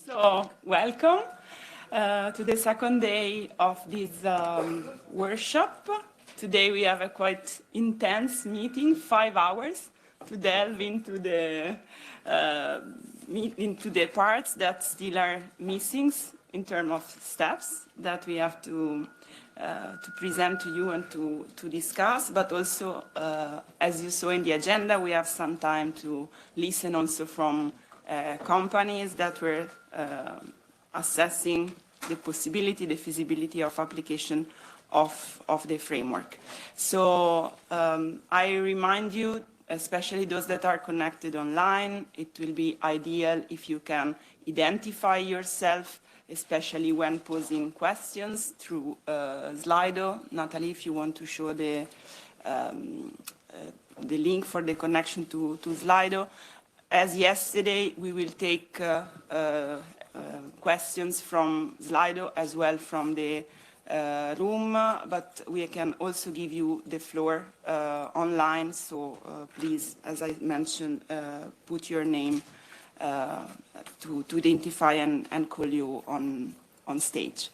So, welcome to the second day of this workshop. Today we have a quite intense meeting, 5 hours, to delve into the parts that still are missing in terms of steps that we have to present to you and to discuss, but also, as you saw in the agenda, we have some time to listen also from companies that were assessing the possibility, the feasibility of application of the framework. So I remind you, especially those that are connected online, it will be ideal if you can identify yourself, especially when posing questions through Slido. Natalie, if you want to show the link for the connection to Slido. As yesterday, we will take questions from Slido as well from the room, but we can also give you the floor online. So please, as I mentioned, put your name to identify and call you on stage.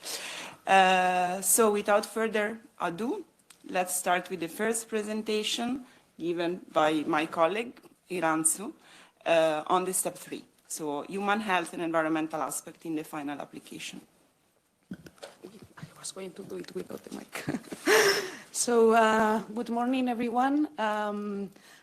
So without further ado, let's start with the first presentation given by my colleague, Iranzu, on the step 3. So human health and environmental aspect in the final application. I was going to do it without the mic. So good morning, everyone.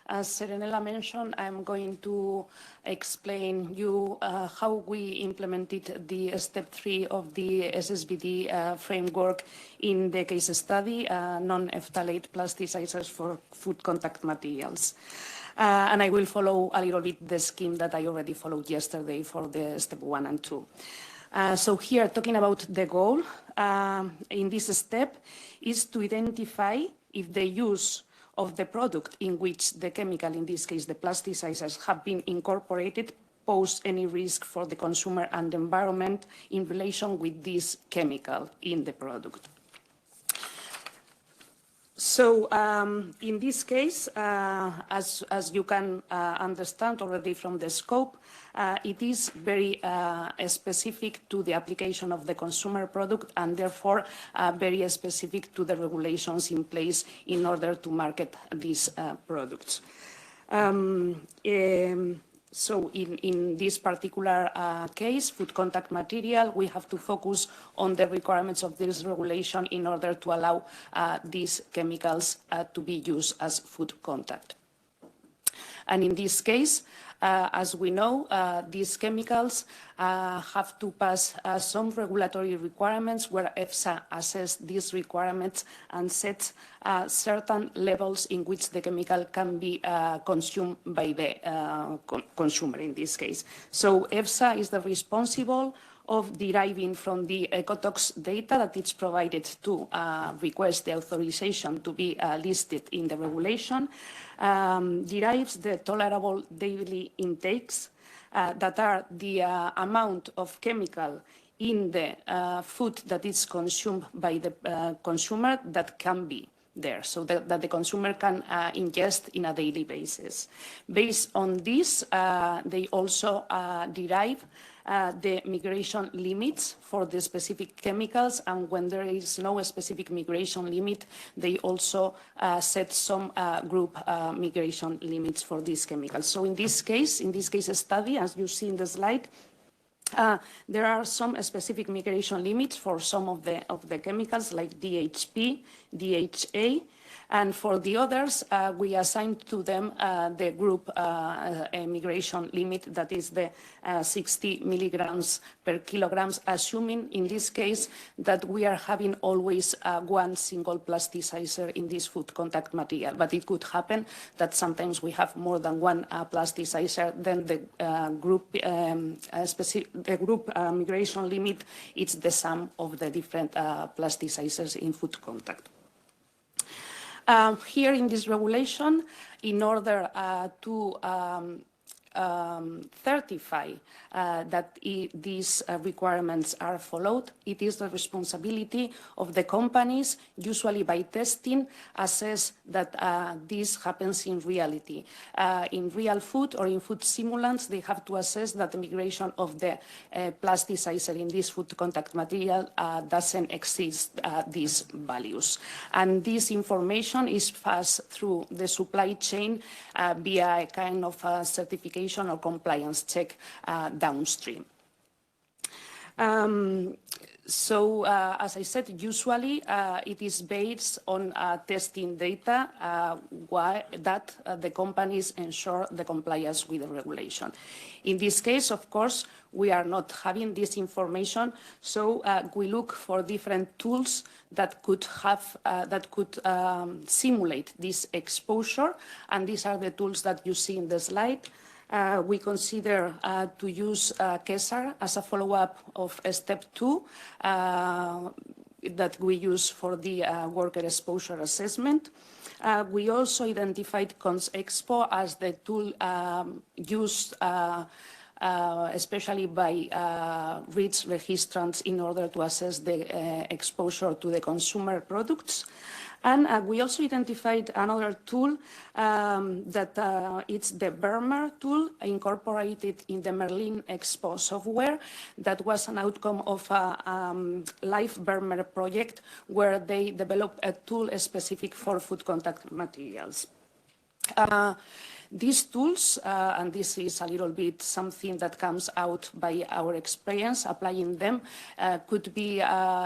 As Serenella mentioned, I'm going to explain you how we implemented the step 3 of the SSbD framework in the case study, non-phthalate plasticizers for food contact materials. And I will follow a little bit the scheme that I already followed yesterday for the step 1 and 2. So here, talking about the goal in this step is to identify if the use of the product in which the chemical, in this case the plasticizers, have been incorporated pose any risk for the consumer and the environment in relation with this chemical in the product. So in this case, as you can understand already from the scope, it is very specific to the application of the consumer product and therefore very specific to the regulations in place in order to market these products. So in this particular case, food contact material, we have to focus on the requirements of this regulation in order to allow these chemicals to be used as food contact. And in this case, as we know, these chemicals have to pass some regulatory requirements where EFSA assesses these requirements and sets certain levels in which the chemical can be consumed by the consumer in this case. So EFSA is the responsible of deriving from the ecotox data that is provided to request the authorization to be listed in the regulation, derives the tolerable daily intakes that are the amount of chemical in the food that is consumed by the consumer that can be there, so that the consumer can ingest in a daily basis. Based on this, they also derive the migration limits for the specific chemicals, and when there is no specific migration limit, they also set some group migration limits for these chemicals. So in this case study, as you see in the slide, there are some specific migration limits for some of the chemicals like DHP, DHA, and for the others, we assigned to them the group migration limit, that is the 60 milligrams per kilograms, assuming in this case that we are having always one single plasticizer in this food contact material. But it could happen that sometimes we have more than one plasticizer, then the group migration limit is the sum of the different plasticizers in food contact. Here in this regulation, in order to certify that these requirements are followed, it is the responsibility of the companies, usually by testing, assess that this happens in reality. In real food or in food simulants, they have to assess that the migration of the plasticizer in this food contact material doesn't exceed these values. And this information is passed through the supply chain via a kind of certification or compliance check downstream. So, as I said, usually it is based on testing data that the companies ensure the compliance with the regulation. In this case, of course, we are not having this information, so we look for different tools that could simulate this exposure, and these are the tools that you see in the slide. We consider to use KESAR as a follow-up of step 2 that we use for the worker exposure assessment. We also identified ConsExpo as the tool used especially by REACH registrants in order to assess the exposure to the consumer products. And we also identified another tool that it's the Burmer tool incorporated in the Merlin Expo software. That was an outcome of a live Burmer project where they developed a tool specific for food contact materials. These tools, and this is a little bit something that comes out by our experience applying them, could be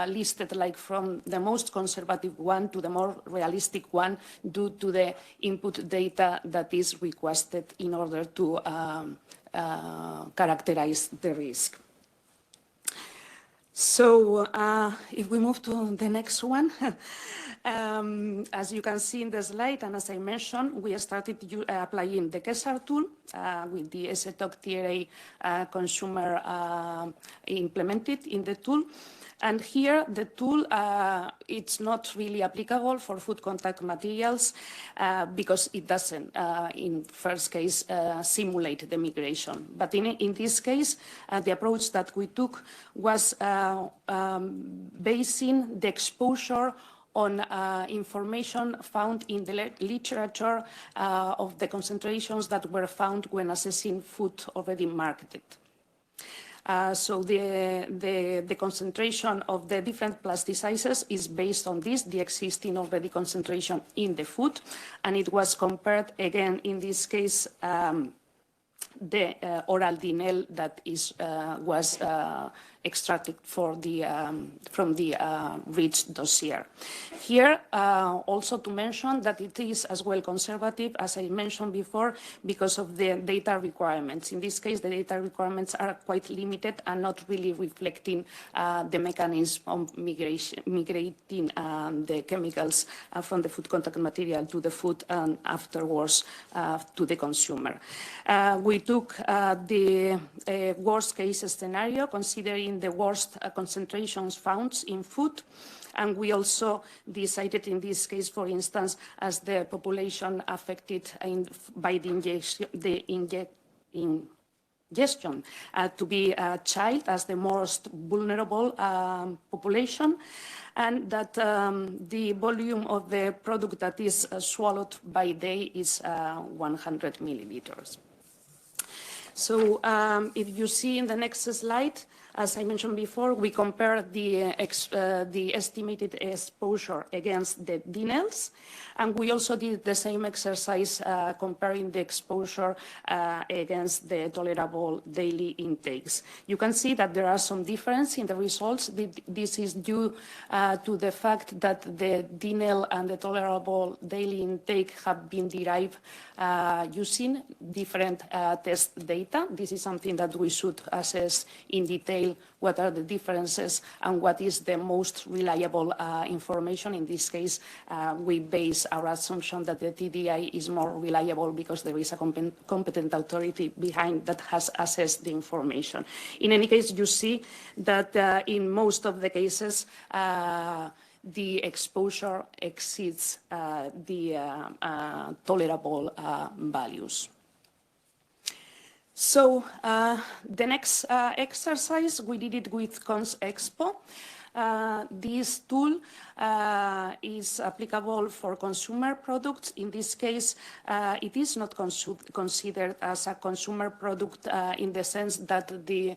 listed like from the most conservative one to the more realistic one due to the input data that is requested in order to characterize the risk. So if we move to the next one, as you can see in the slide, and as I mentioned, we started applying the KESAR tool with the SSbD TRA consumer implemented in the tool. And here, the tool, it's not really applicable for food contact materials because it doesn't, in first case, simulate the migration. But in this case, the approach that we took was basing the exposure on information found in the literature of the concentrations that were found when assessing food already marketed. So the concentration of the different plasticizers is based on this, the existing already concentration in the food, and it was compared again, in this case, the oral DNL that was extracted from the REACH dossier. Here, also to mention that it is as well conservative, as I mentioned before, because of the data requirements. In this case, the data requirements are quite limited and not really reflecting the mechanism of migrating the chemicals from the food contact material to the food and afterwards to the consumer. We took the worst case scenario, considering the worst concentrations found in food. And we also decided in this case, for instance, as the population affected by the ingestion to be a child as the most vulnerable population, and that the volume of the product that is swallowed by day is 100 milliliters. So if you see in the next slide, as I mentioned before, we compare the estimated exposure against the DNLs, and we also did the same exercise comparing the exposure against the tolerable daily intakes. You can see that there are some difference in the results. This is due to the fact that the DNL and the tolerable daily intake have been derived using different test data. This is something that we should assess in detail, what are the differences and what is the most reliable information. In this case, we base our assumption that the TDI is more reliable because there is a competent authority behind that has assessed the information. In any case, you see that in most of the cases, the exposure exceeds the tolerable values. So the next exercise, we did it with Cons Expo. This tool is applicable for consumer products. In this case, it is not considered as a consumer product in the sense that the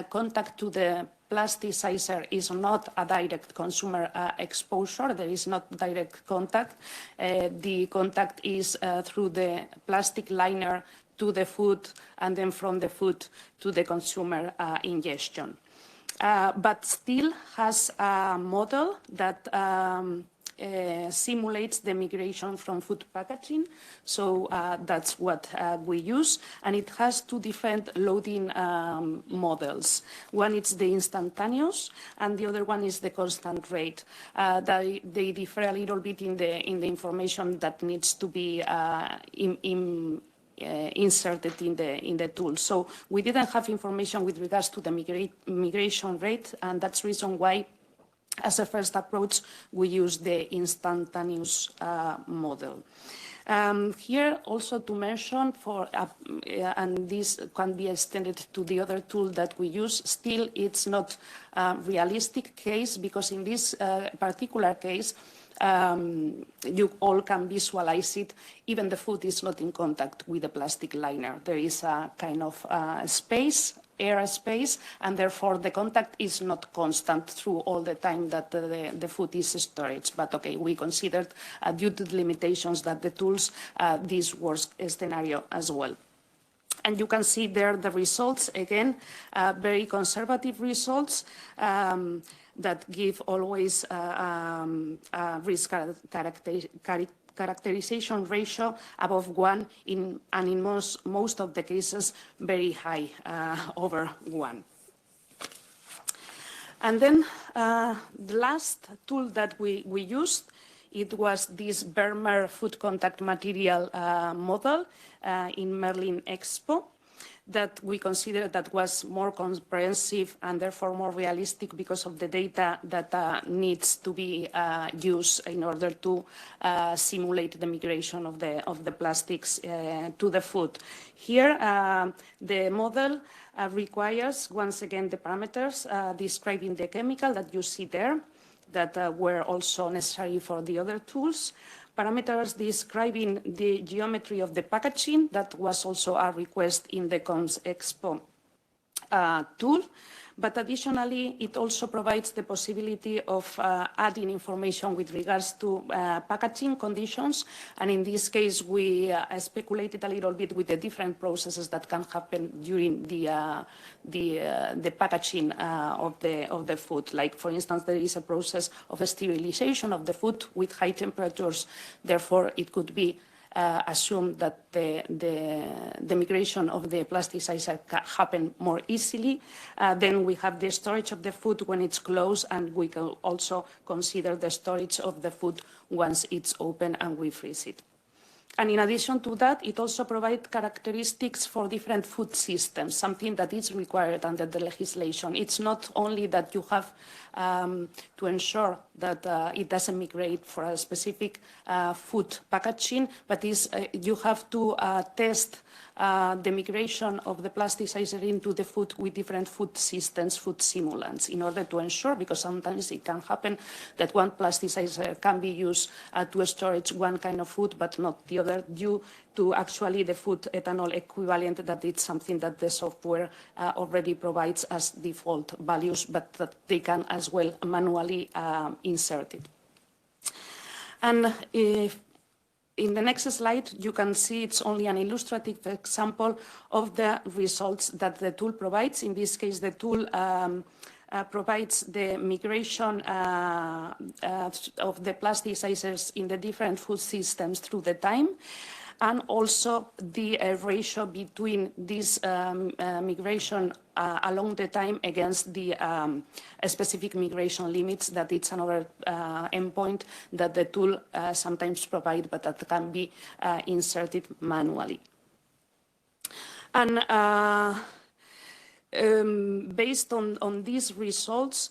contact to the plasticizer is not a direct consumer exposure. There is not direct contact. The contact is through the plastic liner to the food, and then from the food to the consumer ingestion. But still has a model that simulates the migration from food packaging. So that's what we use. And it has two different loading models. One is the instantaneous, and the other one is the constant rate. They differ a little bit in the information that needs to be inserted in the tool. So we didn't have information with regards to the migration rate, and that's the reason why, as a first approach, we use the instantaneous model. Here also to mention and this can be extended to the other tool that we use, still it's not a realistic case, because in this particular case, you all can visualize it. Even the food is not in contact with the plastic liner. There is a kind of air space, and therefore the contact is not constant through all the time that the food is stored. But okay, we considered, due to the limitations that the tools, this worst scenario as well. And you can see there the results, again, very conservative results that give always risk characterization ratio above 1, and in most of the cases, very high, over 1. And then the last tool that we used, it was this Vermeer food contact material model in Merlin Expo, that we considered that was more comprehensive and therefore more realistic because of the data that needs to be used in order to simulate the migration of the plastics to the food. Here, the model requires, once again, the parameters describing the chemical that you see there, that were also necessary for the other tools. Parameters describing the geometry of the packaging, that was also a request in the Cons Expo tool. But additionally, it also provides the possibility of adding information with regards to packaging conditions. And in this case, we speculated a little bit with the different processes that can happen during the packaging of the food. Like, for instance, there is a process of sterilization of the food with high temperatures. Therefore, it could be assume that the migration of the plasticizer can happen more easily. Then we have the storage of the food when it's closed, and we can also consider the storage of the food once it's open and we freeze it. And in addition to that, it also provides characteristics for different food systems, something that is required under the legislation. It's not only that you have to ensure that it doesn't migrate for a specific food packaging, but you have to test the migration of the plasticizer into the food with different food systems, food simulants, in order to ensure, because sometimes it can happen that one plasticizer can be used to storage one kind of food, but not the other, due to actually the food ethanol equivalent, that it's something that the software already provides as default values, but that they can as well manually insert it. And in the next slide, you can see it's only an illustrative example of the results that the tool provides. In this case, the tool provides the migration of the plasticizers in the different food systems through the time, and also the ratio between this migration along the time against the specific migration limits, that it's another endpoint that the tool sometimes provides, but that can be inserted manually. And based on these results,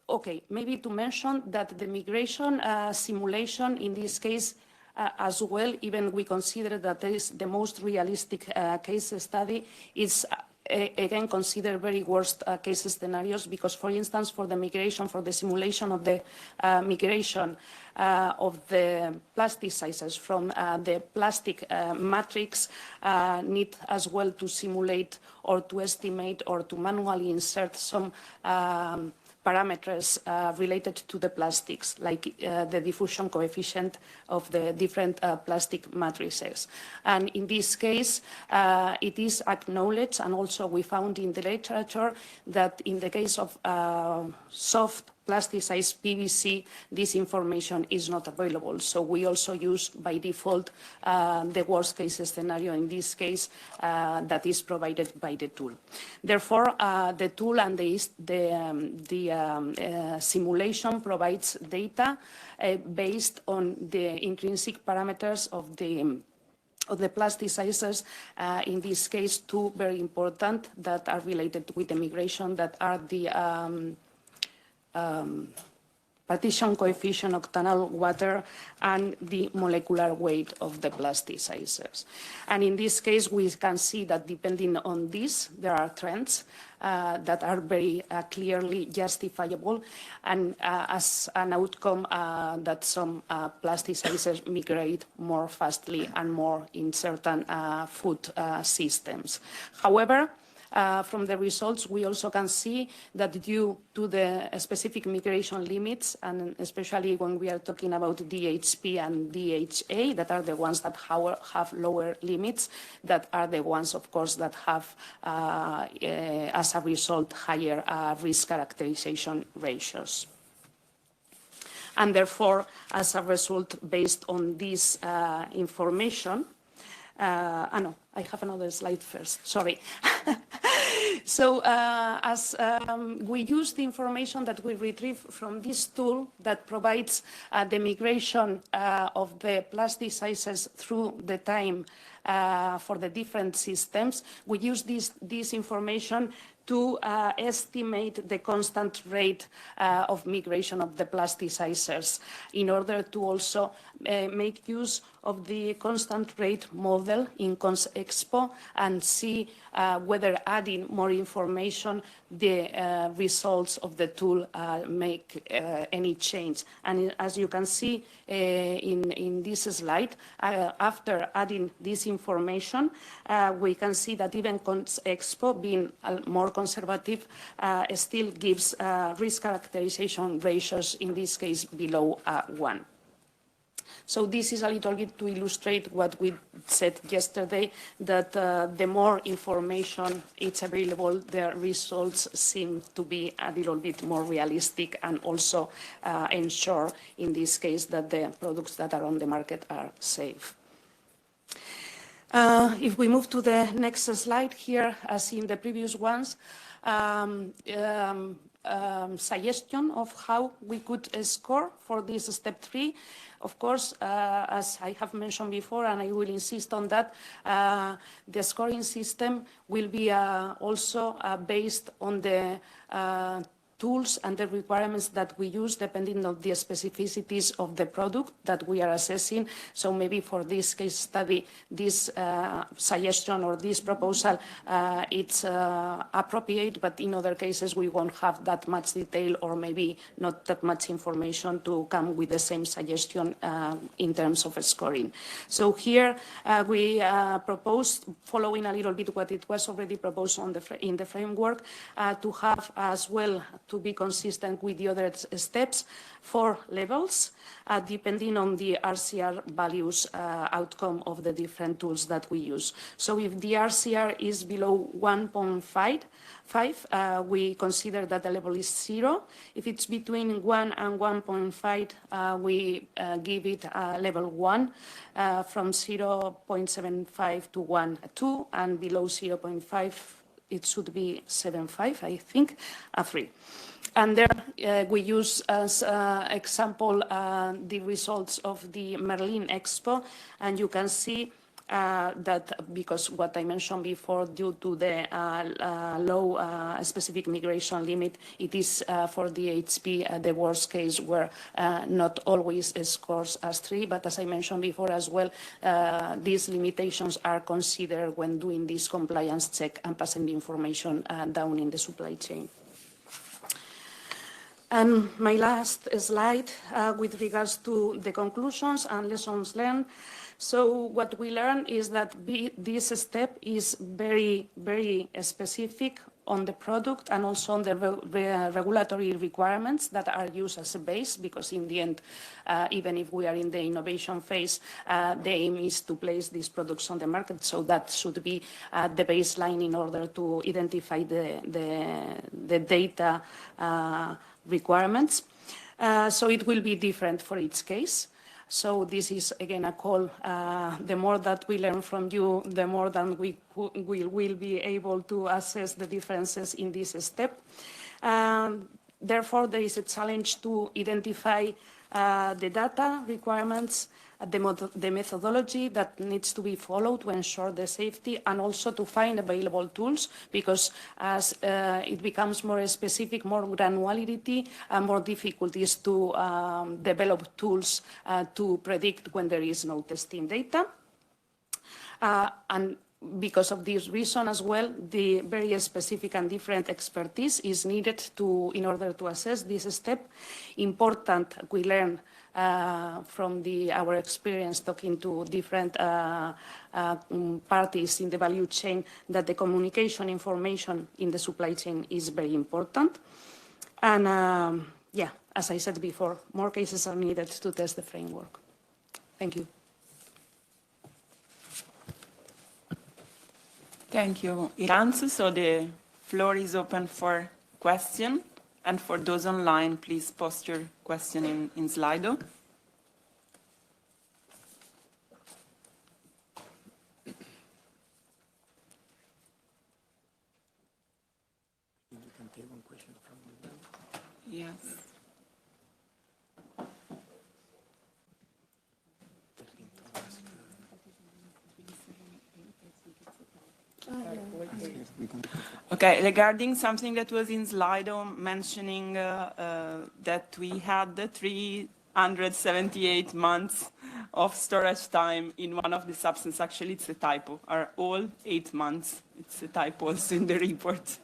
okay, maybe to mention that the migration simulation in this case as well, even we consider that this is the most realistic case study, is again consider very worst case scenarios, because, for instance, for the migration, for the simulation of the migration of the plasticizers from the plastic matrix, need as well to simulate or to estimate or to manually insert some parameters related to the plastics, like the diffusion coefficient of the different plastic matrices. And in this case, it is acknowledged, and also we found in the literature, that in the case of soft plasticized PVC, this information is not available. So we also use by default the worst case scenario, in this case, that is provided by the tool. Therefore, the tool and the simulation provides data based on the intrinsic parameters of the plasticizers, in this case, two very important that are related with the migration, that are the partition coefficient, octanol water, and the molecular weight of the plasticizers. And in this case, we can see that depending on this, there are trends that are very clearly justifiable, and as an outcome that some plasticizers migrate more fastly and more in certain food systems. However, from the results, we also can see that due to the specific migration limits, and especially when we are talking about DHP and DHA, that are the ones that have lower limits, that are the ones, of course, that have, as a result, higher risk characterization ratios. And therefore, as a result, based on this information, no, I have another slide first, sorry. So as we use the information that we retrieve from this tool that provides the migration of the plasticizers through the time for the different systems, we use this information to estimate the constant rate of migration of the plasticizers, in order to also make use of the constant rate model in ConsExpo and see whether adding more information, the results of the tool make any change. And as you can see in this slide, after adding this information, we can see that even ConsExpo, being more conservative, still gives risk characterization ratios, in this case, below 1. So this is a little bit to illustrate what we said yesterday, that the more information is available, the results seem to be a little bit more realistic, and also ensure, in this case, that the products that are on the market are safe. If we move to the next slide here, as in the previous ones, suggestion of how we could score for this step 3. Of course, as I have mentioned before, and I will insist on that, the scoring system will be also based on the tools and the requirements that we use, depending on the specificities of the product that we are assessing. So maybe for this case study, this suggestion or this proposal, it's appropriate, but in other cases we won't have that much detail, or maybe not that much information to come with the same suggestion in terms of scoring. So here we proposed, following a little bit what it was already proposed in the framework, to have as well, to be consistent with the other steps, 4 levels, depending on the RCR values outcome of the different tools that we use. So if the RCR is below 1.5, we consider that the level is 0. If it's between 1 and 1.5, we give it level 1, from 0.75 to 1, 2, and below 0.5, it should be 7.5, I think, 3. And there we use as example the results of the Merlin Expo, and you can see that because what I mentioned before, due to the low specific migration limit, it is for the HP the worst case where not always scores as 3, but as I mentioned before as well, these limitations are considered when doing this compliance check and passing the information down in the supply chain. And my last slide with regards to the conclusions and lessons learned. So what we learned is that this step is very, very specific on the product and also on the regulatory requirements that are used as a base, because in the end, even if we are in the innovation phase, the aim is to place these products on the market. So that should be the baseline in order to identify the data requirements. So it will be different for each case. So this is, again, a call. The more that we learn from you, the more than we will be able to assess the differences in this step. Therefore, there is a challenge to identify the data requirements, the methodology that needs to be followed to ensure the safety, and also to find available tools, because as it becomes more specific, more granularity, and more difficulties to develop tools to predict when there is no testing data. And because of this reason as well, the very specific and different expertise is needed in order to assess this step. Important, we learn from our experience talking to different parties in the value chain, that the communication information in the supply chain is very important. And yeah, as I said before, more cases are needed to test the framework. Thank you. Thank you, Iranzu. So the floor is open for question. And for those online, please post your question in Slido. You can take one question from the web. Yes. Okay, regarding something that was in Slido, mentioning that we had the 378 months of storage time in one of the substances. Actually, it's a typo. Are all 8 months. It's a typo also in the report.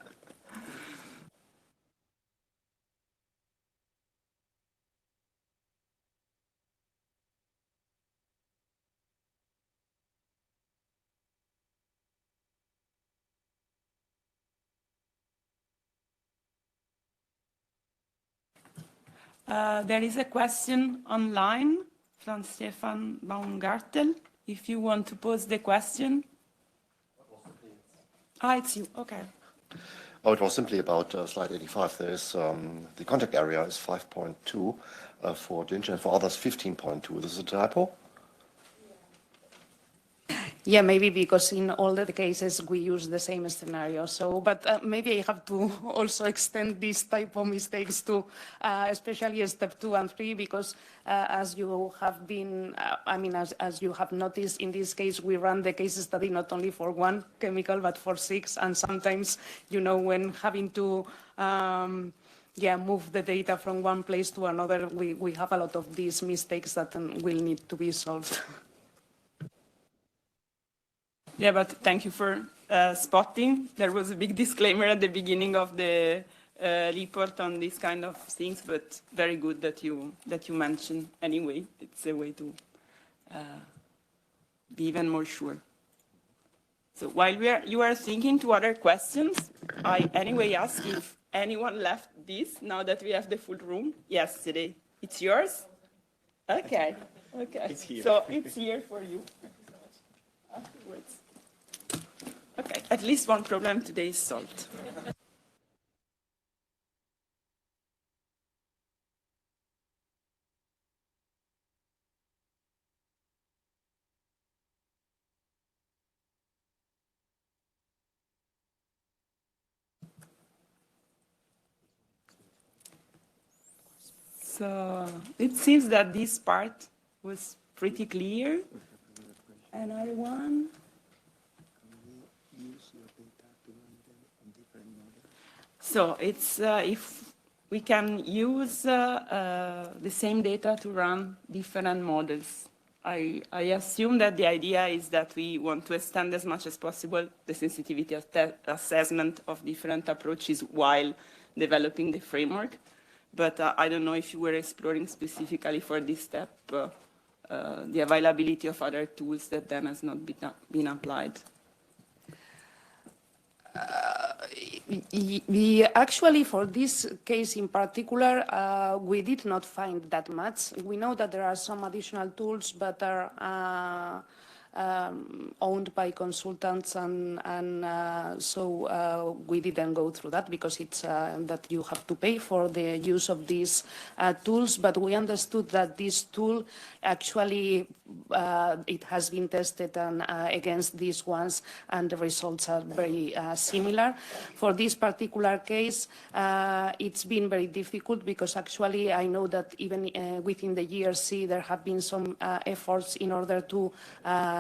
There is a question online from Stefan Baumgartel. If you want to pose the question. It's you. Okay. Oh, it was simply about slide 85. There is the contact area is 5.2 for Dinge, and for others 15.2. This is a typo? Yeah, maybe because in all the cases we use the same scenario. So, but maybe I have to also extend these type of mistakes to especially step 2 and 3, because as you have been, as you have noticed, in this case, we run the case study not only for one chemical, but for 6. And sometimes, when having to move the data from one place to another, we have a lot of these mistakes that will need to be solved. Yeah, but thank you for spotting. There was a big disclaimer at the beginning of the report on these kind of things, but very good that you mentioned anyway. It's a way to be even more sure. So while you are thinking to other questions, I anyway ask if anyone left this now that we have the full room yesterday. It's yours? Okay. Okay. It's here. So it's here for you. Afterwards. Okay, at least one problem today is solved. So it seems that this part was pretty clear. Another one. Use your data to run them on different models. So it's if we can use the same data to run different models. I assume that the idea is that we want to extend as much as possible the sensitivity assessment of different approaches while developing the framework. But I don't know if you were exploring specifically for this step the availability of other tools that then has not been applied. Actually, for this case in particular, we did not find that much. We know that there are some additional tools, but are owned by consultants, and so we didn't go through that because it's that you have to pay for the use of these tools. But we understood that this tool actually it has been tested against these ones, and the results are very similar. For this particular case, it's been very difficult because actually I know that even within the ERC there have been some efforts in order to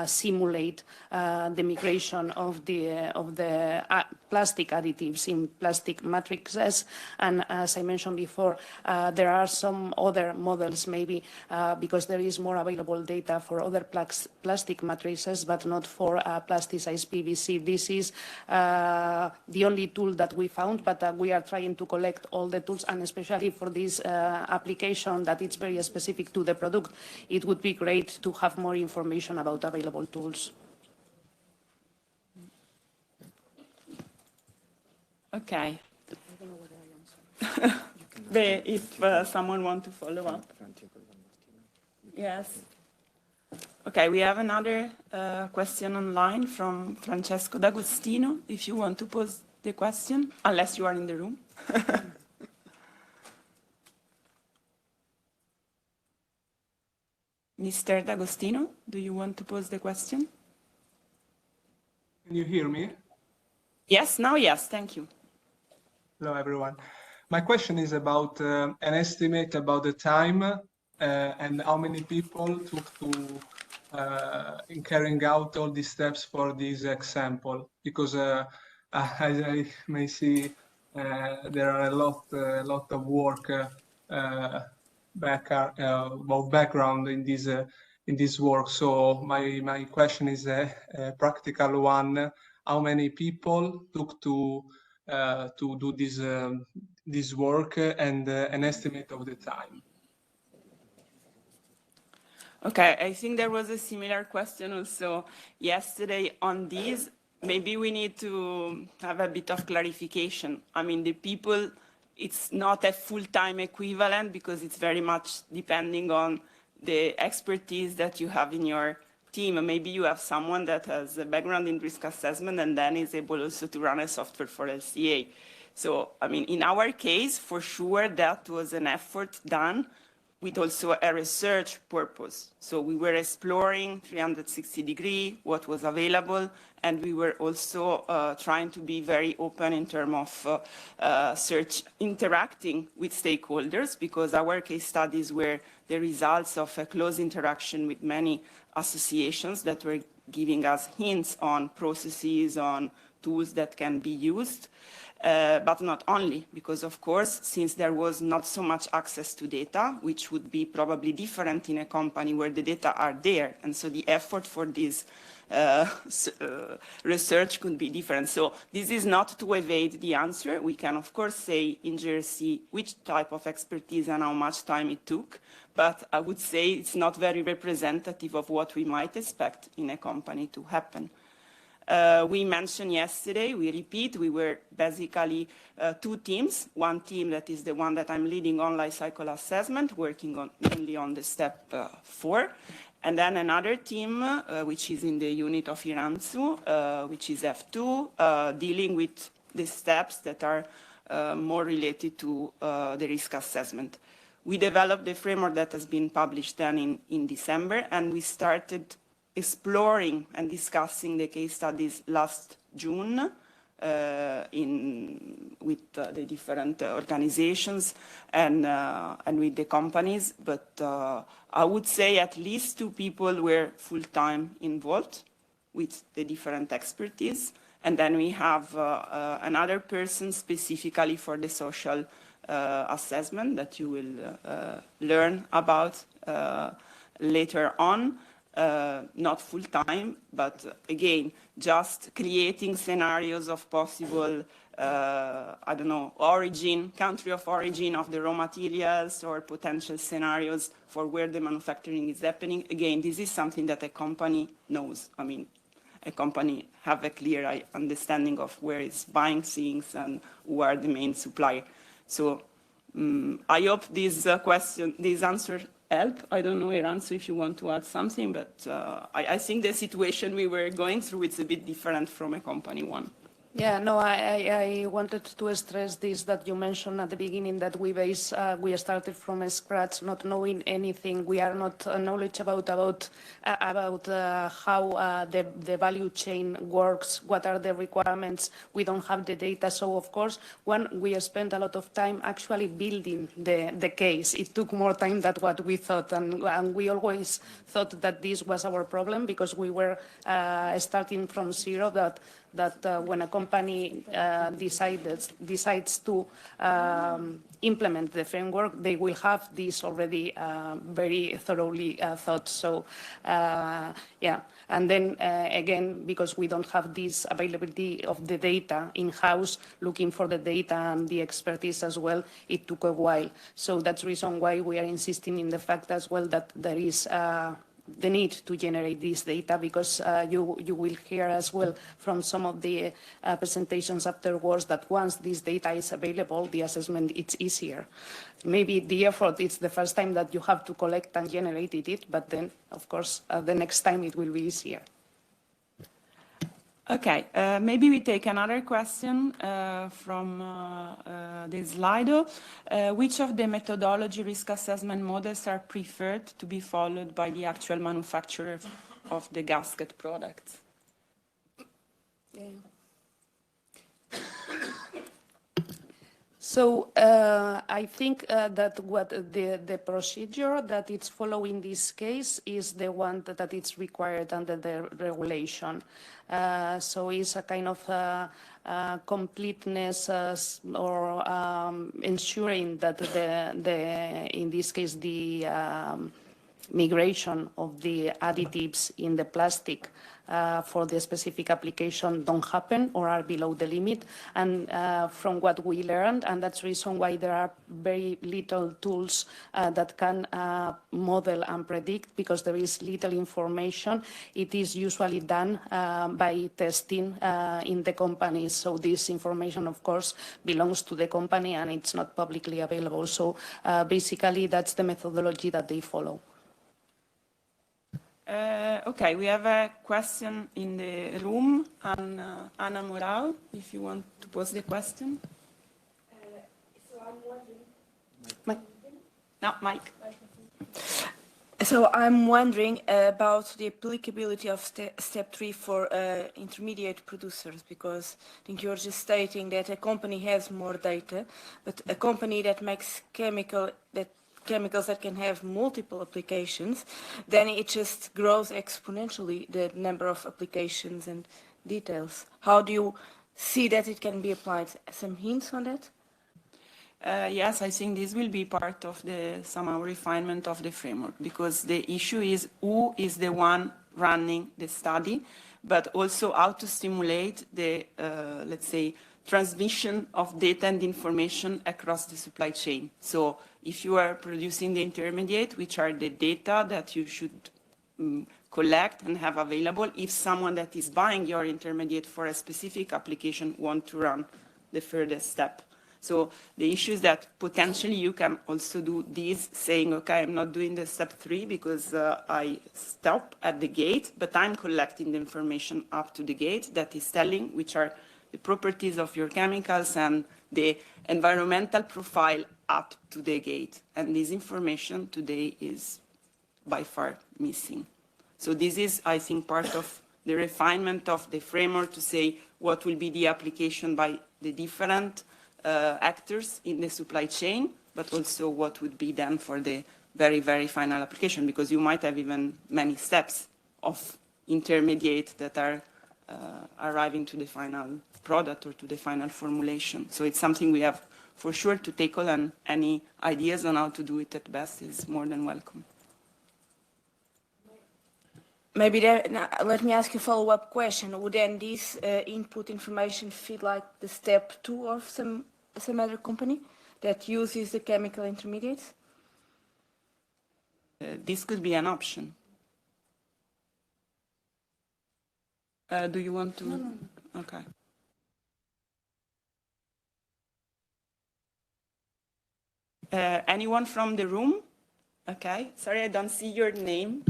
simulate the migration of the plastic additives in plastic matrices. And as I mentioned before, there are some other models maybe because there is more available data for other plastic matrices, but not for plasticized PVC. This is the only tool that we found, but we are trying to collect all the tools, and especially for this application that it's very specific to the product, it would be great to have more information about available tools. Okay. If someone wants to follow up. Yes. Okay, we have another question online from Francesco D'Agostino, if you want to pose the question, unless you are in the room. Mr. D'Agostino, do you want to pose the question? Can you hear me? Yes, now yes, thank you. Hello, everyone. My question is about an estimate about the time and how many people took to in carrying out all these steps for this example, because as I may see, there are a lot of work background in this work. So my question is a practical one: how many people took to do this work, and an estimate of the time? Okay, I think there was a similar question also yesterday on this. Maybe we need to have a bit of clarification. I mean, the people, it's not a full-time equivalent because it's very much depending on the expertise that you have in your team. Maybe you have someone that has a background in risk assessment and then is able also to run a software for LCA. So, I mean, in our case, for sure, that was an effort done with also a research purpose. So we were exploring 360-degree, what was available, and we were also trying to be very open in terms of interacting with stakeholders, because our case studies were the results of a close interaction with many associations that were giving us hints on processes, on tools that can be used. But not only, because of course, since there was not so much access to data, which would be probably different in a company where the data are there, and so the effort for this research could be different. So this is not to evade the answer. We can, of course, say in GRC which type of expertise and how much time it took, but I would say it's not very representative of what we might expect in a company to happen. We mentioned yesterday, we repeat, we were basically two teams. One team that is the one that I'm leading on life cycle assessment, working mainly on the step 4. And then another team, which is in the unit of Iranzu, which is F2, dealing with the steps that are more related to the risk assessment. We developed the framework that has been published then in December, and we started exploring and discussing the case studies last June with the different organizations and with the companies. But I would say at least 2 people were full-time involved with the different expertise. And then we have another person specifically for the social assessment that you will learn about later on. Not full-time, but again, just creating scenarios of possible, I don't know, country of origin of the raw materials, or potential scenarios for where the manufacturing is happening. Again, this is something that a company knows. I mean, a company have a clear understanding of where it's buying things and who are the main supplier. So I hope this answer help. I don't know, Eranzo, if you want to add something, but I think the situation we were going through, it's a bit different from a company one. Yeah, no, I wanted to stress this, that you mentioned at the beginning that we started from scratch, not knowing anything. We are not knowledgeable about how the value chain works, what are the requirements. We don't have the data. So, of course, when we spent a lot of time actually building the case, it took more time than what we thought. And we always thought that this was our problem, because we were starting from zero, that when a company decides to implement the framework, they will have this already very thoroughly thought. So, yeah. And then, again, because we don't have this availability of the data in-house, looking for the data and the expertise as well, it took a while. So that's the reason why we are insisting in the fact as well that there is the need to generate this data, because you will hear as well from some of the presentations afterwards that once this data is available, the assessment, it's easier. Maybe the effort, it's the first time that you have to collect and generate it, but then, of course, the next time it will be easier. Okay, maybe we take another question from the Slido. Which of the methodology risk assessment models are preferred to be followed by the actual manufacturer of the gasket product? Yeah. So I think that what the procedure that it's following in this case is the one that it's required under the regulation. So it's a kind of completeness or ensuring that in this case the migration of the additives in the plastic for the specific application don't happen or are below the limit. And from what we learned, and that's the reason why there are very little tools that can model and predict, because there is little information. It is usually done by testing in the companies. So this information, of course, belongs to the company and it's not publicly available. So basically, that's the methodology that they follow. Okay, we have a question in the room. Anna Morao, if you want to pose the question. So I'm wondering... Mike. So I'm wondering about the applicability of step 3 for intermediate producers, because I think you're just stating that a company has more data, but a company that makes chemicals that can have multiple applications, then it just grows exponentially, the number of applications and details. How do you see that it can be applied? Some hints on that? Yes, I think this will be part of the somehow refinement of the framework, because the issue is who is the one running the study, but also how to stimulate the, let's say, transmission of data and information across the supply chain. So if you are producing the intermediate, which are the data that you should collect and have available, if someone that is buying your intermediate for a specific application wants to run the furthest step. So the issue is that potentially you can also do this, saying, okay, I'm not doing the step 3 because I stop at the gate, but I'm collecting the information up to the gate that is telling which are the properties of your chemicals and the environmental profile up to the gate. And this information today is by far missing. So this is, I think, part of the refinement of the framework to say what will be the application by the different actors in the supply chain, but also what would be done for the very, very final application, because you might have even many steps of intermediate that are arriving to the final product or to the final formulation. So it's something we have for sure to tackle, and any ideas on how to do it at best is more than welcome. Maybe let me ask you a follow-up question. Would then this input information feed like the step 2 of some other company that uses the chemical intermediates? This could be an option. Do you want to? No. Okay. Anyone from the room? Okay. Sorry, I don't see your name.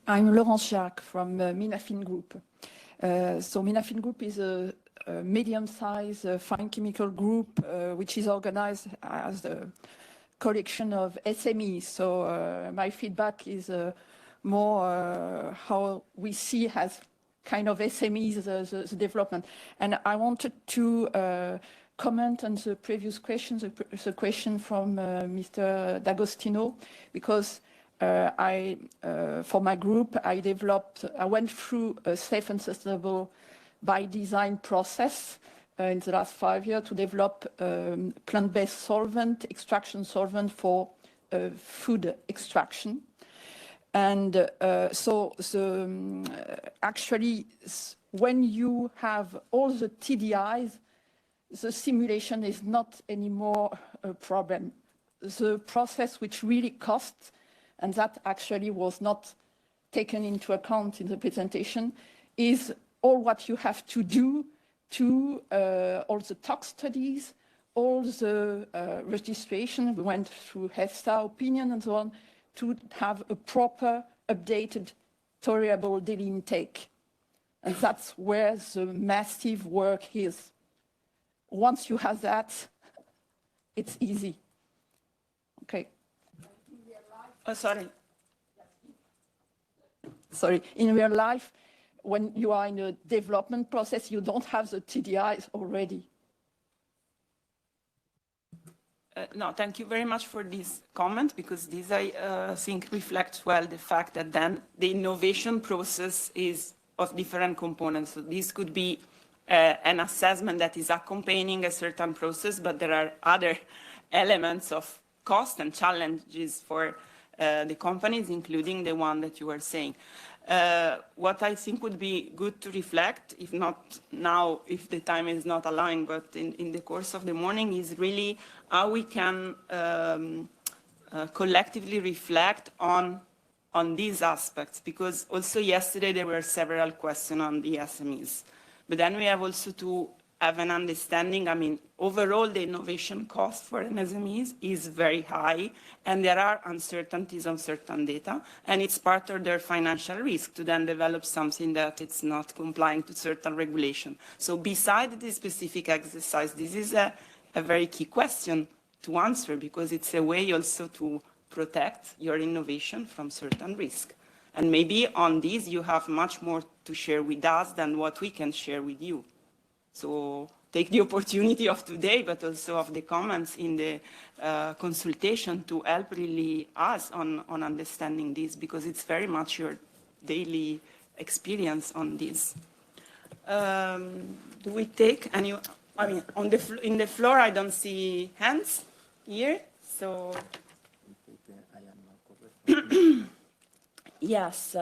I'm Laurence Jacques from Minafin Group. So Minafin Group is a medium-sized fine chemical group which is organized as a collection of SMEs. So my feedback is more how we see as kind of SMEs the development. And I wanted to comment on the previous question, the question from Mr. D'Agostino, because for my group, I went through a safe and sustainable by design process in the last 5 years to develop plant-based solvent, extraction solvent for food extraction. And actually, when you have all the TDIs, the simulation is not anymore a problem. The process which really costs, and that actually was not taken into account in the presentation, is all what you have to do to all the tox studies, all the registration. We went through HEFSA opinion and so on to have a proper, updated, tolerable daily intake. And that's where the massive work is. Once you have that, it's easy. Okay. Oh, sorry. Sorry, in real life, when you are in a development process, you don't have the TDIs already. No, thank you very much for this comment, because this, I think, reflects well the fact that then the innovation process is of different components. So this could be an assessment that is accompanying a certain process, but there are other elements of cost and challenges for the companies, including the one that you were saying. What I think would be good to reflect, if not now, if the time is not allowing, but in the course of the morning, is really how we can collectively reflect on these aspects. Because also yesterday there were several questions on the SMEs. But then we have also to have an understanding. I mean, overall, the innovation cost for an SMEs is very high, and there are uncertainties on certain data, and it's part of their financial risk to then develop something that it's not complying to certain regulation. So beside this specific exercise, this is a very key question to answer, because it's a way also to protect your innovation from certain risk. And maybe on this, you have much more to share with us than what we can share with you. So take the opportunity of today, but also of the comments in the consultation to help really us on understanding this, because it's very much your daily experience on this. Do we take any? I mean, in the floor, I don't see hands here, so. Yes,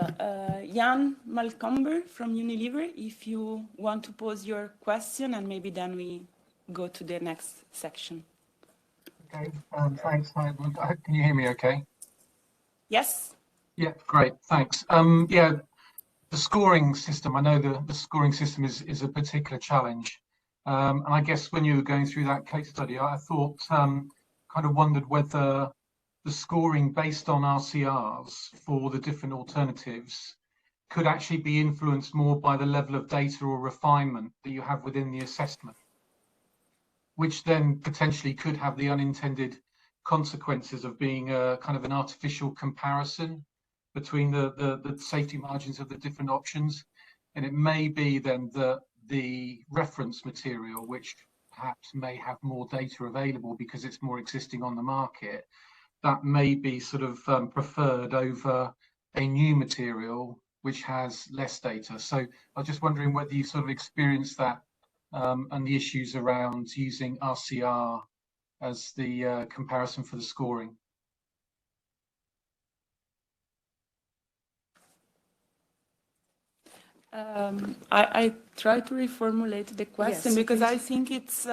Jan Malcomber from Unilever, if you want to pose your question, and maybe then we go to the next section. Okay, thanks. Can you hear me okay? Yes. Yeah, great, thanks. Yeah, the scoring system, I know the scoring system is a particular challenge. And I guess when you were going through that case study, I thought, kind of wondered whether the scoring based on RCRs for the different alternatives could actually be influenced more by the level of data or refinement that you have within the assessment, which then potentially could have the unintended consequences of being a kind of an artificial comparison between the safety margins of the different options. And it may be then that the reference material, which perhaps may have more data available because it's more existing on the market, that may be sort of preferred over a new material which has less data. So I was just wondering whether you sort of experienced that and the issues around using RCR as the comparison for the scoring. I try to reformulate the question, Yes, because please. I think it's,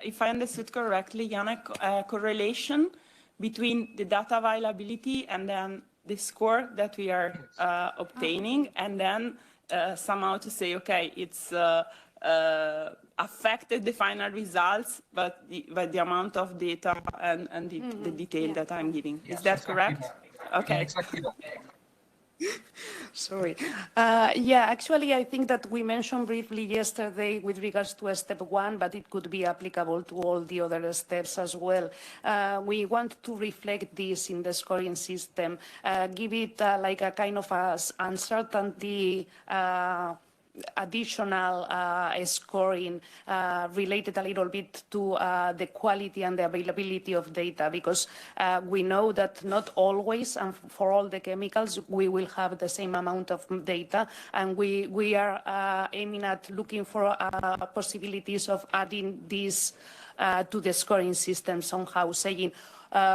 if I understood correctly, Jana, a correlation between the data availability and then the score that we are obtaining, and then somehow to say, okay, it's affected the final results, but the amount of data and the detail that I'm giving. Yes, Is that exactly correct? that. Okay. Yeah, exactly that. Sorry. Yeah, actually, I think that we mentioned briefly yesterday with regards to step 1, but it could be applicable to all the other steps as well. We want to reflect this in the scoring system, give it like a kind of uncertainty, additional scoring related a little bit to the quality and the availability of data, because we know that not always and for all the chemicals we will have the same amount of data, and we are aiming at looking for possibilities of adding this to the scoring system somehow, saying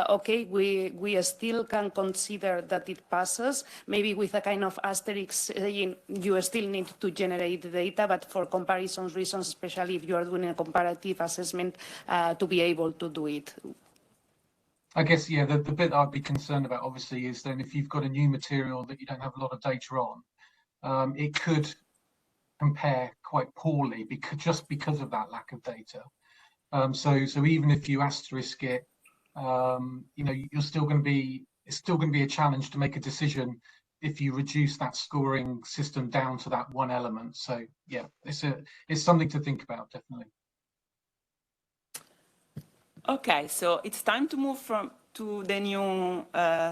okay, we still can consider that it passes, maybe with a kind of asterisk saying you still need to generate the data, but for comparison reasons, especially if you are doing a comparative assessment, to be able to do it. I guess, yeah, the bit I'd be concerned about, obviously, is then if you've got a new material that you don't have a lot of data on, it could compare quite poorly just because of that lack of data. So even if you asterisk it, you know, it's still going to be a challenge to make a decision if you reduce that scoring system down to that one element. So yeah, it's something to think about, definitely. Okay, so it's time to move to the new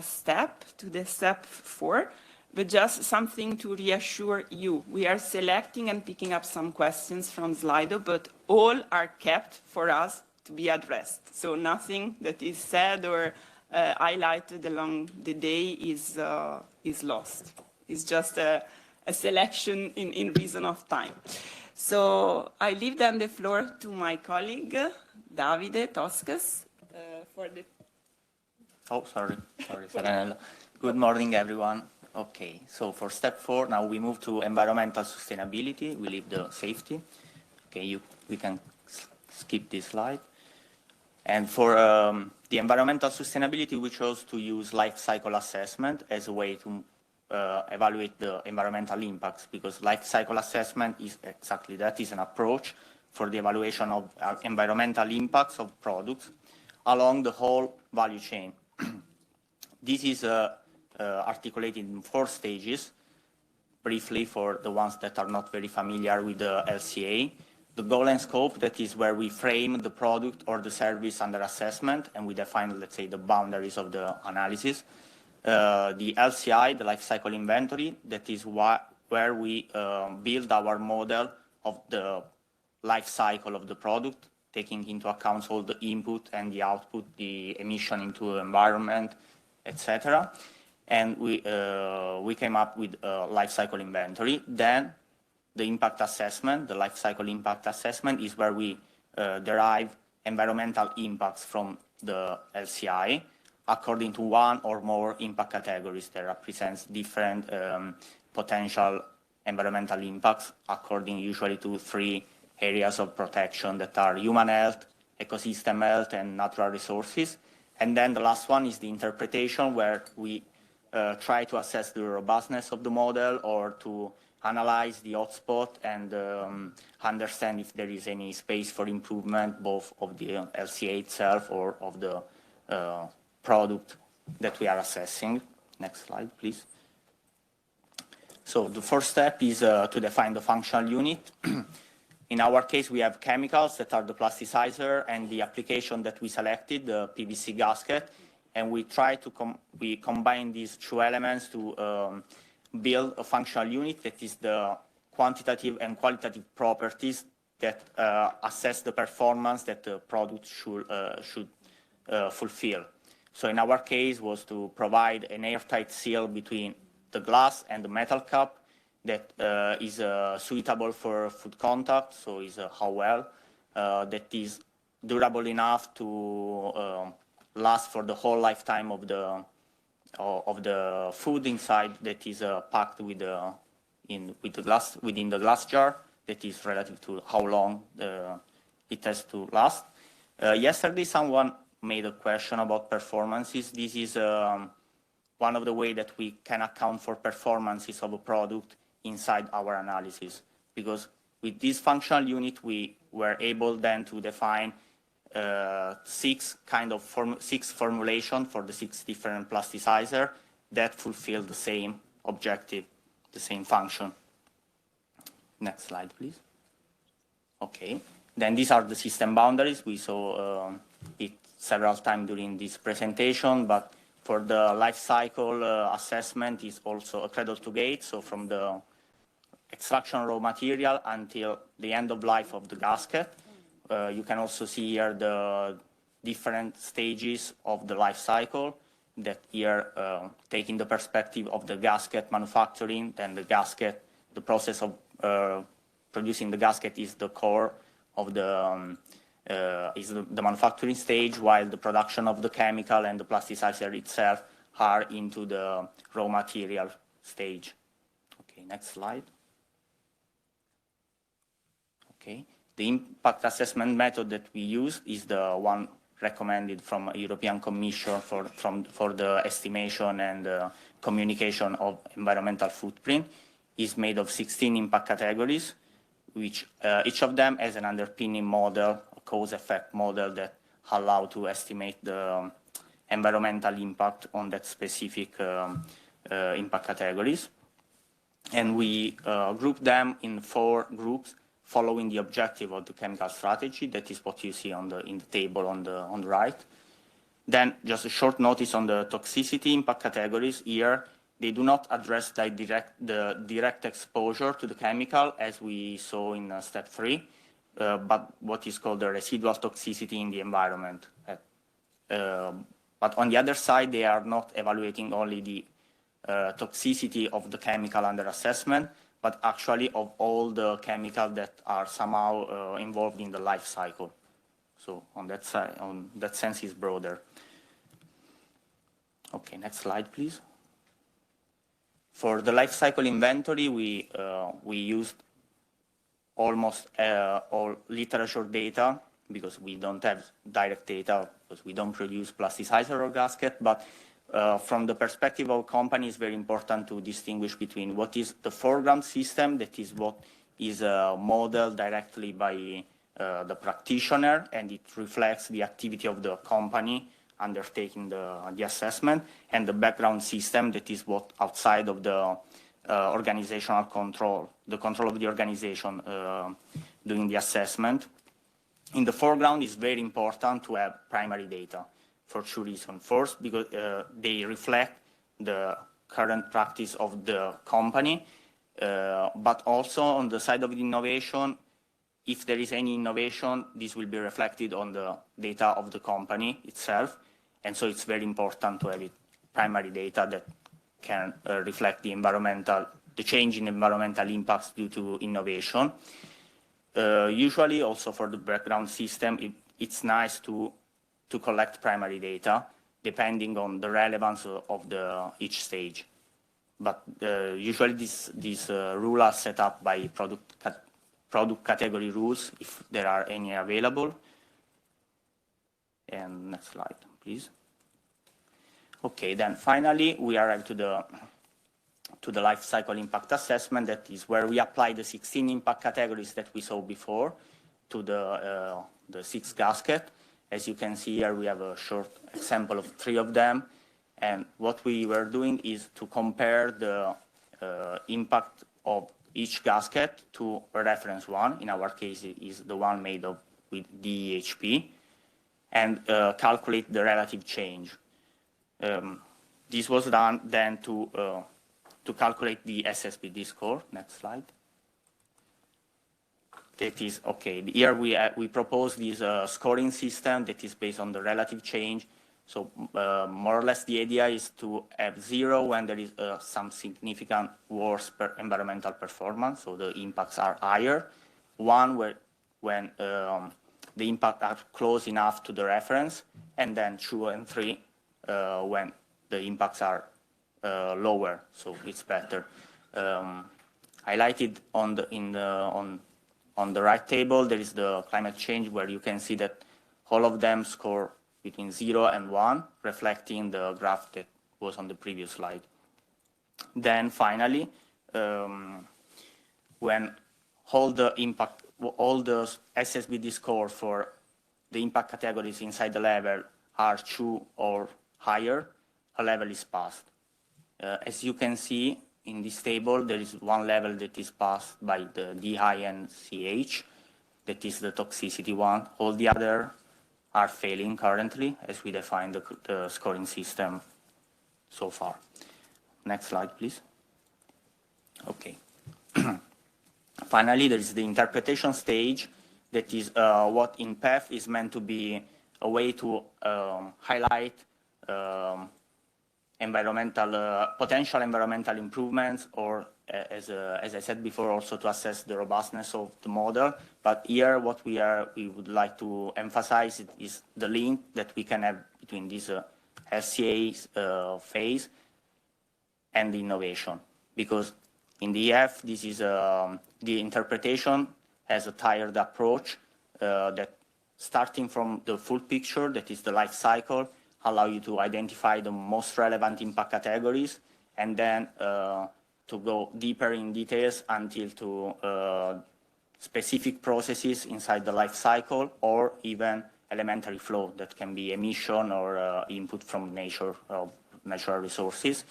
step, to the step 4, but just something to reassure you. We are selecting and picking up some questions from Slido, but all are kept for us to be addressed. So nothing that is said or highlighted along the day is lost. It's just a selection in reason of time. So I leave then the floor to my colleague, Davide Toscas, for the... Oh, sorry, Serenella. Good morning, everyone. Okay, so for step 4, now we move to environmental sustainability. We leave the safety. Okay, we can skip this slide. And for the environmental sustainability, we chose to use life cycle assessment as a way to evaluate the environmental impacts, because life cycle assessment is exactly that, is an approach for the evaluation of environmental impacts of products along the whole value chain. This is articulated in 4 stages, briefly for the ones that are not very familiar with the LCA. The goal and scope, that is where we frame the product or the service under assessment, and we define, let's say, the boundaries of the analysis. The LCI, the life cycle inventory, that is where we build our model of the life cycle of the product, taking into account all the input and the output, the emission into the environment, etc. And we came up with a life cycle inventory. Then the impact assessment, the life cycle impact assessment, is where we derive environmental impacts from the LCI according to one or more impact categories that represents different potential environmental impacts according usually to 3 areas of protection that are human health, ecosystem health, and natural resources. And then the last one is the interpretation, where we try to assess the robustness of the model or to analyze the hotspot and understand if there is any space for improvement, both of the LCA itself or of the product that we are assessing. Next slide, please. So the first step is to define the functional unit. In our case, we have chemicals that are the plasticizer, and the application that we selected, the PVC gasket, and we try to combine these two elements to build a functional unit that is the quantitative and qualitative properties that assess the performance that the product should fulfill. So in our case was to provide an airtight seal between the glass and the metal cup that is suitable for food contact, so is how well, that is durable enough to last for the whole lifetime of the food inside, that is packed with the glass within the glass jar, that is relative to how long it has to last. Yesterday, someone made a question about performances. This is one of the ways that we can account for performances of a product inside our analysis, because with this functional unit, we were able then to define six formulation for the 6 different plasticizer that fulfill the same objective, the same function. Next slide, please. Okay, then these are the system boundaries. We saw it several times during this presentation, but for the life cycle assessment is also a cradle to gate, so from the extraction raw material until the end of life of the gasket. You can also see here the different stages of the life cycle that here taking the perspective of the gasket manufacturing, then the gasket, the process of producing the gasket is the core of the manufacturing stage, while the production of the chemical and the plasticizer itself are into the raw material stage. Okay, next slide. Okay, the impact assessment method that we use is the one recommended from European Commission for the estimation and communication of environmental footprint. Is made of 16 impact categories, which each of them has an underpinning model, a cause-effect model that allow to estimate the environmental impact on that specific impact categories. And we group them in 4 groups following the objective of the chemical strategy. That is what you see in the table on the right. Then just a short notice on the toxicity impact categories here. They do not address the direct exposure to the chemical as we saw in step 3, but what is called the residual toxicity in the environment. But on the other side, they are not evaluating only the toxicity of the chemical under assessment, but actually of all the chemicals that are somehow involved in the life cycle. So on that side, on that sense, is broader. Okay, next slide, please. For the life cycle inventory, we used almost all literature data, because we don't have direct data, because we don't produce plasticizer or gasket. But from the perspective of company, it's very important to distinguish between what is the foreground system, that is what is modeled directly by the practitioner, and it reflects the activity of the company undertaking the assessment, and the background system, that is what outside of the organizational control, the control of the organization doing the assessment. In the foreground, it's very important to have primary data for 2 reasons. First, because they reflect the current practice of the company, but also on the side of the innovation, if there is any innovation, this will be reflected on the data of the company itself. And so it's very important to have primary data that can reflect the change in environmental impacts due to innovation. Usually also for the background system, it's nice to collect primary data depending on the relevance of each stage. But usually these rules are set up by product category rules, if there are any available. And next slide, please. Okay, then finally we arrive to the life cycle impact assessment. That is where we apply the 16 impact categories that we saw before to the 6 gasket. As you can see here, we have a short example of 3 of them. And what we were doing is to compare the impact of each gasket to a reference one. In our case, it is the one made with DEHP, and calculate the relative change. This was done then to calculate the SSbD score. Next slide. That is okay. Here we propose this scoring system that is based on the relative change. So more or less the idea is to have 0 when there is some significant worse environmental performance, so the impacts are higher. 1 when the impacts are close enough to the reference, and then 2 and 3 when the impacts are lower, so it's better. Highlighted on the right table, there is the climate change, where you can see that all of them score between 0 and 1, reflecting the graph that was on the previous slide. Then finally, when all the SSbD score for the impact categories inside the level are 2 or higher, a level is passed. As you can see in this table, there is one level that is passed by the DINCH, that is the toxicity one. All the other are failing currently, as we define the scoring system so far. Next slide, please. Okay. Finally, there is the interpretation stage, that is what in PEF is meant to be a way to highlight potential environmental improvements, or as I said before, also to assess the robustness of the model. But here what we would like to emphasize is the link that we can have between this SCA phase and the innovation, because in the EF, this is the interpretation has a tiered approach that, starting from the full picture, that is the life cycle, allow you to identify the most relevant impact categories, and then to go deeper in details until to specific processes inside the life cycle, or even elementary flow that can be emission or input from nature, natural resources.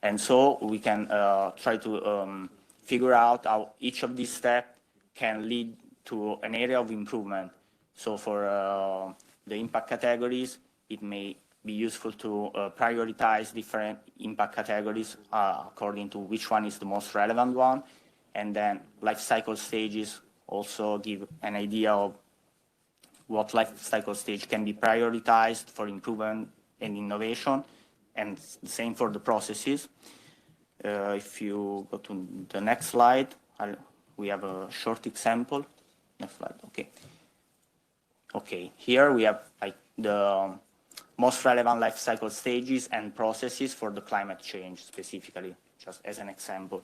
And so we can try to figure out how each of these steps can lead to an area of improvement. So for the impact categories, it may be useful to prioritize different impact categories according to which one is the most relevant one. And then life cycle stages also give an idea of what life cycle stage can be prioritized for improvement and innovation, and the same for the processes. If you go to the next slide, we have a short example. Next slide, okay. Okay, here we have like the most relevant life cycle stages and processes for the climate change specifically, just as an example.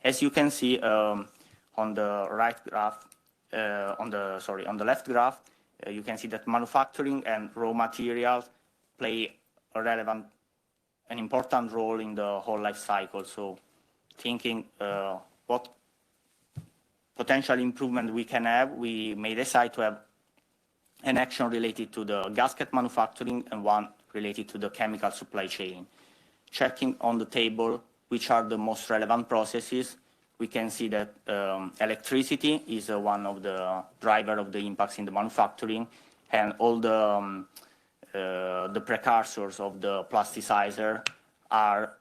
As you can see on the right graph, on the left graph, you can see that manufacturing and raw materials play an important role in the whole life cycle. So thinking what potential improvement we can have, we may decide to have an action related to the gasket manufacturing and one related to the chemical supply chain. Checking on the table which are the most relevant processes, we can see that electricity is one of the driver of the impacts in the manufacturing, and all the precursors of the plasticizer are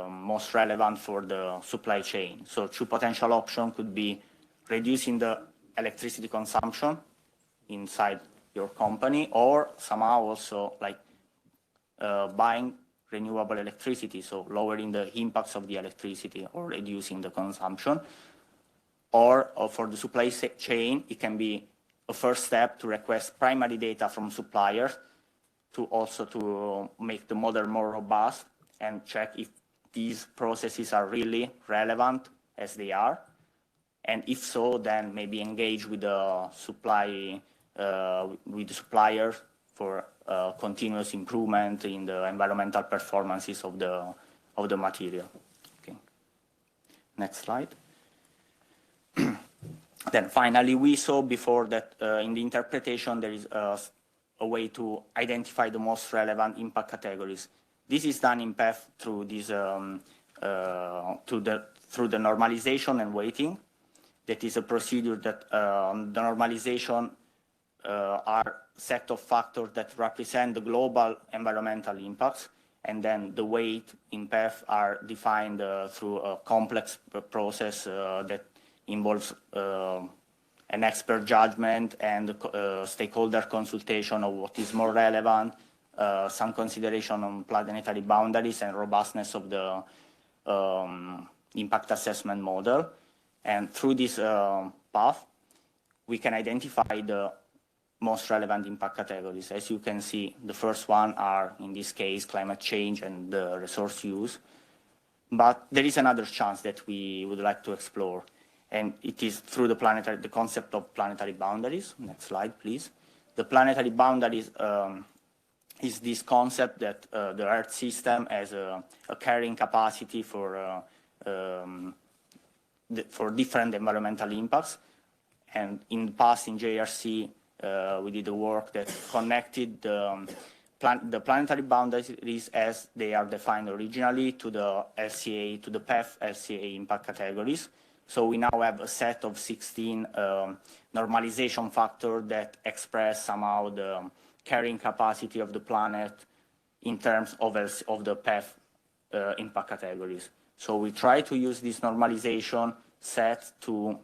most relevant for the supply chain. So two potential options could be reducing the electricity consumption inside your company, or somehow also like buying renewable electricity, so lowering the impacts of the electricity or reducing the consumption. Or for the supply chain, it can be a first step to request primary data from suppliers to also to make the model more robust and check if these processes are really relevant as they are. And if so, then maybe engage with the suppliers for continuous improvement in the environmental performances of the material. Okay. Next slide. Then finally, we saw before that in the interpretation there is a way to identify the most relevant impact categories. This is done in PEF through this through the normalization and weighting. That is a procedure that the normalization are set of factors that represent the global environmental impacts, and then the weight in PEF are defined through a complex process that involves an expert judgment and stakeholder consultation of what is more relevant, some consideration on planetary boundaries and robustness of the impact assessment model. And through this path, we can identify the most relevant impact categories. As you can see, the first one are, in this case, climate change and the resource use. But there is another chance that we would like to explore, and it is through the concept of planetary boundaries. Next slide, please. The planetary boundaries is this concept that the Earth system has a carrying capacity for different environmental impacts. And in the past, in JRC, we did the work that connected the planetary boundaries as they are defined originally to the LCA, to the PEF LCA impact categories. So we now have a set of 16 normalization factors that express somehow the carrying capacity of the planet in terms of the PEF impact categories. So we try to use this normalization set to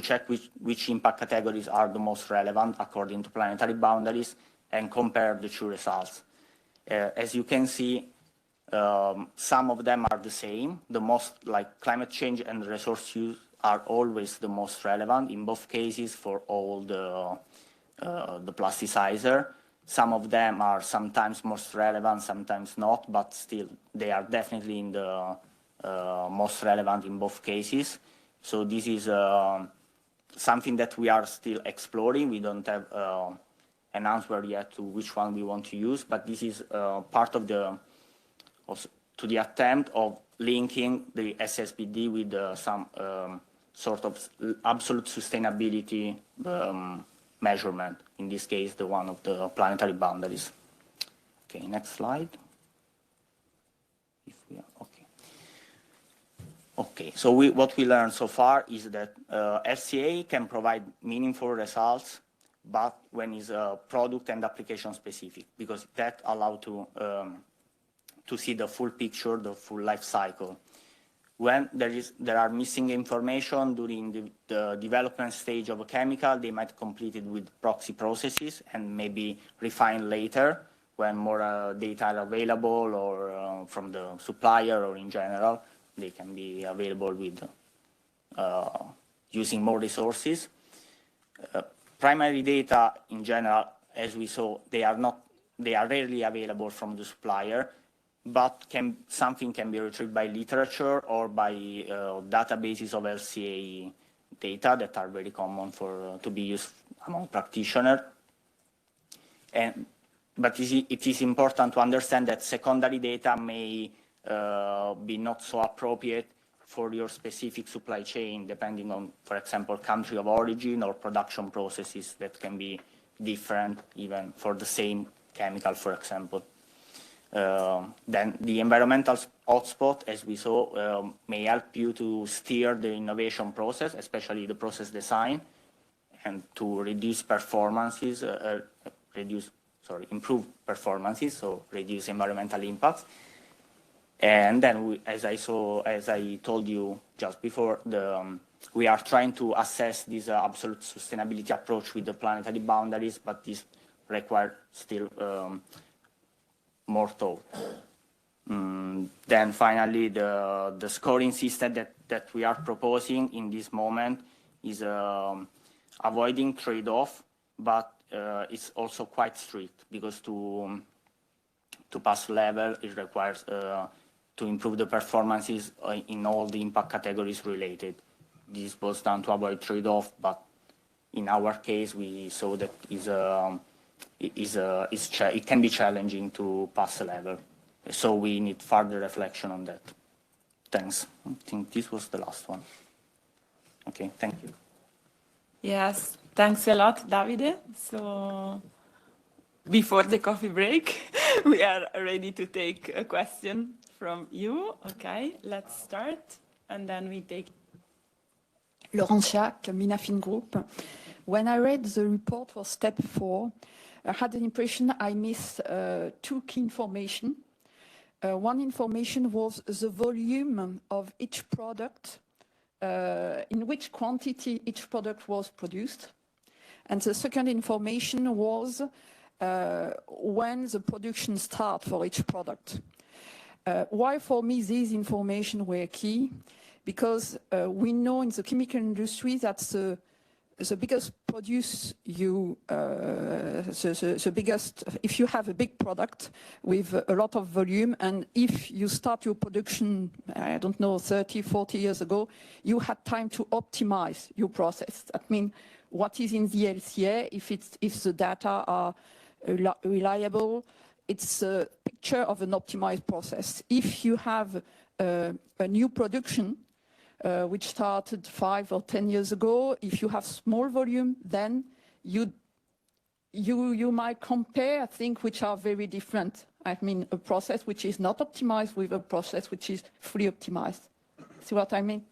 check which impact categories are the most relevant according to planetary boundaries and compare the two results. As you can see, some of them are the same. The most, like climate change and resource use, are always the most relevant in both cases for all the plasticizer. Some of them are sometimes most relevant, sometimes not, but still they are definitely in the most relevant in both cases. So this is something that we are still exploring. We don't have an answer yet to which one we want to use, but this is part of the attempt of linking the SSbD with some sort of absolute sustainability measurement. In this case, the one of the planetary boundaries. Okay, next slide. Okay, so what we learned so far is that LCA can provide meaningful results, but when it's product and application specific, because that allows to see the full picture, the full life cycle. When there are missing information during the development stage of a chemical, they might complete it with proxy processes and maybe refine later when more data are available or from the supplier or in general. They can be available with using more resources. Primary data in general, as we saw, they are rarely available from the supplier, but something can be retrieved by literature or by databases of LCA data that are very common to be used among practitioners. But it is important to understand that secondary data may be not so appropriate for your specific supply chain, depending on, for example, country of origin or production processes that can be different even for the same chemical, for example. Then the environmental hotspot, as we saw, may help you to steer the innovation process, especially the process design, and to reduce performances, improve performances, so reduce environmental impacts. And then, as I told you just before, we are trying to assess this absolute sustainability approach with the planetary boundaries, but this requires still more thought. Then finally, the scoring system that we are proposing in this moment is avoiding trade-off, but it's also quite strict because to pass level, it requires to improve the performances in all the impact categories related. This was done to avoid trade-off, but in our case, we saw that it can be challenging to pass a level. So we need further reflection on that. Thanks. I think this was the last one. Okay, thank you. Yes, thanks a lot, Davide. So before the coffee break, we are ready to take a question from you. Okay, let's start. And then we take... Laurent Chiac, Minafin Group. When I read the report for step 4, I had the impression I missed two key information. One information was the volume of each product, in which quantity each product was produced. And the second information was when the production starts for each product. Why for me these information were key? Because we know in the chemical industry that the biggest produce you, the biggest, if you have a big product with a lot of volume, and if you start your production, I don't know, 30, 40 years ago, you had time to optimize your process. That means what is in the LCA, if the data are reliable, it's a picture of an optimized process. If you have a new production, which started 5 or 10 years ago, if you have small volume, then you might compare things which are very different. I mean, a process which is not optimized with a process which is fully optimized. See what I mean?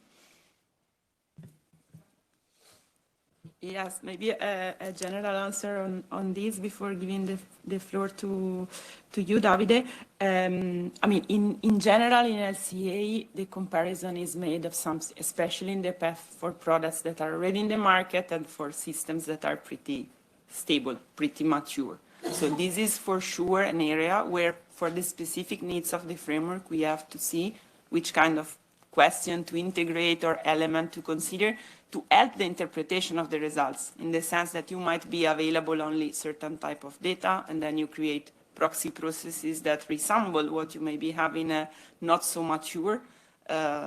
Yes, maybe a general answer on this before giving the floor to you, Davide. I mean, in general, in LCA, the comparison is made of some, especially in the path for products that are already in the market and for systems that are pretty stable, pretty mature. So this is for sure an area where for the specific needs of the framework, we have to see which kind of question to integrate or element to consider to help the interpretation of the results, in the sense that you might be available only certain type of data, and then you create proxy processes that resemble what you maybe have in a not so mature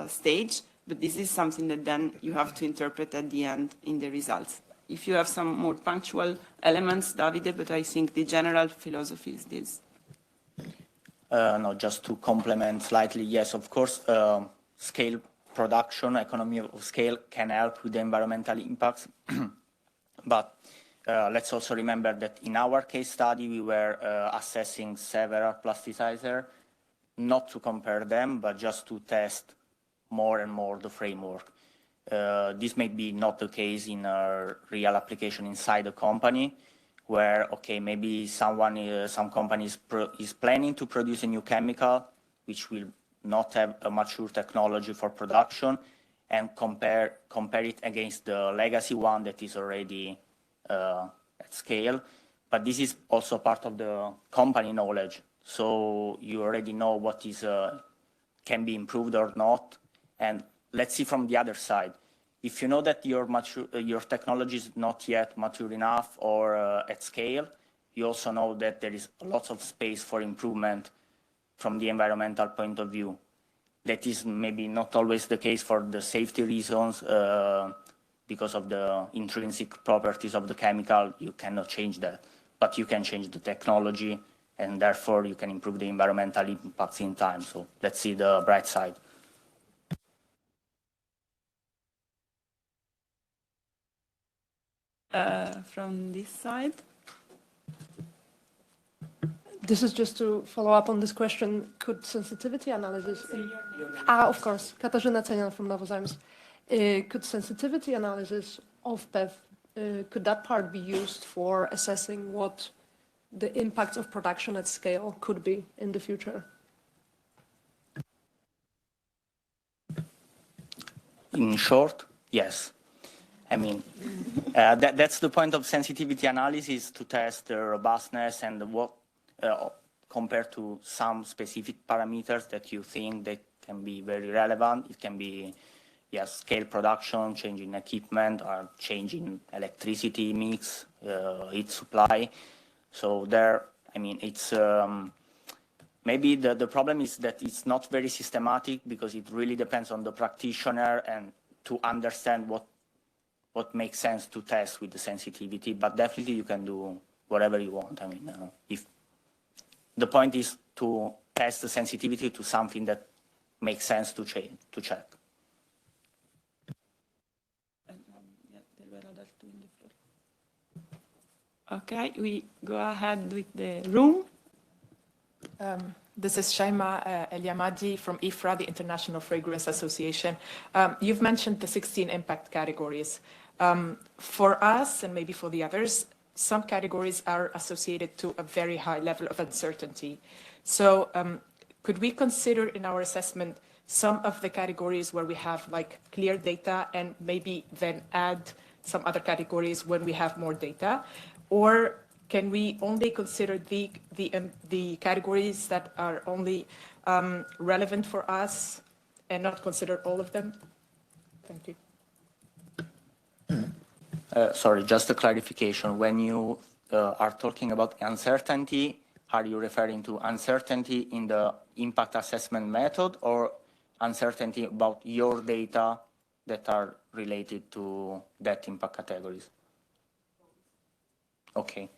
stage, but this is something that then you have to interpret at the end in the results. If you have some more punctual elements, Davide, but I think the general philosophy is this. No, just to complement slightly, yes, of course, scale production, economy of scale can help with the environmental impacts. But let's also remember that in our case study, we were assessing several plasticizers, not to compare them, but just to test more and more the framework. This may be not the case in a real application inside a company, where, okay, maybe some company is planning to produce a new chemical, which will not have a mature technology for production, and compare it against the legacy one that is already at scale. But this is also part of the company knowledge. So you already know what is can be improved or not. And let's see from the other side. If you know that your technology is not yet mature enough or at scale, you also know that there is lots of space for improvement from the environmental point of view. That is maybe not always the case for the safety reasons, because of the intrinsic properties of the chemical. You cannot change that, but you can change the technology, and therefore you can improve the environmental impacts in time. So let's see the bright side. From this side. This is just to follow up on this question. Could sensitivity analysis... of course, Katarzyna Cenian from Novozymes. Could sensitivity analysis of PEF, could that part be used for assessing what the impact of production at scale could be in the future? In short, yes. I mean, that's the point of sensitivity analysis, to test the robustness and what compared to some specific parameters that you think that can be very relevant. It can be, yes, scale production, changing equipment, or changing electricity mix, heat supply. So there, I mean, it's maybe the problem is that it's not very systematic, because it really depends on the practitioner and to understand what makes sense to test with the sensitivity. But definitely you can do whatever you want. I mean, if the point is to test the sensitivity to something that makes sense to check. Okay, we go ahead with the room. This is Shaima El-Yamadi from IFRA, the International Fragrance Association. You've mentioned the 16 impact categories. For us, and maybe for the others, some categories are associated to a very high level of uncertainty. So could we consider in our assessment some of the categories where we have like clear data and maybe then add some other categories when we have more data? Or can we only consider the categories that are only relevant for us and not consider all of them? Thank you. Sorry, just a clarification. When you are talking about uncertainty, are you referring to uncertainty in the impact assessment method or uncertainty about your data that are related to that impact categories? Okay.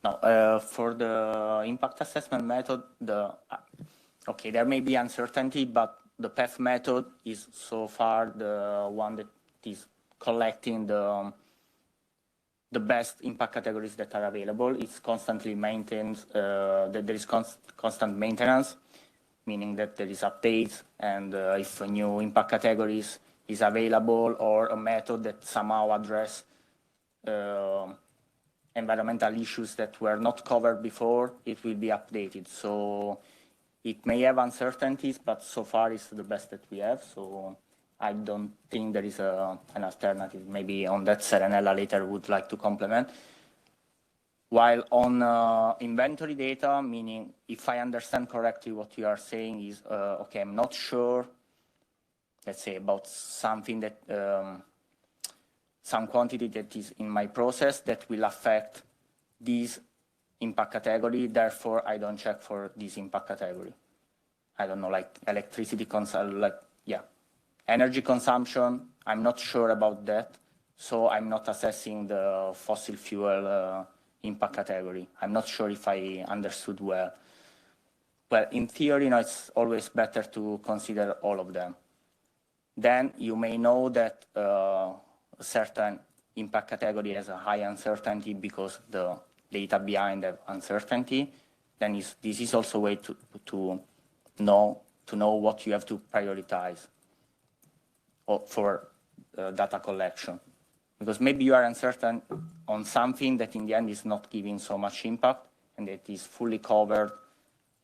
Now, for the impact assessment method, okay, there may be uncertainty, but the PEF method is so far the one that is collecting the best impact categories that are available. It's constantly maintained, that there is constant maintenance, meaning that there is updates, and if a new impact categories is available or a method that somehow address environmental issues that were not covered before, it will be updated. So it may have uncertainties, but so far it's the best that we have. So I don't think there is an alternative. Maybe on that, Serenella later would like to complement. While on inventory data, meaning if I understand correctly what you are saying is, okay, I'm not sure, let's say, about something that, some quantity that is in my process that will affect this impact category, therefore I don't check for this impact category. I don't know, like electricity consumption, like, yeah. Energy consumption, I'm not sure about that, so I'm not assessing the fossil fuel impact category. I'm not sure if I understood well. Well, in theory, you know, it's always better to consider all of them. Then you may know that a certain impact category has a high uncertainty because the data behind the uncertainty. Then this is also a way to know what you have to prioritize for data collection. Because maybe you are uncertain on something that in the end is not giving so much impact and it is fully covered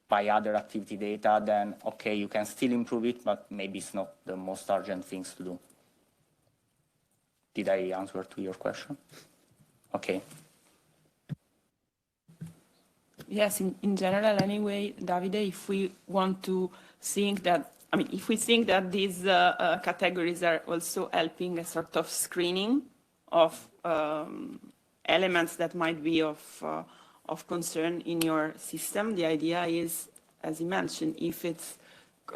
by other activity data, then okay, you can still improve it, but maybe it's not the most urgent things to do. Did I answer to your question? Okay. Yes, in general anyway, Davide, if we want to think that, I mean, if we think that these categories are also helping a sort of screening of elements that might be of concern in your system, the idea is, as you mentioned, if it's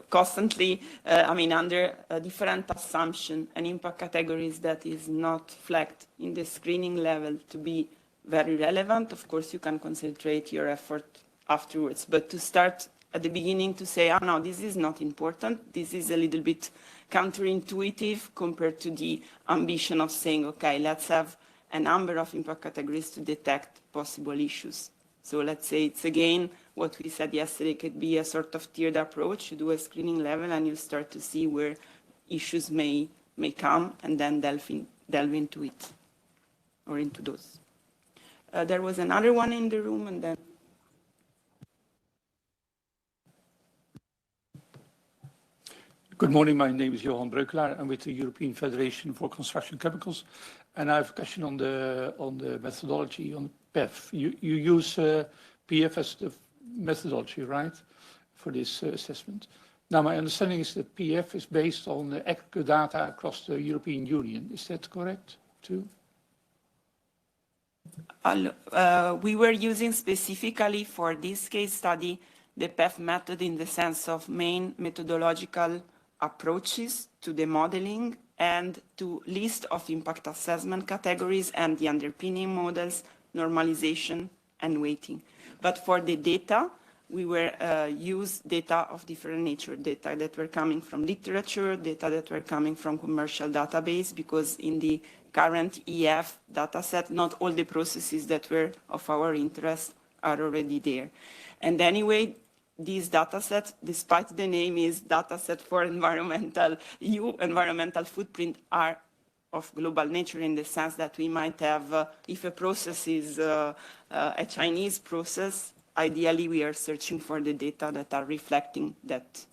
constantly, I mean, under a different assumption and impact categories that is not flagged in the screening level to be very relevant, of course, you can concentrate your effort afterwards. But to start at the beginning to say, oh no, this is not important, this is a little bit counterintuitive compared to the ambition of saying, okay, let's have a number of impact categories to detect possible issues. So let's say it's again what we said yesterday, could be a sort of tiered approach. You do a screening level and you start to see where issues may come and then delve into it or into those. There was another one in the room and then. Good morning, my name is Johan Breukelaar. I'm with the European Federation for Construction Chemicals. And I have a question on the methodology on PEF. You use PEF as the methodology, right, for this assessment. Now, my understanding is that PEF is based on the aggregate data across the European Union. Is that correct, too? We were using specifically for this case study the PEF method in the sense of main methodological approaches to the modeling and to list of impact assessment categories and the underpinning models, normalization and weighting. But for the data, we were use data of different nature, data that were coming from literature, data that were coming from commercial database, because in the current EF dataset, not all the processes that were of our interest are already there. And anyway, these datasets, despite the name is dataset for environmental footprint, are of global nature in the sense that we might have, if a process is a Chinese process, ideally we are searching for the data that are reflecting that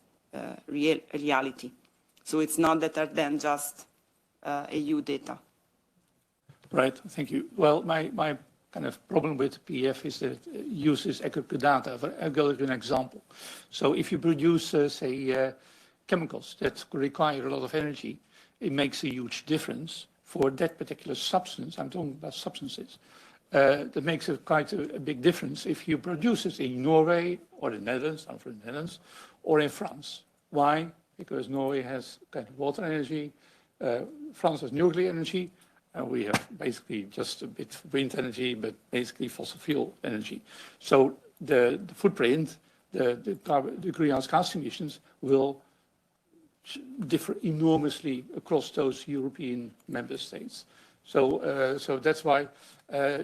reality. So it's not that are then just EU data. Right, thank you. Well, my kind of problem with PF is that it uses aggregate data. I'll give you an example. So if you produce, say, chemicals that require a lot of energy, it makes a huge difference for that particular substance. I'm talking about substances. That makes quite a big difference if you produce it in Norway or the Netherlands, I'm from the Netherlands, or in France. Why? Because Norway has kind of water energy, France has nuclear energy, and we have basically just a bit of wind energy, but basically fossil fuel energy. So the footprint, the greenhouse gas emissions will differ enormously across those European member states. So that's why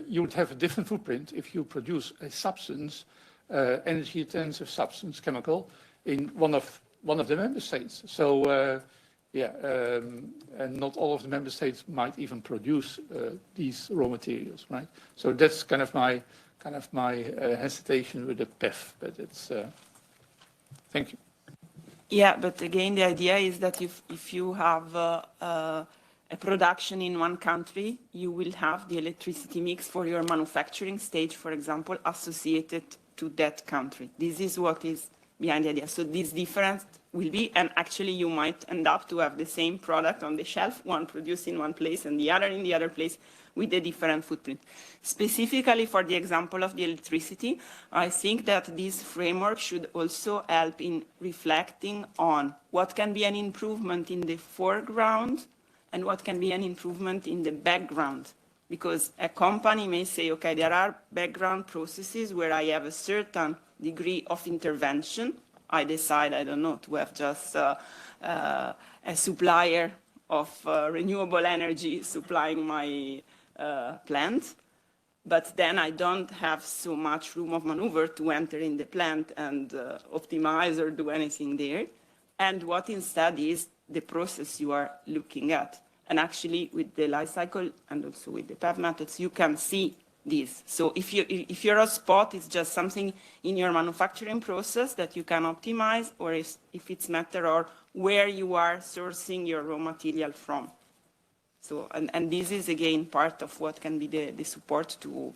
you would have a different footprint if you produce a substance, energy-intensive substance, chemical, in one of the member states. So and not all of the member states might even produce these raw materials, right? So that's kind of my hesitation with the PEF, but it's. Thank you. Yeah, but again, the idea is that if you have a production in one country, you will have the electricity mix for your manufacturing stage, for example, associated to that country. This is what is behind the idea. So this difference will be, and actually you might end up to have the same product on the shelf, one produced in one place and the other in the other place with a different footprint. Specifically for the example of the electricity, I think that this framework should also help in reflecting on what can be an improvement in the foreground and what can be an improvement in the background. Because a company may say, okay, there are background processes where I have a certain degree of intervention. I decide, I don't know, to have just a supplier of renewable energy supplying my plant, but then I don't have so much room of maneuver to enter in the plant and optimize or do anything there. And what instead is the process you are looking at. And actually with the life cycle and also with the PEV methods, you can see this. So if your hotspot is just something in your manufacturing process that you can optimize, or if it's matter or where you are sourcing your raw material from. So, and this is again part of what can be the support to,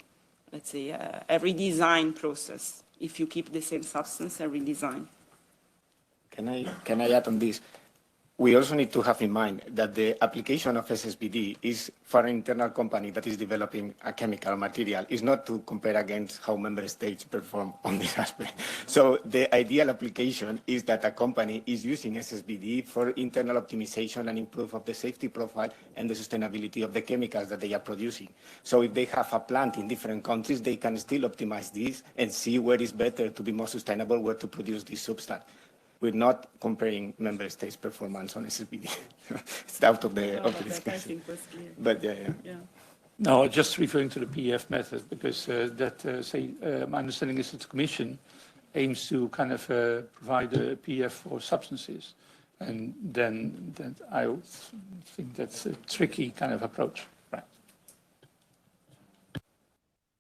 let's say, a redesign process. If you keep the same substance, a redesign. Can I add on this? We also need to have in mind that the application of SSbD is for an internal company that is developing a chemical material. It's not to compare against how member states perform on this aspect. So the ideal application is that a company is using SSbD for internal optimization and improve of the safety profile and the sustainability of the chemicals that they are producing. So if they have a plant in different countries, they can still optimize this and see where is better to be more sustainable, where to produce this substance. We're not comparing member states' performance on SSbD. It's out of the discussion. But yeah. No, just referring to the PF method, because my understanding is that the Commission aims to kind of provide a PF for substances, and then I think that's a tricky kind of approach.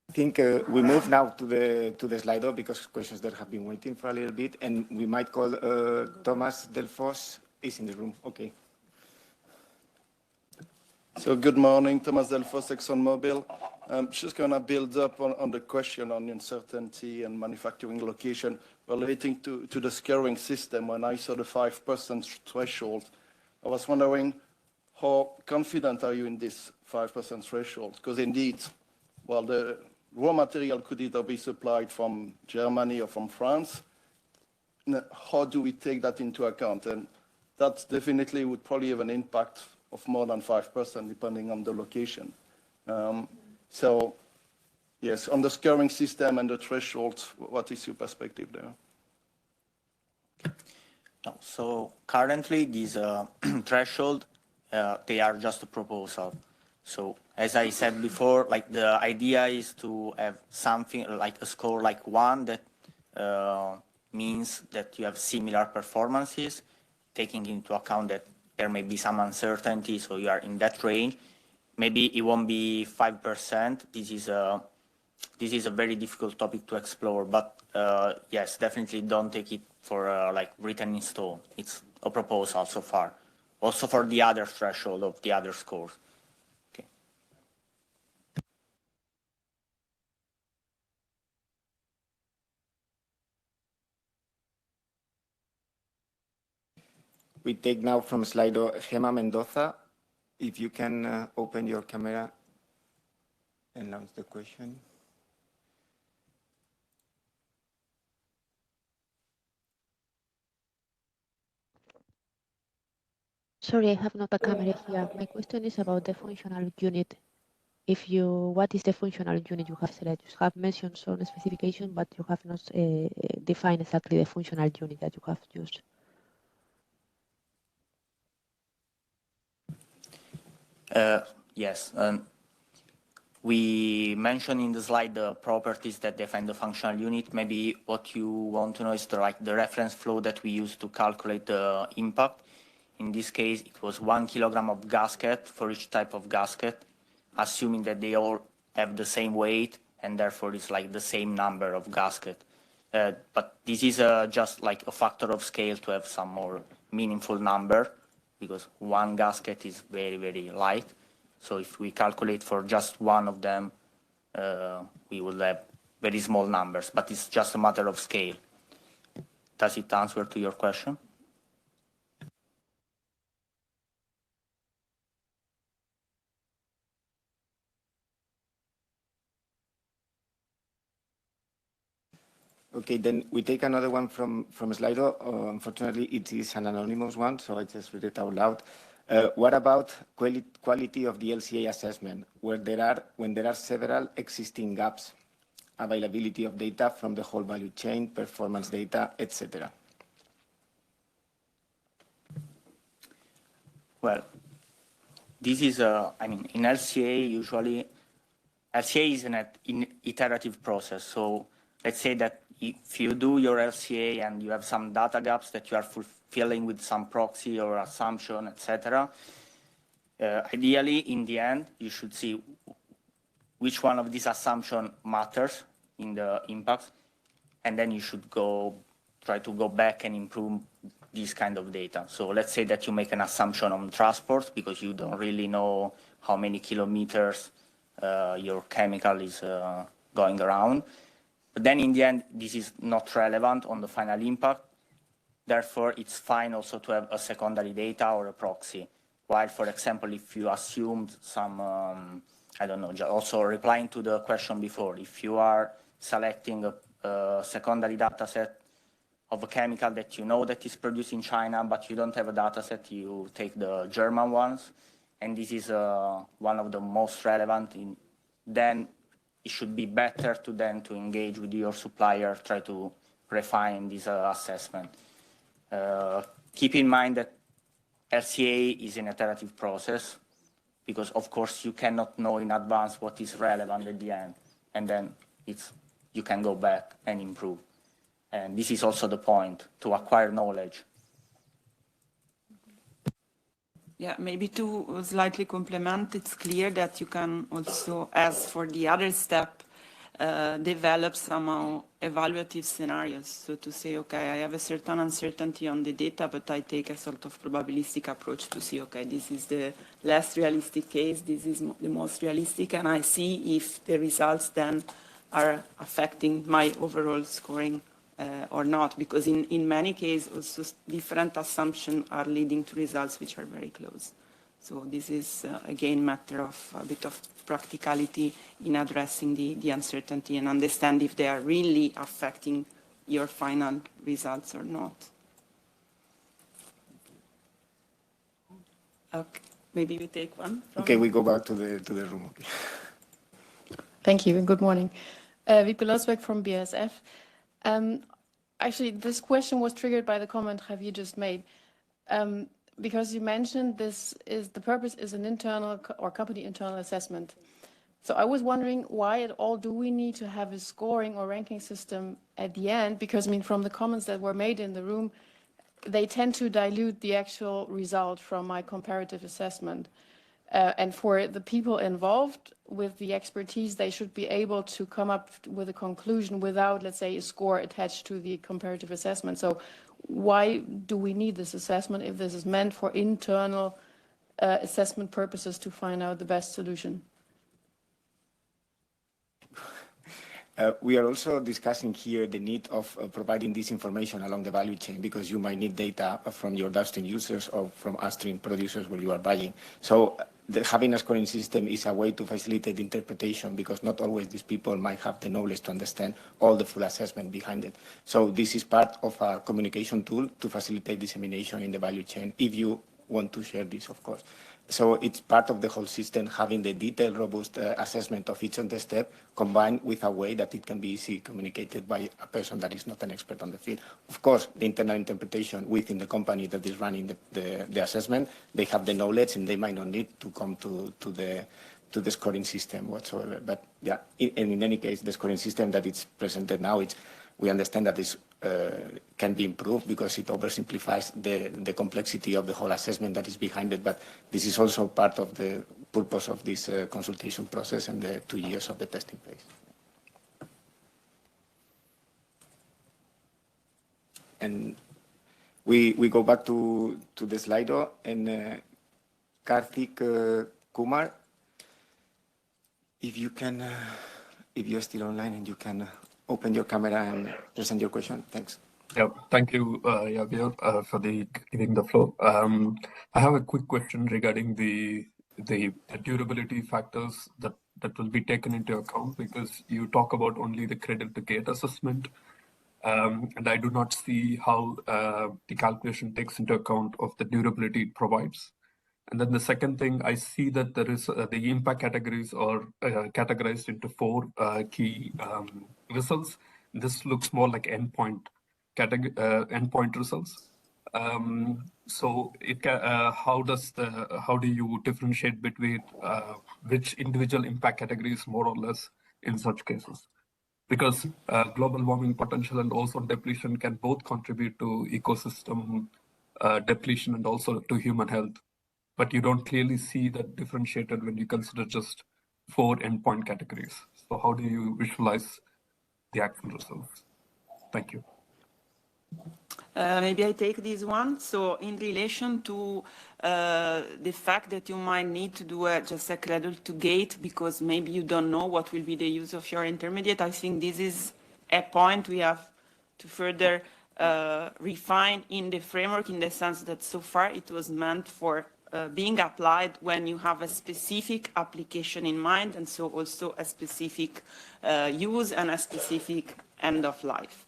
I think we move now to the Slido because questions that have been waiting for a little bit, and we might call Thomas Delfos is in the room. Okay. So good morning, Thomas Delfos, ExxonMobil. Just going to build up on the question on uncertainty and manufacturing location relating to the scoring system. When I saw the 5% threshold, I was wondering how confident are you in this 5% threshold? Because indeed, well, the raw material could either be supplied from Germany or from France. How do we take that into account? And that definitely would probably have an impact of more than 5%, depending on the location. So, yes, on the scoring system and the thresholds, what is your perspective there? No, so currently, these threshold, they are just a proposal. So as I said before, like the idea is to have something like a score like 1 that means that you have similar performances, taking into account that there may be some uncertainty, so you are in that range. Maybe it won't be 5%. This is a very difficult topic to explore, but yes, definitely don't take it for like written in stone. It's a proposal so far. Also for the other threshold of the other scores. Okay. We take now from Slido Gema Mendoza. If you can open your camera and launch the question. Sorry, I have not a camera here. My question is about the functional unit. What is the functional unit you have selected? You have mentioned some specification, but you have not defined exactly the functional unit that you have used. Yes. We mentioned in the slide the properties that define the functional unit. Maybe what you want to know is the reference flow that we use to calculate the impact. In this case, it was 1 kilogram of gasket for each type of gasket, assuming that they all have the same weight, and therefore it's like the same number of gasket. But this is just like a factor of scale to have some more meaningful number, because one gasket is very, very light. So if we calculate for just one of them, we will have very small numbers, but it's just a matter of scale. Does it answer to your question? Okay, then we take another one from Slido. Unfortunately, it is an anonymous one, so I just read it out loud. What about quality of the LCA assessment, when there are several existing gaps, availability of data from the whole value chain, performance data, etc.? Well, this is I mean, in LCA, usually, LCA is an iterative process. So let's say that if you do your LCA and you have some data gaps that you are fulfilling with some proxy or assumption, etc., ideally, in the end, you should see which one of these assumptions matters in the impacts, and then you should try to go back and improve this kind of data. So let's say that you make an assumption on transport because you don't really know how many kilometers your chemical is going around. But then in the end, this is not relevant on the final impact. Therefore, it's fine also to have a secondary data or a proxy. While, for example, if you assumed some, I don't know, also replying to the question before, if you are selecting a secondary data set of a chemical that you know that is produced in China, but you don't have a data set, you take the German ones. And this is one of the most relevant. Then it should be better to engage with your supplier, try to refine this assessment. Keep in mind that LCA is an iterative process because, of course, you cannot know in advance what is relevant at the end, and then you can go back and improve. And this is also the point, to acquire knowledge. Yeah, maybe to slightly complement, it's clear that you can also, as for the other step, develop somehow evaluative scenarios. So to say, okay, I have a certain uncertainty on the data, but I take a sort of probabilistic approach to see, okay, this is the less realistic case, this is the most realistic, and I see if the results then are affecting my overall scoring or not, because in many cases also different assumptions are leading to results which are very close. So this is again matter of a bit of practicality in addressing the uncertainty and understand if they are really affecting your final results or not. Okay, maybe we take one. Okay, we go back to the room. Okay. Thank you and good morning. Wieke Losbeck from BASF. Actually, this question was triggered by the comment Javier just made, because you mentioned the purpose is an internal or company internal assessment. So I was wondering why at all do we need to have a scoring or ranking system at the end? Because I mean, from the comments that were made in the room, they tend to dilute the actual result from my comparative assessment. And for the people involved with the expertise, they should be able to come up with a conclusion without, let's say, a score attached to the comparative assessment. So why do we need this assessment if this is meant for internal assessment purposes to find out the best solution? We are also discussing here the need of providing this information along the value chain, because you might need data from your downstream users or from upstream producers where you are buying. So having a scoring system is a way to facilitate interpretation, because not always these people might have the knowledge to understand all the full assessment behind it. So this is part of our communication tool to facilitate dissemination in the value chain, if you want to share this, of course. So it's part of the whole system, having the detailed, robust assessment of each of the step, combined with a way that it can be easily communicated by a person that is not an expert on the field. Of course, the internal interpretation within the company that is running the assessment, they have the knowledge and they might not need to come to the scoring system whatsoever. But yeah, in any case, the scoring system that it's presented now, we understand that this can be improved because it oversimplifies the complexity of the whole assessment that is behind it. But this is also part of the purpose of this consultation process and the 2 years of the testing phase. And we go back to the Slido, and Karthik Kumar, if you can, if you're still online and you can open your camera and present your question. Thanks. Yeah, thank you, Javier, for giving the floor. I have a quick question regarding the durability factors that will be taken into account, because you talk about only the cradle to gate assessment, and I do not see how the calculation takes into account of the durability it provides. And then the second thing, I see that there is the impact categories are categorized into 4 key results. This looks more like endpoint results. So how do you differentiate between which individual impact categories more or less in such cases? Because global warming potential and ozone depletion can both contribute to ecosystem depletion and also to human health. But you don't clearly see that differentiated when you consider just 4 endpoint categories. So how do you visualize the actual results? Thank you. Maybe I take this one. So in relation to the fact that you might need to do just a cradle to gate because maybe you don't know what will be the use of your intermediate, I think this is a point we have to further refine in the framework, in the sense that so far it was meant for being applied when you have a specific application in mind, and so also a specific use and a specific end of life.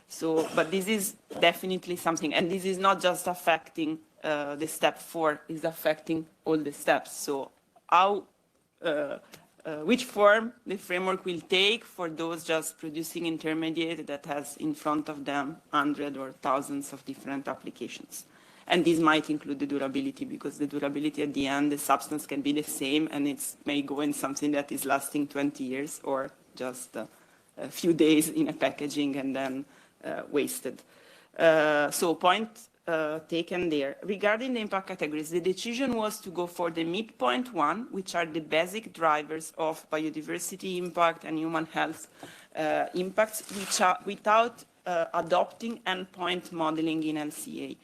So, but this is definitely something, and this is not just affecting the step 4, it's affecting all the steps. So how, which form the framework will take for those just producing intermediate that has in front of them hundreds or thousands of different applications. And this might include the durability, because the durability at the end, the substance can be the same, and it may go in something that is lasting 20 years or just a few days in a packaging and then wasted. So point taken there. Regarding the impact categories, the decision was to go for the midpoint one, which are the basic drivers of biodiversity impact and human health impacts, which are without adopting endpoint modeling in LCA.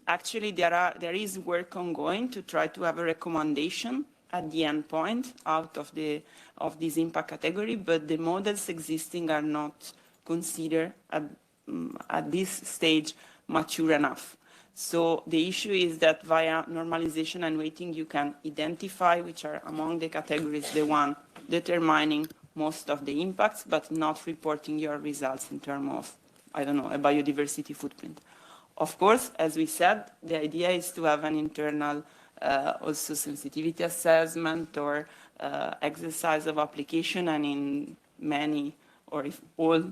Actually, there is work ongoing to try to have a recommendation at the end point out of this impact category, but the models existing are not considered at this stage mature enough. So the issue is that via normalization and weighting, you can identify which are among the categories the one determining most of the impacts, but not reporting your results in terms of, I don't know, a biodiversity footprint. Of course, as we said, the idea is to have an internal also sensitivity assessment or exercise of application, and in many or if all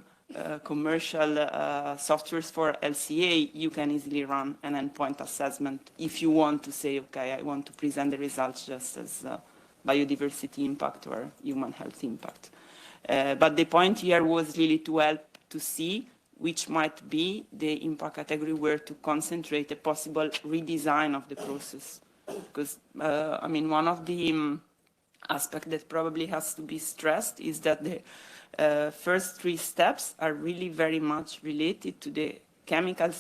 commercial softwares for LCA, you can easily run an endpoint assessment if you want to say, okay, I want to present the results just as biodiversity impact or human health impact. But the point here was really to help to see which might be the impact category where to concentrate a possible redesign of the process. Because, I mean, one of the aspects that probably has to be stressed is that the first 3 steps are really very much related to the chemical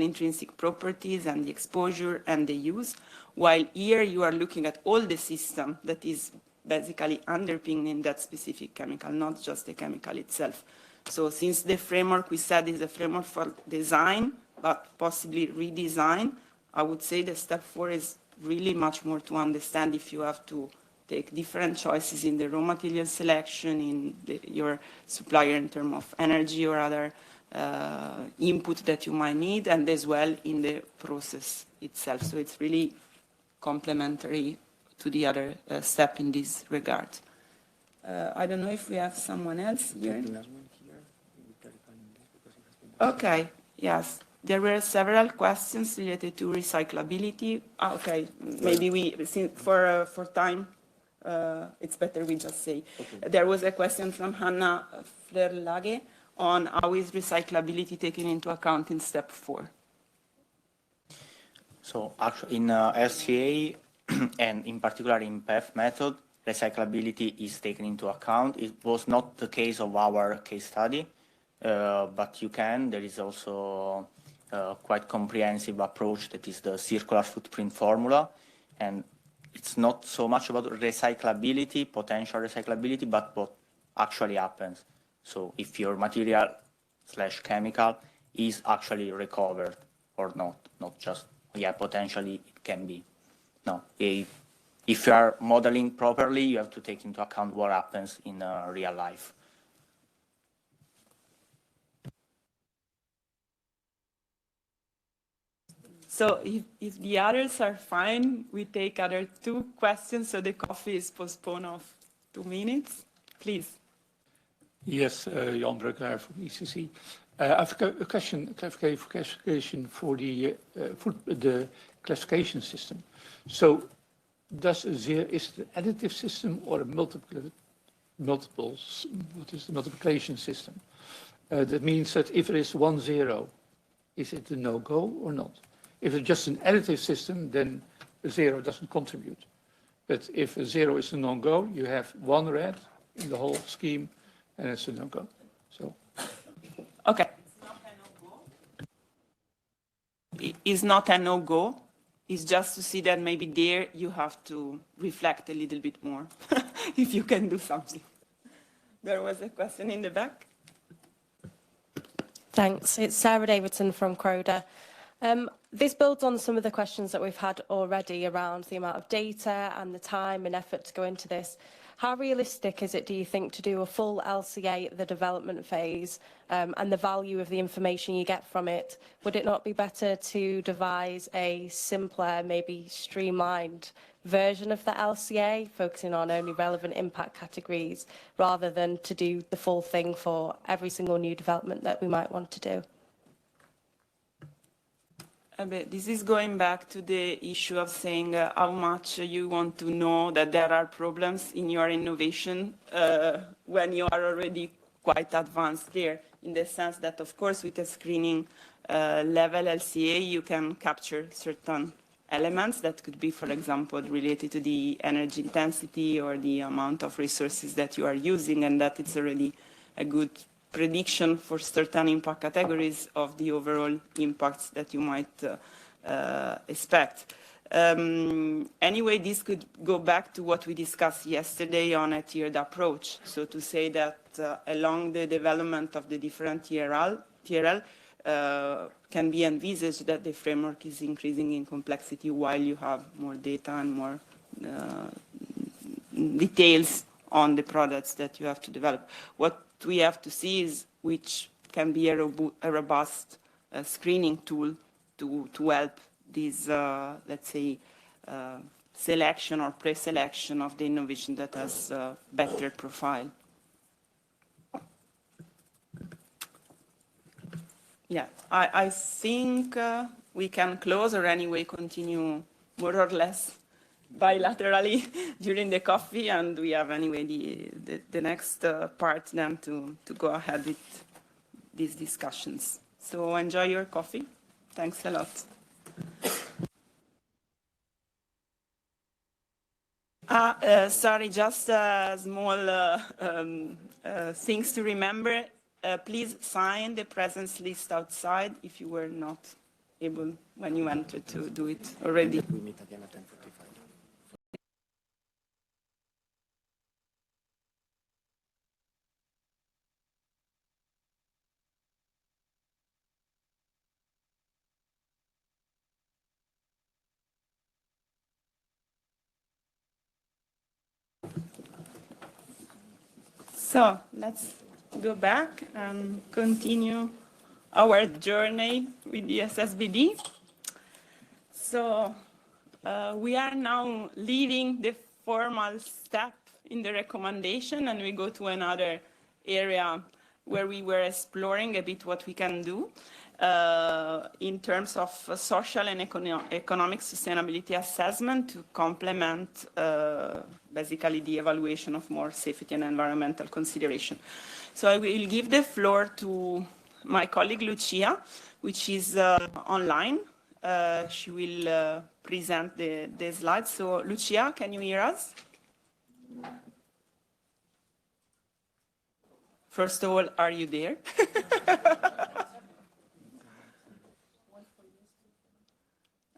intrinsic properties and the exposure and the use, while here you are looking at all the system that is basically underpinning that specific chemical, not just the chemical itself. So since the framework we said is a framework for design, but possibly redesign, I would say the step 4 is really much more to understand if you have to take different choices in the raw material selection, in your supplier in terms of energy or other input that you might need, and as well in the process itself. So it's really complementary to the other step in this regard. I don't know if we have someone else here. Okay, yes. There were several questions related to recyclability. Okay, maybe for time, it's better we just say. Okay. There was a question from Hannah Flerlage on how is recyclability taken into account in step 4. So actually in LCA and in particular in PEF method, recyclability is taken into account. It was not the case of our case study, but there is also a quite comprehensive approach that is the circular footprint formula. And it's not so much about recyclability, potential recyclability, but what actually happens. So if your material / chemical is actually recovered or not just, yeah, potentially it can be. No, if you are modeling properly, you have to take into account what happens in real life. So if the others are fine, we take other 2 questions, so the coffee is postponed of 2 minutes. Please. Yes, Jan Breukelaar from ECC. I have a clarification for the classification system. So is it an additive system or a multiples? What is the multiplication system? That means that if it is 1, 0, is it a no-go or not? If it's just an additive system, then a 0 doesn't contribute. But if a 0 is a no-go, you have 1 red in the whole scheme, and it's a no-go. So. Okay. It's not a no-go. It's just to see that maybe there you have to reflect a little bit more if you can do something. There was a question in the back. Thanks. It's Sarah Davidson from Croda. This builds on some of the questions that we've had already around the amount of data and the time and effort to go into this. How realistic is it, do you think, to do a full LCA at the development phase and the value of the information you get from it? Would it not be better to devise a simpler, maybe streamlined version of the LCA, focusing on only relevant impact categories, rather than to do the full thing for every single new development that we might want to do? This is going back to the issue of saying how much you want to know that there are problems in your innovation when you are already quite advanced there, in the sense that, of course, with a screening level LCA, you can capture certain elements that could be, for example, related to the energy intensity or the amount of resources that you are using, and that it's already a good prediction for certain impact categories of the overall impacts that you might expect. Anyway, this could go back to what we discussed yesterday on a tiered approach. So to say that along the development of the different TRL can be envisaged that the framework is increasing in complexity while you have more data and more details on the products that you have to develop. What we have to see is which can be a robust screening tool to help this, let's say, selection or pre-selection of the innovation that has a better profile. Yeah, I think we can close or anyway continue more or less bilaterally during the coffee, and we have anyway the next part then to go ahead with these discussions. So enjoy your coffee. Thanks a lot. Sorry, just small things to remember. Please sign the presence list outside if you were not able when you entered to do it already. We meet again at 10:45. So let's go back and continue our journey with the SSbD. So we are now leaving the formal step in the recommendation, and we go to another area where we were exploring a bit what we can do in terms of social and economic sustainability assessment to complement basically the evaluation of more safety and environmental consideration. So I will give the floor to my colleague Lucia, which is online. She will present the slides. So Lucia, can you hear us? First of all, are you there?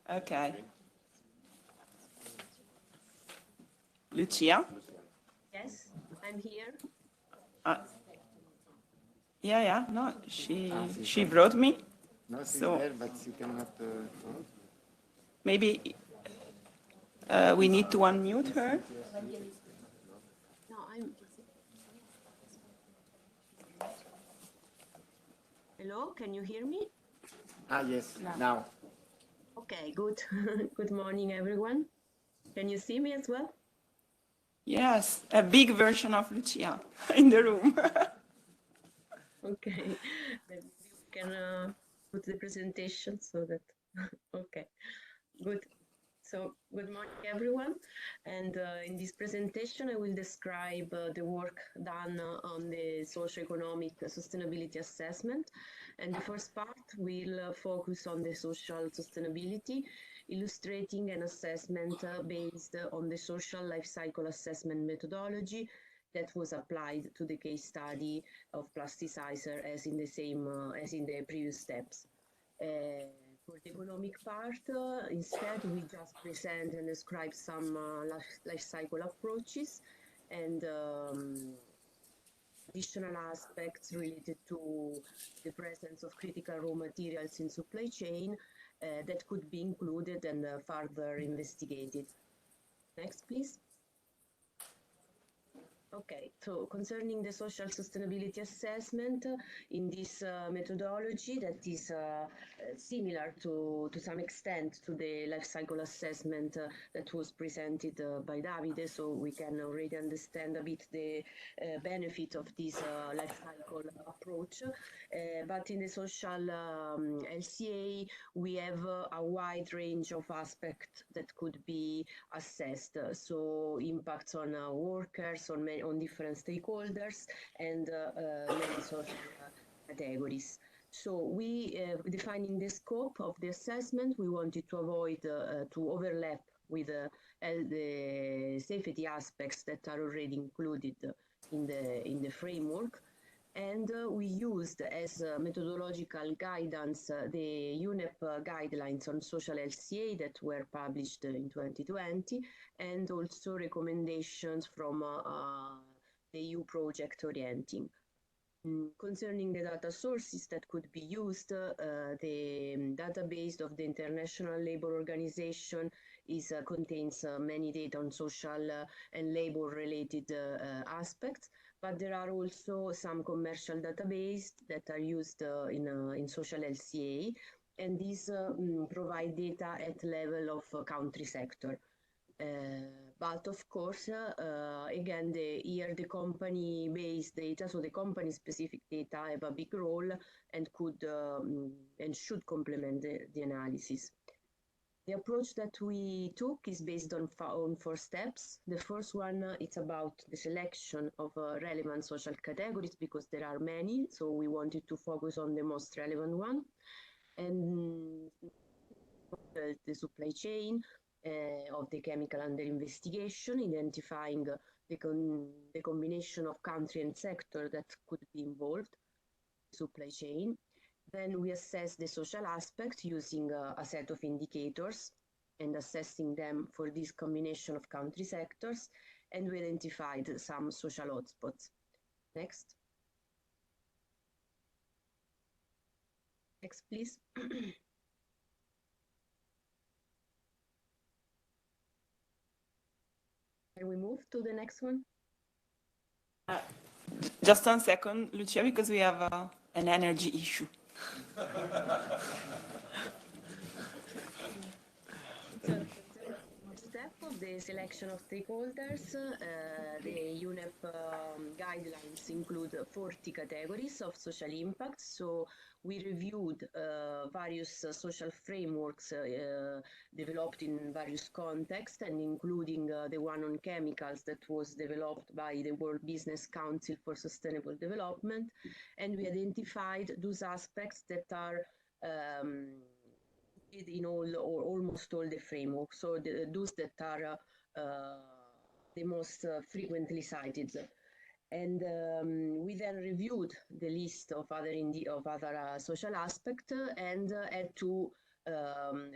Okay. Lucia? Yes, I'm here. Yeah, no, she brought me. No, she's So there, but she cannot talk. maybe we need to unmute her. No, I'm. Hello, can you hear me? Yes, now. Okay, good. Good morning, everyone. Can you see me as well? Yes, a big version of Lucia in the room. Okay, then we can put the presentation so that, okay, good. So good morning, everyone. And in this presentation, I will describe the work done on the socio-economic sustainability assessment. And the first part will focus on the social sustainability, illustrating an assessment based on the social life cycle assessment methodology that was applied to the case study of plasticizer as in the same as in the previous steps. For the economic part, instead, we just present and describe some life cycle approaches and additional aspects related to the presence of critical raw materials in supply chain that could be included and further investigated. Next, please. Okay, so concerning the social sustainability assessment in this methodology that is similar to some extent to the life cycle assessment that was presented by Davide, so we can already understand a bit the benefit of this life cycle approach. But in the social LCA, we have a wide range of aspects that could be assessed. So impacts on workers, on different stakeholders, and many social categories. So we, defining the scope of the assessment, we wanted to avoid to overlap with the safety aspects that are already included in the framework. And we used as methodological guidance the UNEP guidelines on social LCA that were published in 2020, and also recommendations from the EU project orienting. Concerning the data sources that could be used, the database of the International Labour Organization contains many data on social and labor-related aspects, but there are also some commercial databases that are used in social LCA, and these provide data at level of country sector. But of course, again, here the company-based data, so the company-specific data have a big role and could and should complement the analysis. The approach that we took is based on 4 steps. The first one, it's about the selection of relevant social categories because there are many, so we wanted to focus on the most relevant one. And the supply chain of the chemical under investigation, identifying the combination of country and sector that could be involved, supply chain. Then we assess the social aspect using a set of indicators and assessing them for this combination of country sectors, and we identified some social hotspots. Next. Next, please. Can we move to the next one? Just 1 second, Lucia, because we have an energy issue. Step of the selection of stakeholders, the UNEP guidelines include 40 categories of social impact. So we reviewed various social frameworks developed in various contexts, and including the one on chemicals that was developed by the World Business Council for Sustainable Development. And we identified those aspects that are in all or almost all the frameworks, so those that are the most frequently cited. And we then reviewed the list of other social aspects and had to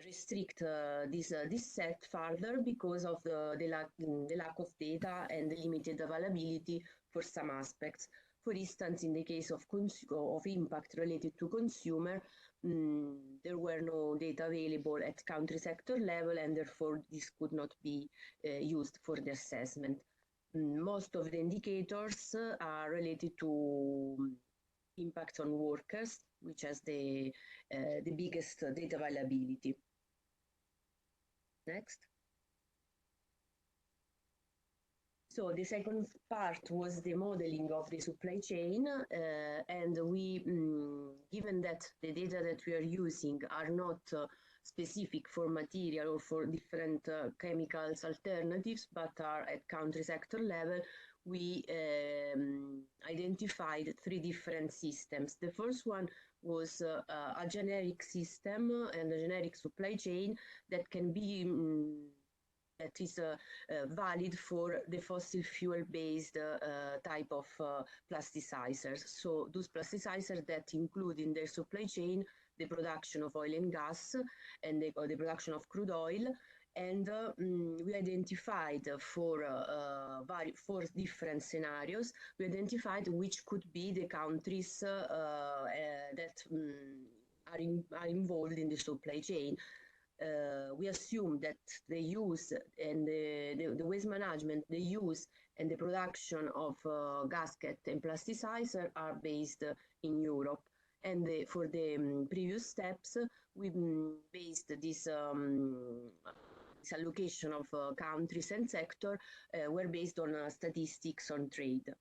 restrict this set further because of the lack of data and the limited availability for some aspects. For instance, in the case of impact related to consumer, there were no data available at country sector level, and therefore this could not be used for the assessment. Most of the indicators are related to impacts on workers, which has the biggest data availability. Next. So the second part was the modeling of the supply chain, and we, given that the data that we are using are not specific for material or for different chemicals alternatives, but are at country sector level, we identified 3 different systems. The first one was a generic system and a generic supply chain that can be that is valid for the fossil fuel-based type of plasticizers. So those plasticizers that include in their supply chain the production of oil and gas and the production of crude oil. And we identified for 4 different scenarios, we identified which could be the countries that are involved in the supply chain. We assume that the use and the waste management, the use and the production of gasket and plasticizer are based in Europe. And for the previous steps, we based this allocation of countries and sector were based on statistics on trade.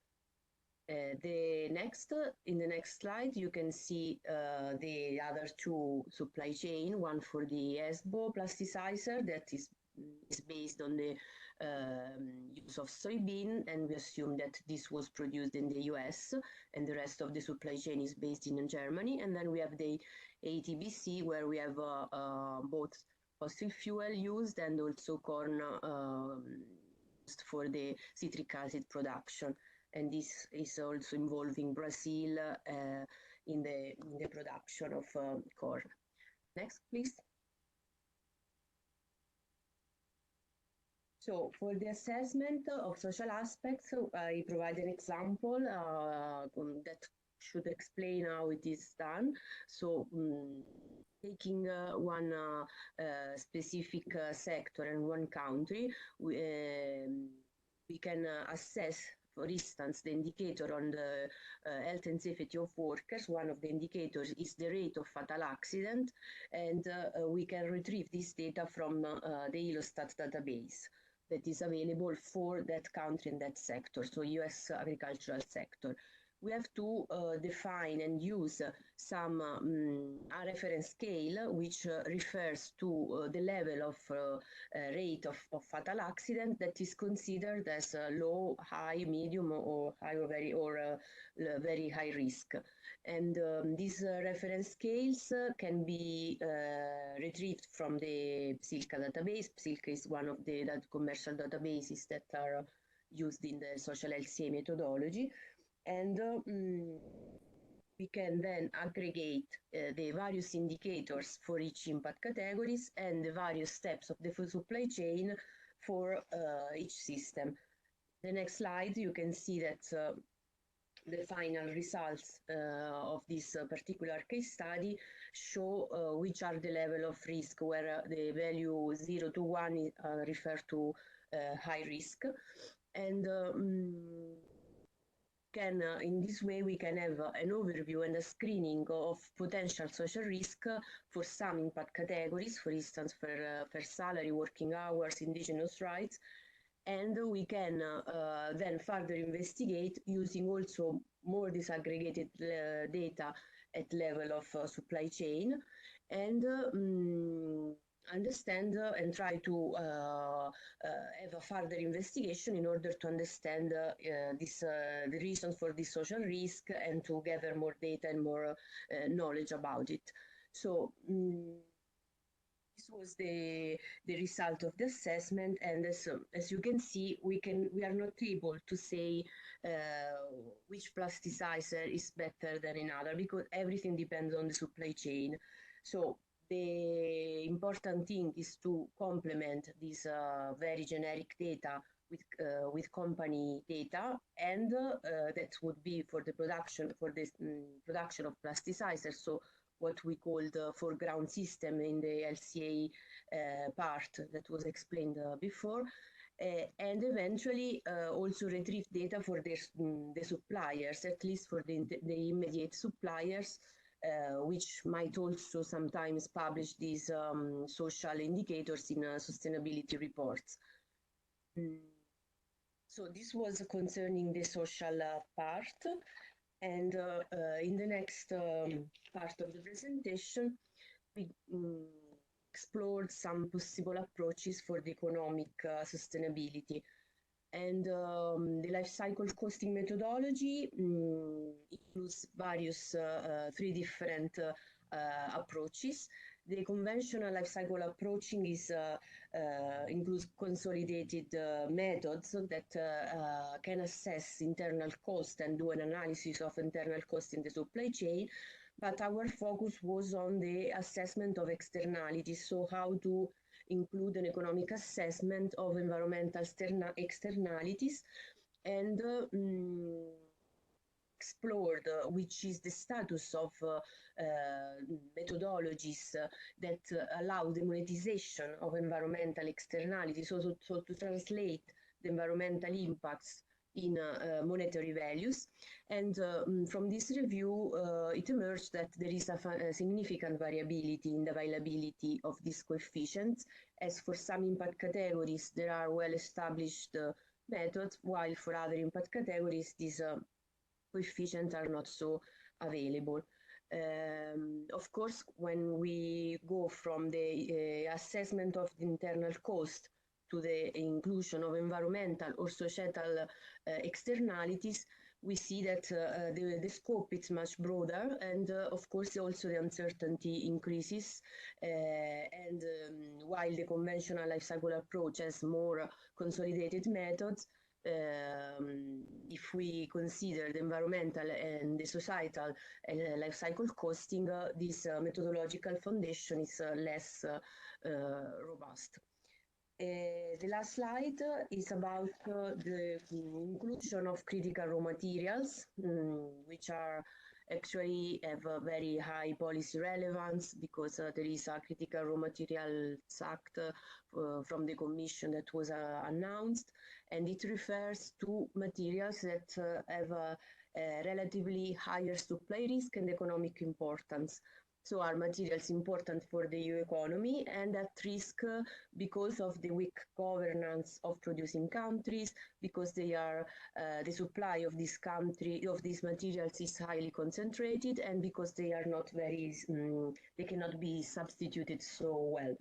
In the next slide, you can see the other 2 supply chain, one for the SSbO plasticizer that is based on the use of soybean, and we assume that this was produced in the US, and the rest of the supply chain is based in Germany. And then we have the ATBC, where we have both fossil fuel used and also corn used for the citric acid production. And this is also involving Brazil in the production of corn. Next, please. So for the assessment of social aspects, I provide an example that should explain how it is done. So taking one specific sector and one country, we can assess, for instance, the indicator on the health and safety of workers. One of the indicators is the rate of fatal accident, and we can retrieve this data from the Eurostat database that is available for that country and that sector, so US agricultural sector. we have to define and use some a reference scale which refers to the level of rate of fatal accident that is considered as low, high, medium, or high or very high risk. And these reference scales can be retrieved from the PSILCA database. PSILCA is one of the commercial databases that are used in the social LCA methodology. And we can then aggregate the various indicators for each impact categories and the various steps of the full supply chain for each system. The next slide, you can see that the final results of this particular case study show which are the level of risk, where the value 0 to 1 refer to high risk. And in this way, we can have an overview and a screening of potential social risk for some impact categories, for instance, for salary, working hours, indigenous rights, and we can then further investigate using also more disaggregated data at level of supply chain, and understand and try to have a further investigation in order to understand the reasons for this social risk and to gather more data and more knowledge about it. So this was the result of the assessment, and as you can see, we are not able to say which plasticizer is better than another, because everything depends on the supply chain. So the important thing is to complement this very generic data with company data, and that would be for the production of plasticizers. So what we call the foreground system in the LCA part that was explained before, and eventually also retrieve data for the suppliers, at least for the immediate suppliers, which might also sometimes publish these social indicators in sustainability reports. So this was concerning the social part. And in the next part of the presentation, we explored some possible approaches for the economic sustainability. And the life cycle costing methodology includes various 3 different approaches. The conventional life cycle approaching includes consolidated methods that can assess internal cost and do an analysis of internal cost in the supply chain. But our focus was on the assessment of externalities, so how to include an economic assessment of environmental externalities, and explored which is the status of methodologies that allow the monetization of environmental externalities, so to translate the environmental impacts in monetary values. And from this review, it emerged that there is a significant variability in the availability of these coefficients, as for some impact categories there are well-established methods, while for other impact categories these coefficients are not so available. Of course, when we go from the assessment of the internal cost to the inclusion of environmental or societal externalities, we see that the scope is much broader, and of course also the uncertainty increases. And while the conventional life cycle approach has more consolidated methods, if we consider the environmental and the societal life cycle costing, this methodological foundation is less robust. The last slide is about the inclusion of critical raw materials, which are actually have a very high policy relevance, because there is a critical raw materials act from the Commission that was announced, and it refers to materials that have a relatively higher supply risk and economic importance. So are materials important for the EU economy and at risk because of the weak governance of producing countries, because they are the supply of these materials is highly concentrated, and because they are not very they cannot be substituted so well.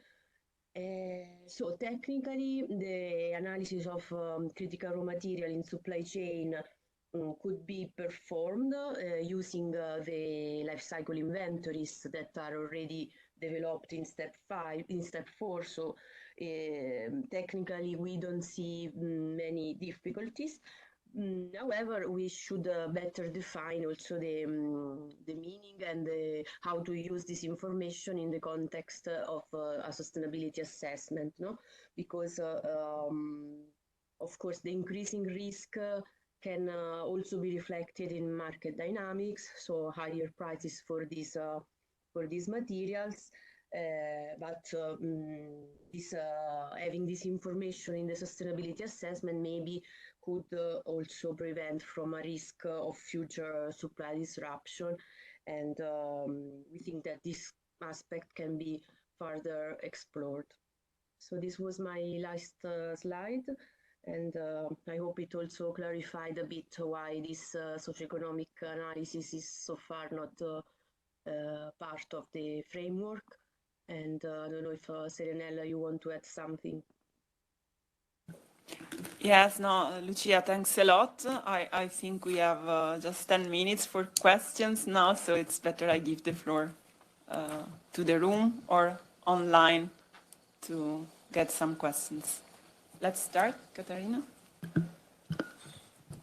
So technically, the analysis of critical raw material in supply chain could be performed using the life cycle inventories that are already developed in step 4. So technically, we don't see many difficulties. However, we should better define also the meaning and how to use this information in the context of a sustainability assessment, no? Because, of course, the increasing risk can also be reflected in market dynamics, so higher prices for these materials. But having this information in the sustainability assessment maybe could also prevent from a risk of future supply disruption, and we think that this aspect can be further explored. So this was my last slide, and I hope it also clarified a bit why this socioeconomic analysis is so far not part of the framework. And I don't know if Serenella, you want to add something? Yes, no, Lucia, thanks a lot. I think we have just 10 minutes for questions now, so it's better I give the floor to the room or online to get some questions. Let's start, Katarina.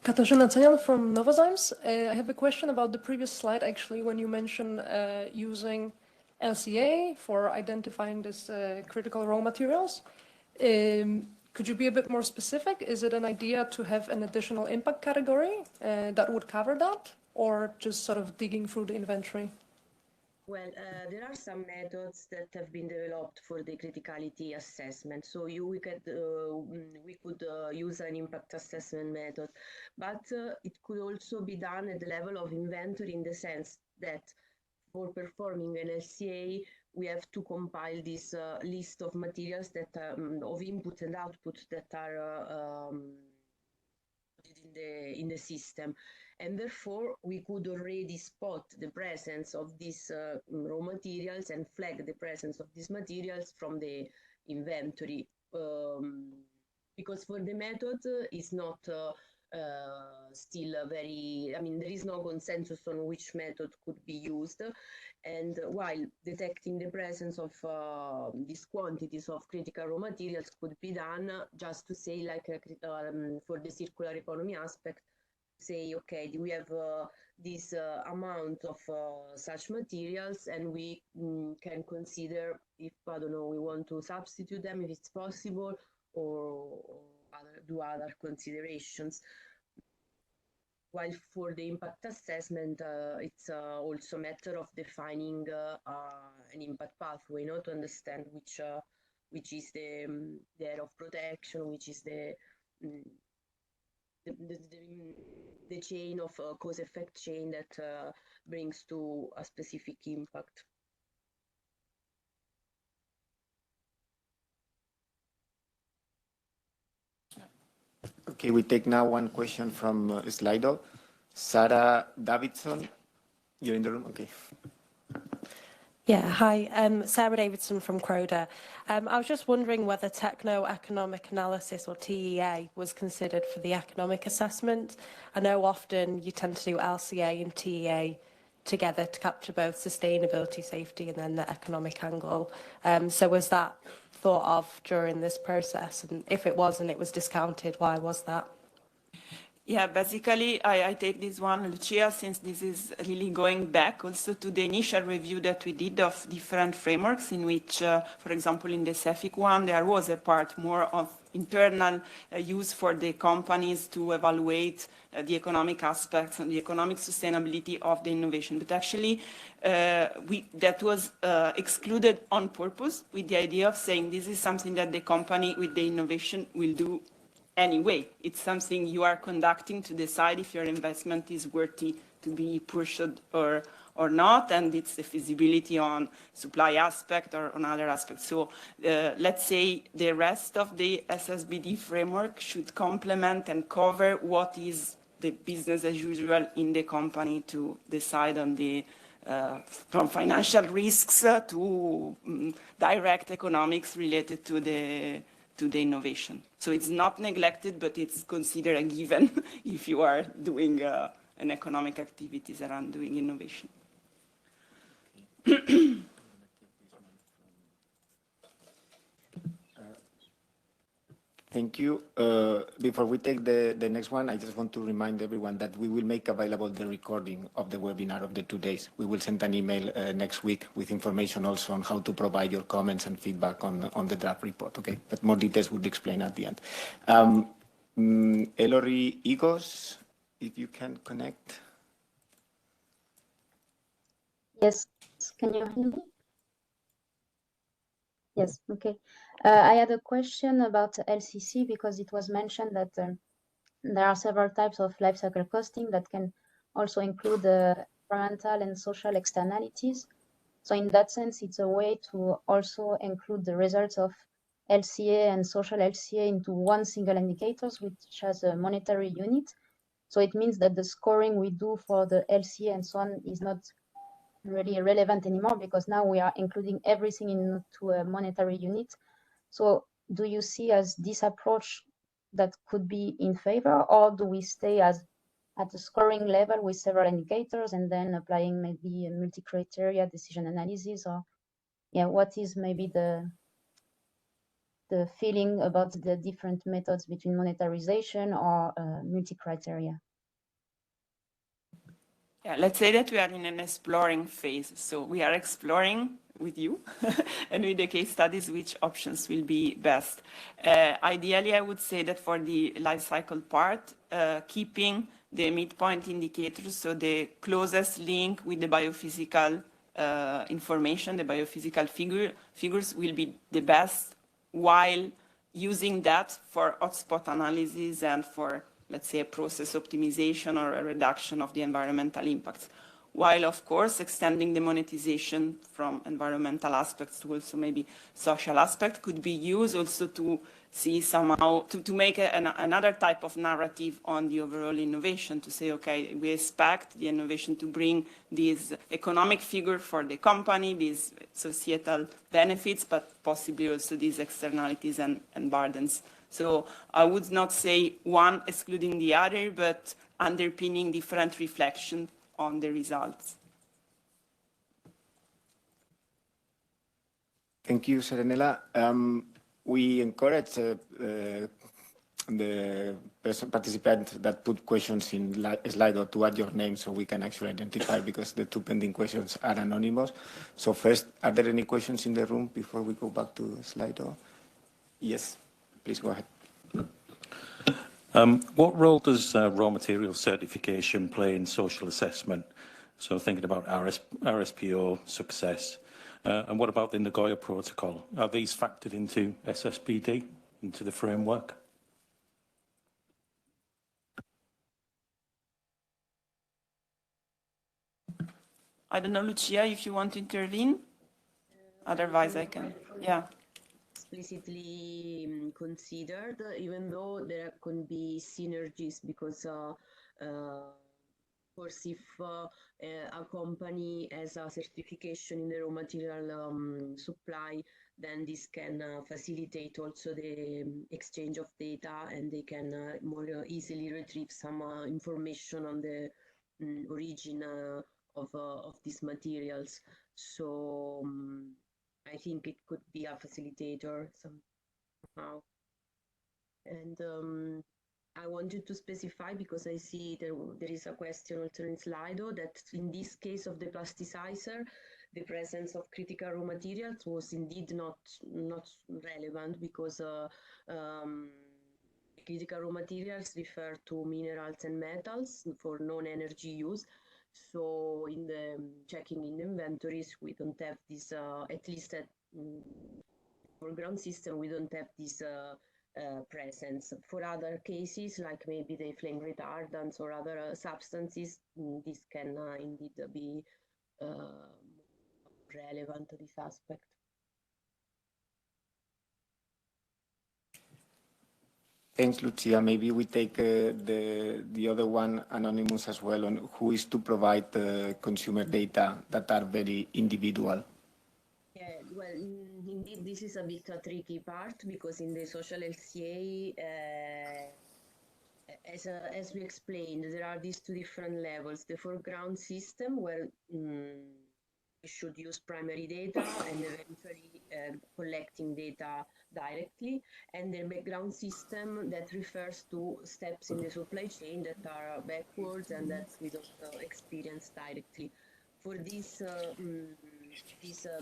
Katarzyna Cenian from Novozymes. I have a question about the previous slide, actually, when you mentioned using LCA for identifying this critical raw materials. Could you be a bit more specific? Is it an idea to have an additional impact category that would cover that, or just sort of digging through the inventory? Well, there are some methods that have been developed for the criticality assessment. So we could use an impact assessment method, but it could also be done at the level of inventory, in the sense that for performing an LCA, we have to compile this list of materials that of input and output that are in the system, and therefore we could already spot the presence of these raw materials and flag the presence of these materials from the inventory, because for the method it's not still very, I mean, there is no consensus on which method could be used, and while detecting the presence of these quantities of critical raw materials could be done just to say, like for the circular economy aspect, say, okay, we have this amount of such materials, and we can consider if, I don't know, we want to substitute them, if it's possible, or do other considerations. While for the impact assessment, it's also a matter of defining an impact pathway, to understand which is the area of protection, which is the chain of cause-effect chain that brings to a specific impact. Okay, we take now one question from Slido. Sarah Davidson, you're in the room? Okay. Yeah, hi, Sarah Davidson from Croda. I was just wondering whether techno-economic analysis, or TEA, was considered for the economic assessment. I know often you tend to do LCA and TEA together to capture both sustainability, safety, and then the economic angle. So was that thought of during this process? And if it was and it was discounted, why was that? Yeah, basically, I take this one, Lucia, since this is really going back also to the initial review that we did of different frameworks, in which, for example, in the CEFIC one, there was a part more of internal use for the companies to evaluate the economic aspects and the economic sustainability of the innovation. But actually, that was excluded on purpose, with the idea of saying this is something that the company with the innovation will do anyway. It's something you are conducting to decide if your investment is worthy to be pushed or or not, and it's the feasibility on supply aspect or on other aspects. So let's say the rest of the SSbD framework should complement and cover what is the business as usual in the company to decide on the from financial risks to direct economics related to the innovation. So it's not neglected, but it's considered a given if you are doing an economic activities around doing innovation. Thank you. Before we take the next one, I just want to remind everyone that we will make available the recording of the webinar of the 2 days. We will send an email next week with information also on how to provide your comments and feedback on the draft report, okay? But more details will be explained at the end. Elori Igos, if you can connect. Yes, can you hear me? Yes, okay. I had a question about LCC because it was mentioned that there are several types of life cycle costing that can also include environmental and social externalities. So in that sense, it's a way to also include the results of LCA and social LCA into one single indicators, which has a monetary unit. So it means that the scoring we do for the LCA and so on is not really relevant anymore because now we are including everything into a monetary unit. So do you see as this approach that could be in favor, or do we stay as at the scoring level with several indicators and then applying maybe a multi-criteria decision analysis, or yeah, what is maybe the feeling about the different methods between monetarization or multi-criteria? Yeah, let's say that we are in an exploring phase. So we are exploring with you and with the case studies which options will be best. Ideally, I would say that for the life cycle part, keeping the midpoint indicators, so the closest link with the biophysical information, the biophysical figures will be the best, while using that for hotspot analysis and for, let's say, a process optimization or a reduction of the environmental impacts. While, of course, extending the monetization from environmental aspects to also maybe social aspect could be used also to see somehow, to make another type of narrative on the overall innovation, to say, okay, we expect the innovation to bring this economic figure for the company, these societal benefits, but possibly also these externalities and burdens. So I would not say one excluding the other, but underpinning different reflections on the results. Thank you, Serenella. We encourage the participants that put questions in Slido to add your name so we can actually identify, because the 2 pending questions are anonymous. So first, are there any questions in the room before we go back to Slido? Yes, please go ahead. What role does raw material certification play in social assessment? So thinking about RSPO success. And what about the Nagoya Protocol? Are these factored into SSbD, into the framework? I don't know, Lucia, if you want to intervene. Otherwise, I can. Yeah. Explicitly considered, even though there could be synergies, because of course, if a company has a certification in the raw material supply, then this can facilitate also the exchange of data, and they can more easily retrieve some information on the origin of these materials. So I think it could be a facilitator somehow. And I wanted to specify, because I see there is a question also in Slido, that in this case of the plasticizer, the presence of critical raw materials was indeed not relevant, because critical raw materials refer to minerals and metals for non-energy use. So in the checking in the inventories, we don't have this, at least for ground system, we don't have this presence. For other cases, like maybe the flame retardants or other substances, this can indeed be relevant to this aspect. Thanks, Lucia. Maybe we take the other one, anonymous as well, on who is to provide consumer data that are very individual. Yeah, well, indeed, this is a bit a tricky part because in the social LCA, as we explained, there are these two different levels. The foreground system where we should use primary data and eventually collecting data directly, and the background system that refers to steps in the supply chain that are backwards and that we don't experience directly. For this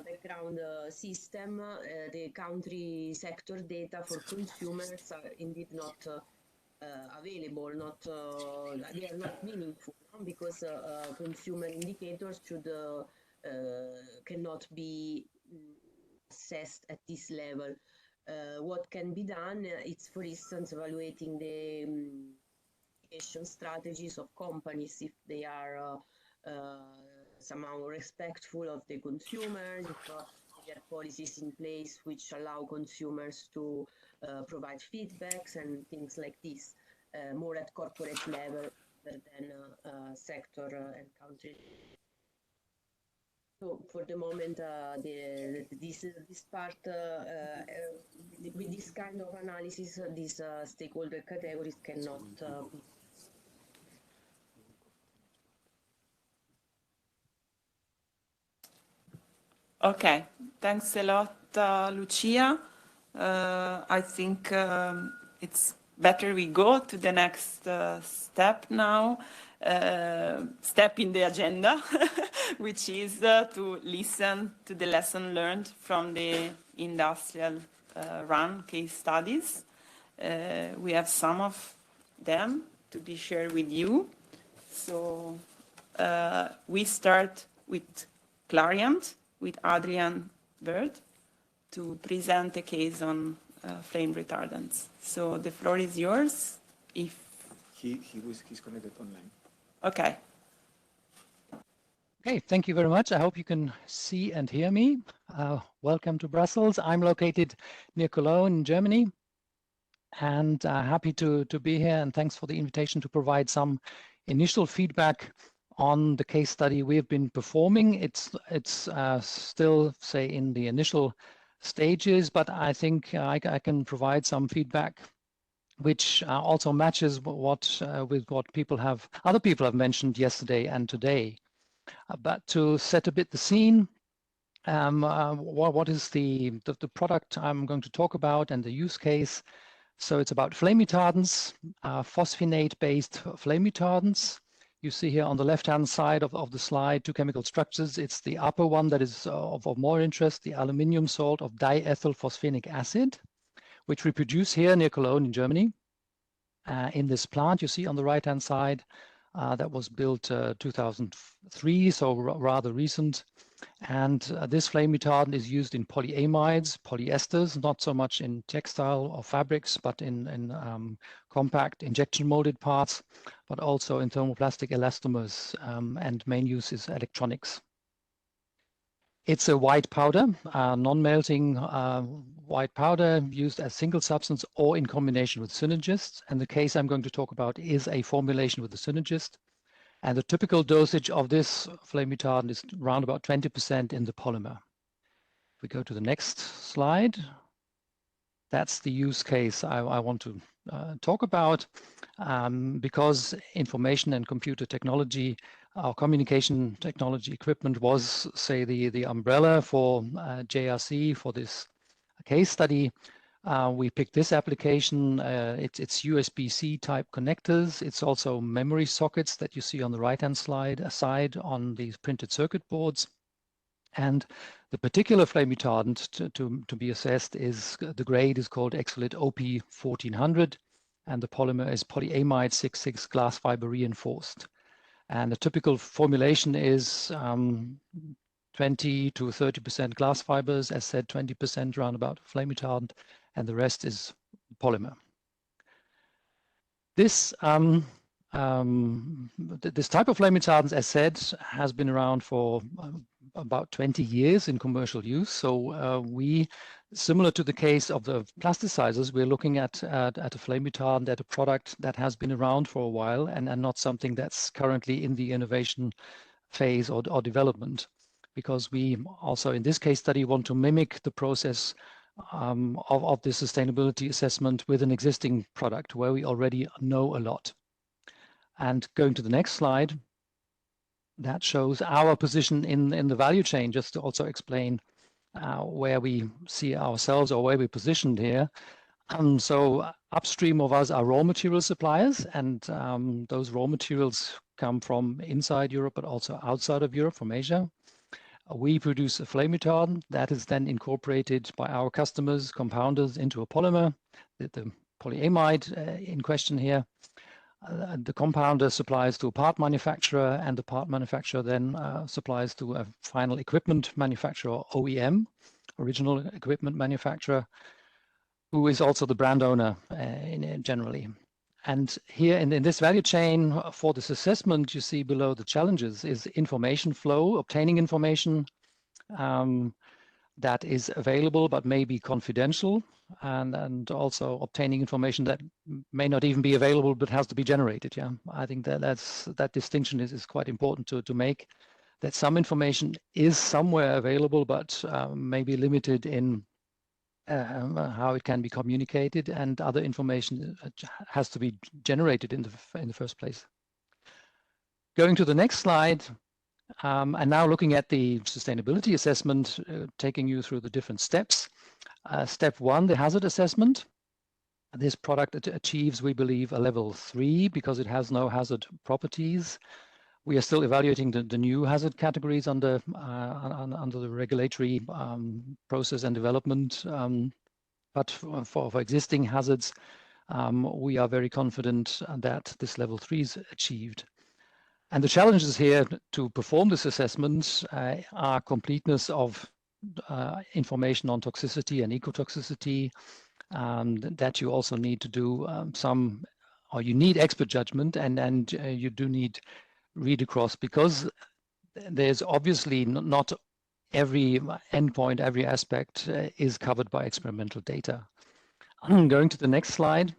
background system, the country sector data for consumers are indeed not available, they are not meaningful, no? Because consumer indicators should cannot be assessed at this level. What can be done, it's for instance evaluating the communication strategies of companies, if they are somehow respectful of the consumers, if there are policies in place which allow consumers to provide feedbacks and things like this, more at corporate level rather than sector and country. So for the moment, this part, with this kind of analysis, these stakeholder categories cannot be. Okay, thanks a lot, Lucia. I think it's better we go to the next step now, step in the agenda, which is to listen to the lesson learned from the industrial run case studies. We have some of them to be shared with you. So we start with Clariant, with Adrian Bird, to present a case on flame retardants. So the floor is yours. If he's connected online. Okay. Okay, thank you very much. I hope you can see and hear me. Welcome to Brussels. I'm located near Cologne in Germany, and happy to be here, and thanks for the invitation to provide some initial feedback on the case study we have been performing. It's still, say, in the initial stages, but I think I can provide some feedback which also matches with what other people have mentioned yesterday and today. But to set a bit the scene, what is the product I'm going to talk about and the use case? So it's about flame retardants, phosphonate-based flame retardants. You see here on the left-hand side of the slide, two chemical structures. It's the upper one that is of more interest, the aluminium salt of diethyl phosphenic acid, which we produce here near Cologne in Germany. In this plant, you see on the right-hand side, that was built 2003, so rather recent. And this flame retardant is used in polyamides, polyesters, not so much in textile or fabrics, but in compact injection molded parts, but also in thermoplastic elastomers, and main use is electronics. It's a white powder, non-melting white powder used as single substance or in combination with synergists. And the case I'm going to talk about is a formulation with a synergist. And the typical dosage of this flame retardant is around about 20% in the polymer. If we go to the next slide, that's the use case I want to talk about, because information and computer technology, our communication technology equipment was, say, the umbrella for JRC for this case study. We picked this application. It's USB-C type connectors. It's also memory sockets that you see on the right-hand side on these printed circuit boards. And the particular flame retardant to be assessed is, the grade is called Exolit OP1400, and the polymer is polyamide 6,6 glass fiber reinforced. And the typical formulation is 20 to 30% glass fibers, as said, 20% roundabout flame retardant, and the rest is polymer. This This type of flame retardants, as said, has been around for about 20 years in commercial use. So we, similar to the case of the plasticizers, we're looking at a flame retardant, at a product that has been around for a while and not something that's currently in the innovation phase or development. Because we also, in this case study, want to mimic the process of the sustainability assessment with an existing product where we already know a lot. And going to the next slide, that shows our position in the value chain, just to also explain where we see ourselves or where we're positioned here. So upstream of us are raw material suppliers, and those raw materials come from inside Europe, but also outside of Europe, from Asia. We produce a flame retardant that is then incorporated by our customers, compounders, into a polymer, the polyamide in question here. The compounder supplies to a part manufacturer, and the part manufacturer then supplies to a final equipment manufacturer, OEM, original equipment manufacturer, who is also the brand owner generally. And here in this value chain for this assessment, you see below the challenges is information flow, obtaining information that is available but may be confidential, and also obtaining information that may not even be available but has to be generated. Yeah, I think that distinction is quite important to make, that some information is somewhere available but may be limited in how it can be communicated, and other information has to be generated in the first place. Going to the next slide, and now looking at the sustainability assessment, taking you through the different steps. Step 1, the hazard assessment. This product achieves, we believe, a level 3 because it has no hazard properties. We are still evaluating the new hazard categories under the regulatory process and development. But for existing hazards, we are very confident that this level 3 is achieved. And the challenges here to perform this assessment are completeness of information on toxicity and ecotoxicity, that you also need to do you need expert judgment, and you do need read across, because there's obviously not every endpoint, every aspect is covered by experimental data. I'm going to the next slide,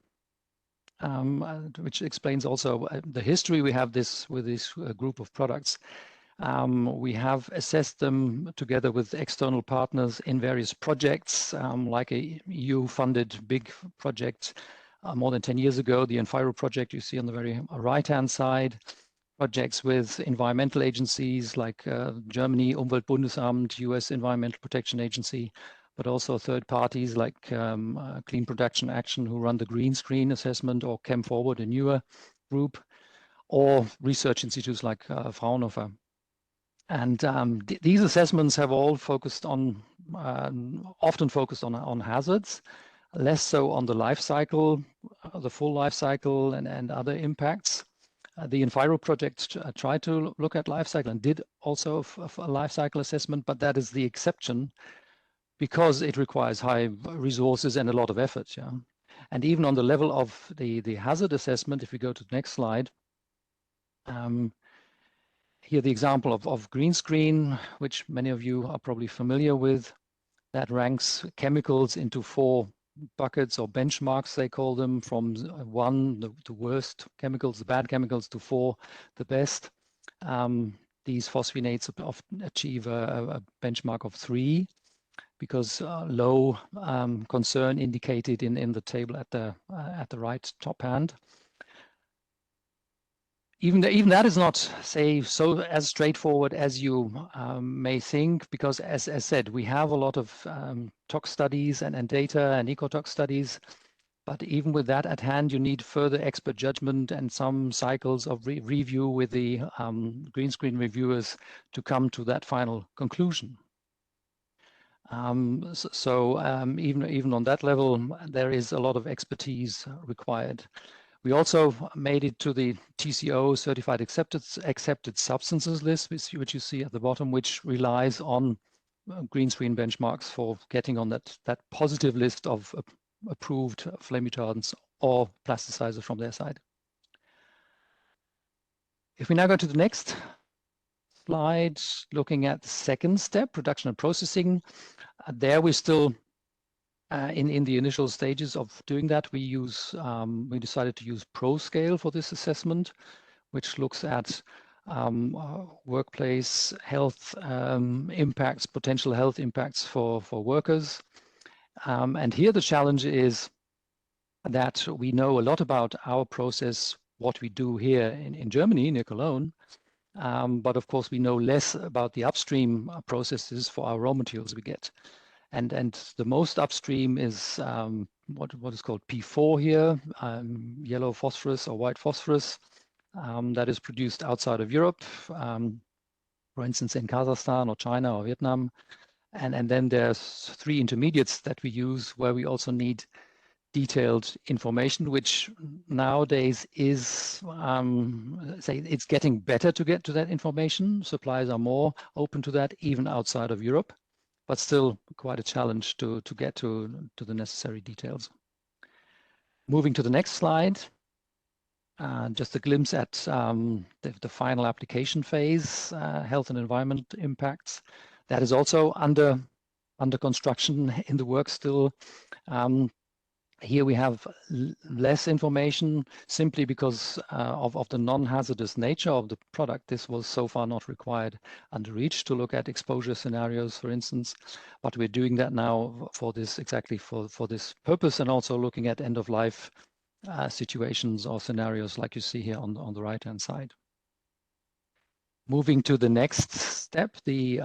which explains also the history we have with this group of products. We have assessed them together with external partners in various projects, like a EU-funded big project more than 10 years ago, the Enviro project you see on the very right-hand side. Projects with environmental agencies like Germany, Umweltbundesamt, US Environmental Protection Agency, but also third parties like Clean Production Action, who run the green screen assessment, or Chem Forward, a newer group, or research institutes like Fraunhofer. And these assessments have all focused on, often focused on hazards, less so on the life cycle, the full life cycle, and other impacts. The Enviro project tried to look at life cycle and did also a life cycle assessment, but that is the exception because it requires high resources and a lot of effort. Yeah? And even on the level of the hazard assessment, if we go to the next slide, here the example of green screen, which many of you are probably familiar with, that ranks chemicals into 4 buckets or benchmarks, they call them, from 1, the worst chemicals, the bad chemicals, to 4, the best. These phosphonates often achieve a benchmark of 3 because low concern indicated in the table at the right top hand. Even that is not, say, so as straightforward as you may think, because as said, we have a lot of tox studies and data and ecotox studies, but even with that at hand, you need further expert judgment and some cycles of review with the green screen reviewers to come to that final conclusion. Even on that level, there is a lot of expertise required. We also made it to the TCO, Certified Accepted Substances list, which you see at the bottom, which relies on green screen benchmarks for getting on that positive list of approved flame retardants or plasticizers from their side. If we now go to the next slide, looking at the second step, production and processing, there we're still in the initial stages of doing that. We decided to use ProScale for this assessment, which looks at workplace health impacts, potential health impacts for workers. And here the challenge is that we know a lot about our process, what we do here in Germany, near Cologne, but of course we know less about the upstream processes for our raw materials we get. And the most upstream is what is called P4 here, yellow phosphorus or white phosphorus, that is produced outside of Europe, for instance, in Kazakhstan or China or Vietnam. And then there's 3 intermediates that we use where we also need detailed information, which nowadays is, say, it's getting better to get to that information. Suppliers are more open to that, even outside of Europe, but still quite a challenge to get to the necessary details. Moving to the next slide, just a glimpse at the final application phase, health and environment impacts. That is also under construction in the work still. Here we have less information simply because of the non-hazardous nature of the product. This was so far not required under REACH to look at exposure scenarios, for instance, but we're doing that now for this, exactly for this purpose, and also looking at end-of-life situations or scenarios like you see here on the right-hand side. Moving to the next step, the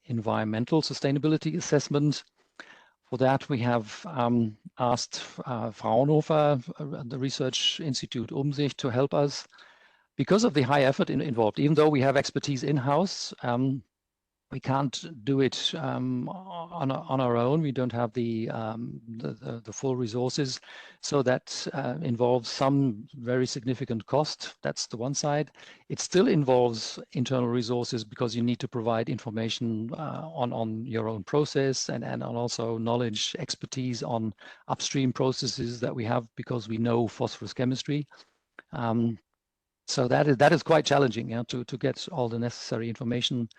environmental sustainability assessment. For that, we have asked Fraunhofer, the research institute Umsicht, to help us. Because of the high effort involved, even though we have expertise in-house, we can't do it on our own. We don't have the full resources. So that involves some very significant cost. That's the one side. It still involves internal resources because you need to provide information on your own process and also knowledge, expertise on upstream processes that we have because we know phosphorus chemistry. So that is quite challenging, yeah, to get all the necessary information,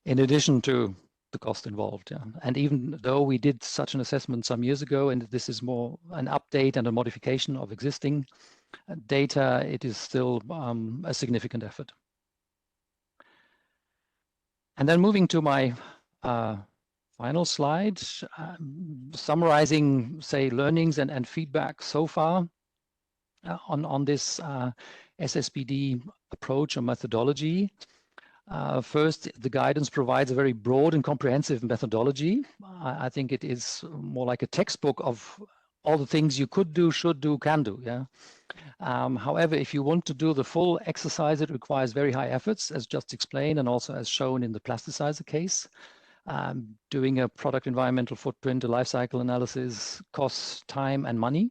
in addition to the cost involved. Yeah. And even though we did such an assessment some years ago, and this is more an update and a modification of existing data, it is still a significant effort. And then moving to my final slide, summarizing, say, learnings and feedback so far on this SSbD approach or methodology. First, the guidance provides a very broad and comprehensive methodology. I think it is more like a textbook of all the things you could do, should do, can do. Yeah. However, if you want to do the full exercise, it requires very high efforts, as just explained, and also as shown in the plasticizer case. Doing a product environmental footprint, a life cycle analysis costs time and money.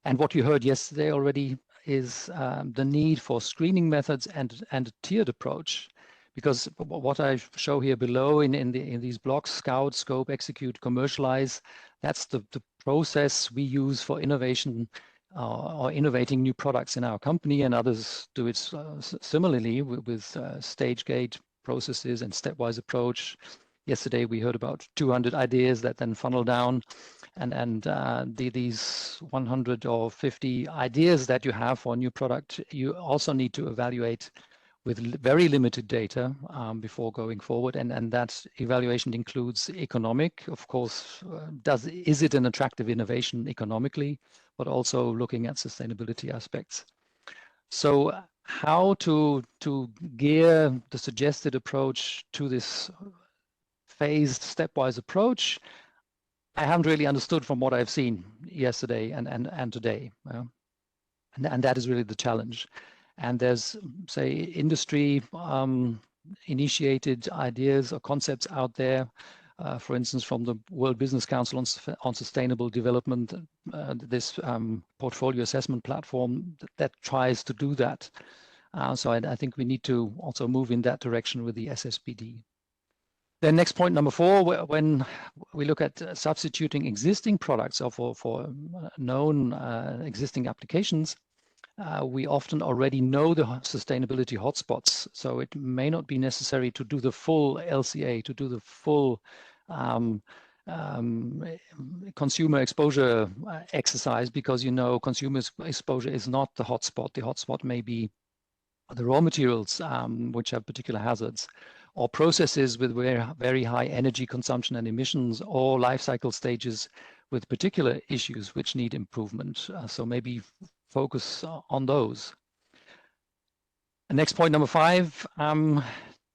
And what you heard yesterday already is the need for screening methods and a tiered approach, because what I show here below in these blocks, scout, scope, execute, commercialize, that's the process we use for innovation or innovating new products in our company, and others do it similarly with stage gate processes and stepwise approach. Yesterday we heard about 200 ideas that then funnel down, and these 100 or 50 ideas that you have for a new product, you also need to evaluate with very limited data before going forward, and that evaluation includes economic, of course, is it an attractive innovation economically, but also looking at sustainability aspects. So how to gear the suggested approach to this phased stepwise approach, I haven't really understood from what I've seen yesterday and today. And that is really the challenge. And there's, say, industry initiated ideas or concepts out there, for instance, from the World Business Council on Sustainable Development, this portfolio assessment platform that tries to do that. So I think we need to also move in that direction with the SSbD. Then next point number 4, when we look at substituting existing products or for known existing applications, we often already know the sustainability hotspots, so it may not be necessary to do the full LCA, to do the full consumer exposure exercise, because you know consumer exposure is not the hotspot. The hotspot may be the raw materials, which have particular hazards, or processes with very high energy consumption and emissions, or life cycle stages with particular issues which need improvement. So maybe focus on those. Next point, number 5.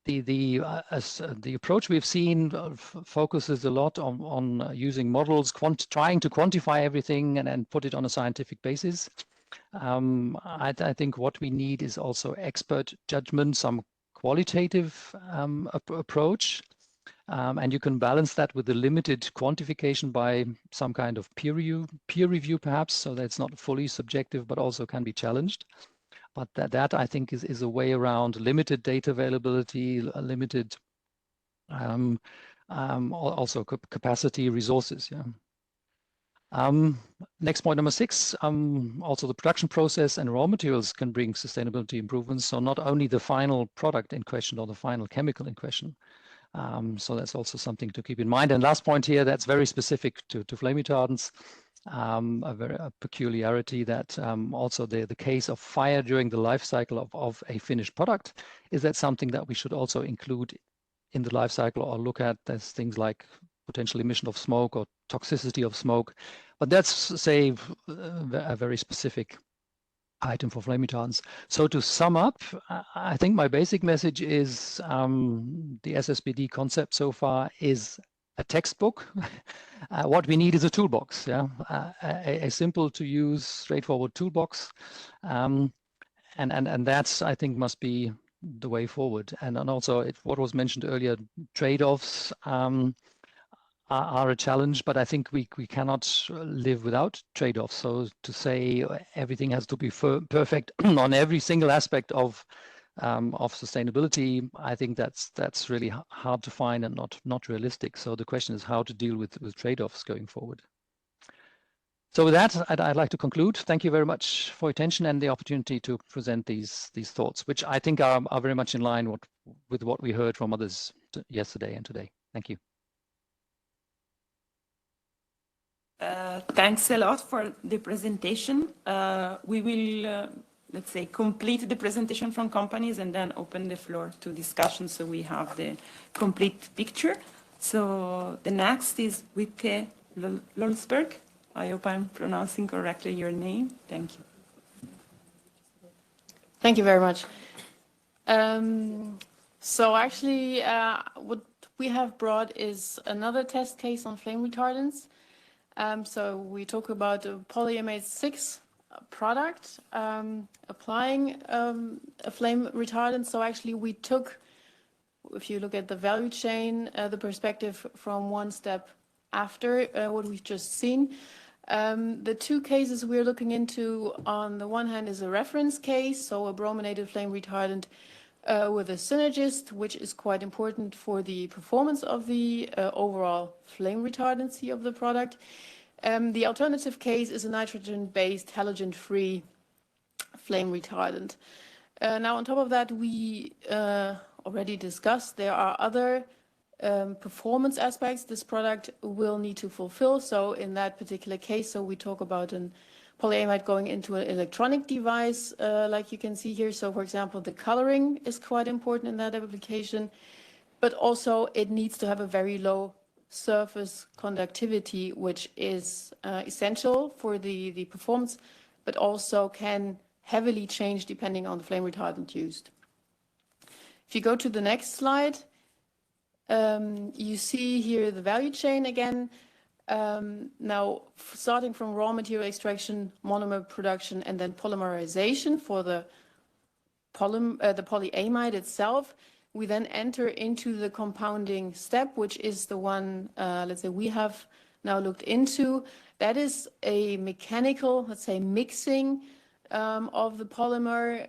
The approach we've seen focuses a lot on using models, trying to quantify everything and put it on a scientific basis. I think what we need is also expert judgment, some qualitative approach, and you can balance that with the limited quantification by some kind of peer review perhaps, so that it's not fully subjective but also can be challenged. But that I think is a way around limited data availability, limited also capacity, resources. Yeah. Next point, number 6. Also the production process and raw materials can bring sustainability improvements. So not only the final product in question or the final chemical in question. So that's also something to keep in mind. And last point here, that's very specific to flame retardants. A peculiarity that also the case of fire during the life cycle of a finished product, is that something that we should also include in the life cycle or look at as things like potential emission of smoke or toxicity of smoke. But that's, say, a very specific item for flame retardants. So to sum up, I think my basic message is the SSbD concept so far is a textbook. What we need is a toolbox, yeah, a simple to use, straightforward toolbox, and that's, I think, must be the way forward. And also what was mentioned earlier, trade-offs are a challenge, but I think we cannot live without trade-offs. So to say everything has to be perfect on every single aspect of sustainability, I think that's really hard to find and not realistic. So the question is how to deal with trade-offs going forward. So with that, I'd like to conclude. Thank you very much for your attention and the opportunity to present these thoughts, which I think are very much in line with what we heard from others yesterday and today. Thank you. Thanks a lot for the presentation. We will let's say, complete the presentation from companies and then open the floor to discussion so we have the complete picture. So the next is Wiebke Lolsberg. I hope I'm pronouncing correctly your name. Thank you. Thank you very much. So actually, what we have brought is another test case on flame retardants. So we talk about a polyamide 6 product applying a flame retardant. So actually we took, if you look at the value chain, the perspective from one step after what we've just seen. The two cases we're looking into, on the one hand, is a reference case, so a brominated flame retardant with a synergist, which is quite important for the performance of the overall flame retardancy of the product. The alternative case is a nitrogen-based, halogen-free flame retardant. Now, on top of that, we already discussed there are other performance aspects this product will need to fulfill. So in that particular case, so we talk about an polyamide going into an electronic device, like you can see here. So, for example, the coloring is quite important in that application, but also it needs to have a very low surface conductivity, which is essential for the performance, but also can heavily change depending on the flame retardant used. If you go to the next slide, you see here the value chain again. Now, starting from raw material extraction, monomer production, and then polymerization for the polyamide itself, we then enter into the compounding step, which is the one, let's say, we have now looked into. That is a mechanical, let's say, mixing of the polymer,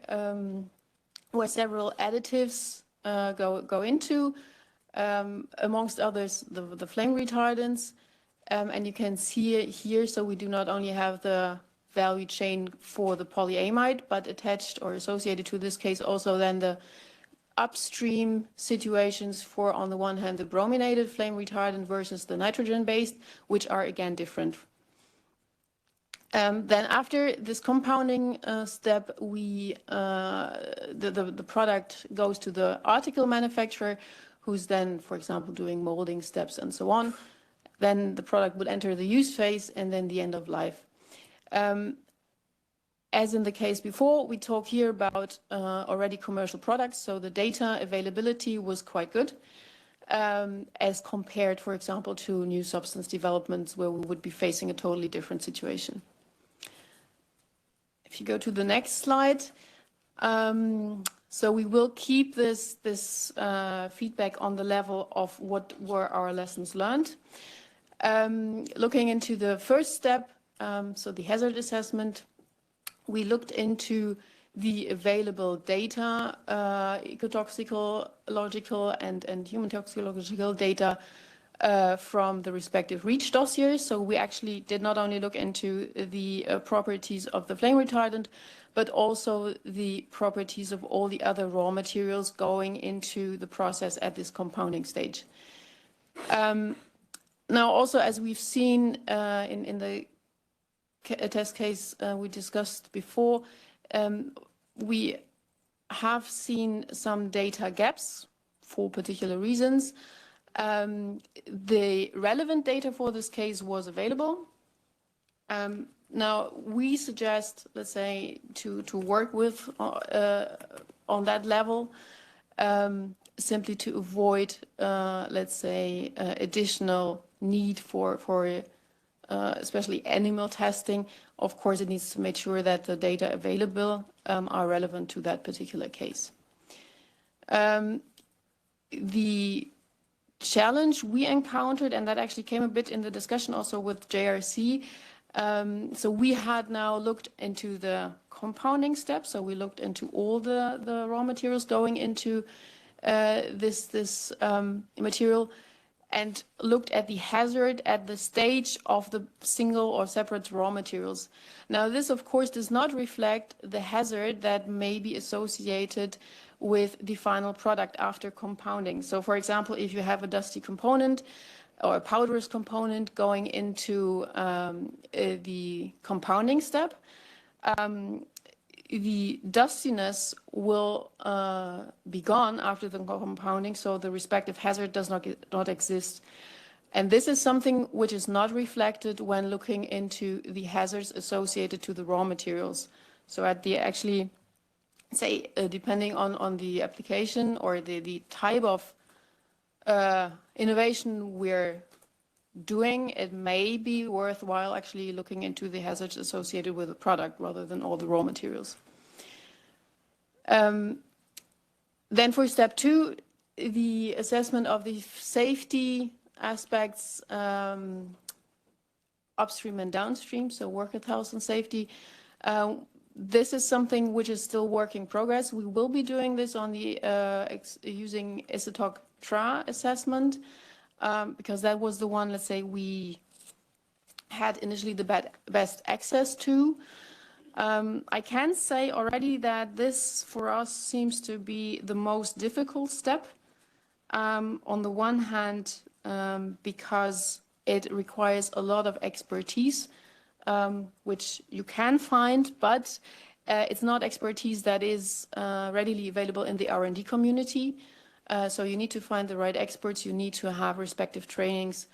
where several additives go into, amongst others, the flame retardants. And you can see it here, so we do not only have the value chain for the polyamide, but attached or associated to this case also then the upstream situations for, on the one hand, the brominated flame retardant versus the nitrogen-based, which are again different. Then after this compounding step, the product goes to the article manufacturer, who's then, for example, doing molding steps and so on. Then the product would enter the use phase and then the end of life. As in the case before, we talk here about already commercial products, so the data availability was quite good as compared, for example, to new substance developments where we would be facing a totally different situation. If you go to the next slide, so we will keep this feedback on the level of what were our lessons learned. Looking into the first step, so the hazard assessment, we looked into the available data, ecotoxicological and human toxicological data from the respective REACH dossiers. So we actually did not only look into the properties of the flame retardant, but also the properties of all the other raw materials going into the process at this compounding stage. Now, also, as we've seen in the test case we discussed before, we have seen some data gaps for particular reasons. The relevant data for this case was available. Now, we suggest, let's say, to work with on that level, simply to avoid, let's say, additional need for especially animal testing. Of course, it needs to make sure that the data available are relevant to that particular case. The challenge we encountered, and that actually came a bit in the discussion also with JRC, so we had now looked into the compounding step, so we looked into all the raw materials going into this material, and looked at the hazard at the stage of the single or separate raw materials. Now, this, of course, does not reflect the hazard that may be associated with the final product after compounding. So, for example, if you have a dusty component or a powderous component going into the compounding step, the dustiness will be gone after the compounding, so the respective hazard does not exist. And this is something which is not reflected when looking into the hazards associated to the raw materials. So at the actually, say, depending on the application or the type of innovation we're doing, it may be worthwhile actually looking into the hazards associated with the product rather than all the raw materials. Then for step 2, the assessment of the safety aspects upstream and downstream, so worker health and safety. This is something which is still work in progress. We will be doing this on the using isotoc TRA assessment, because that was the one, let's say, we had initially the best access to. I can say already that this, for us, seems to be the most difficult step. On the one hand, because it requires a lot of expertise, which you can find, but it's not expertise that is readily available in the R&D community. So you need to find the right experts, you need to have respective trainings,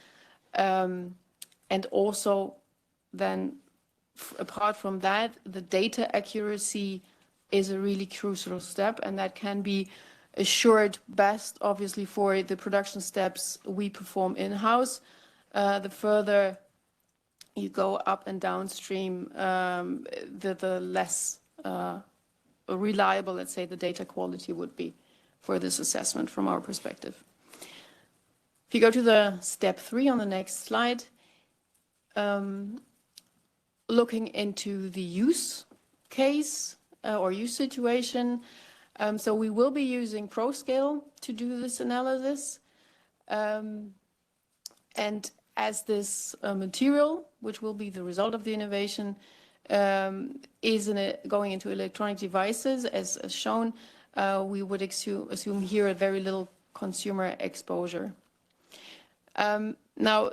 and also then apart from that, the data accuracy is a really crucial step, and that can be assured best, obviously, for the production steps we perform in-house. The further you go up and downstream, the less reliable, let's say, the data quality would be for this assessment from our perspective. If you go to the step 3 on the next slide, looking into the use case or use situation. So we will be using ProScale to do this analysis. And as this material, which will be the result of the innovation, is going into electronic devices, as shown, we would assume here a very little consumer exposure. Now,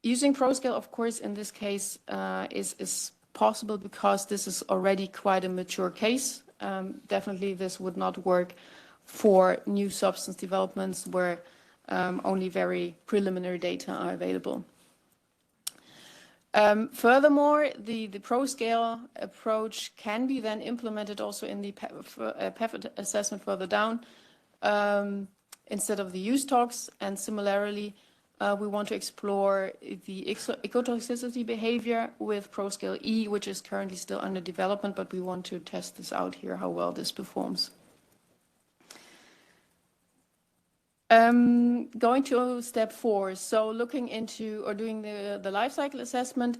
using ProScale, of course, in this case is possible because this is already quite a mature case. Definitely this would not work for new substance developments where only very preliminary data are available. Furthermore, the ProScale approach can be then implemented also in the PEF assessment further down instead of the use talks. And similarly, we want to explore the ecotoxicity behavior with ProScale E, which is currently still under development, but we want to test this out here, how well this performs. Going to step 4, so looking into or doing the life cycle assessment,